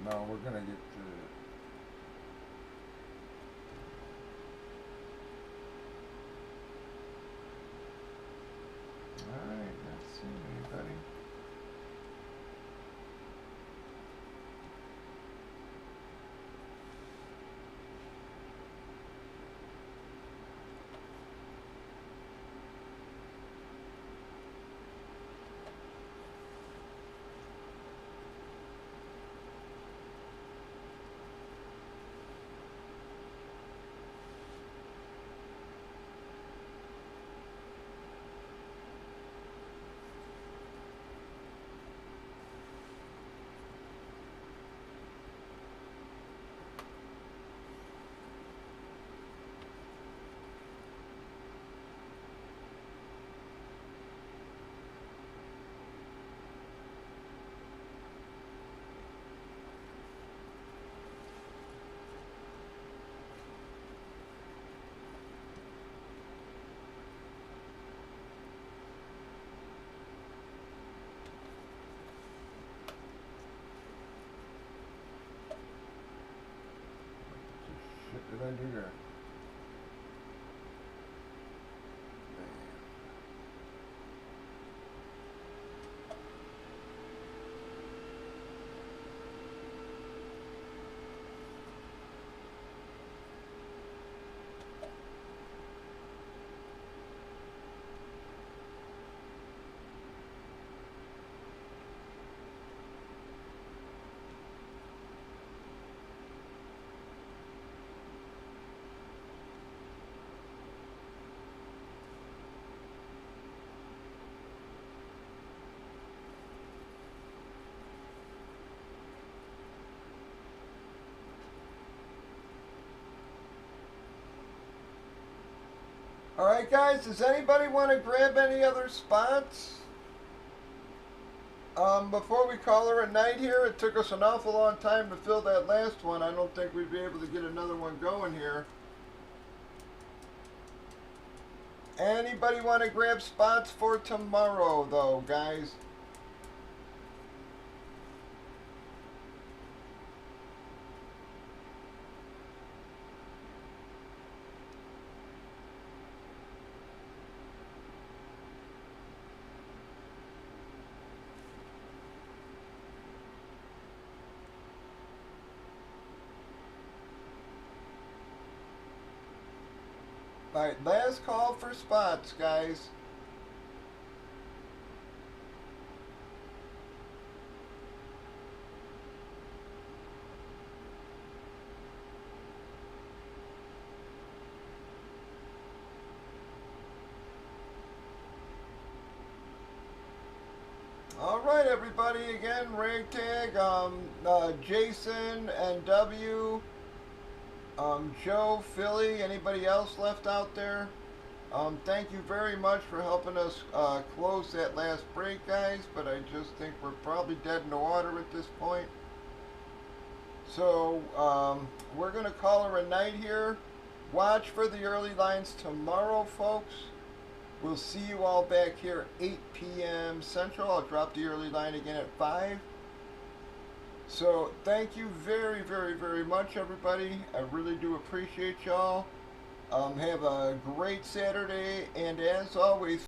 No, we're gonna get to. All right, let's see anybody. What did I do here? All right, guys, does anybody want to grab any other spots? Before we call her a night here, it took us an awful long time to fill that last one. I don't think we'd be able to get another one going here. Anybody want to grab spots for tomorrow, though, guys? Alright, last call for spots, guys. Alright, everybody, again, Ragtag, Jason, and W. Joe, Philly, anybody else left out there? Thank you very much for helping us close that last break, guys, but I just think we're probably dead in the water at this point. So, we're going to call her a night here. Watch for the early lines tomorrow, folks. We'll see you all back here at 8 p.m. Central. I'll drop the early line again at 5. So, thank you very, very, very much, everybody. I really do appreciate y'all. Have a great Saturday, and as always,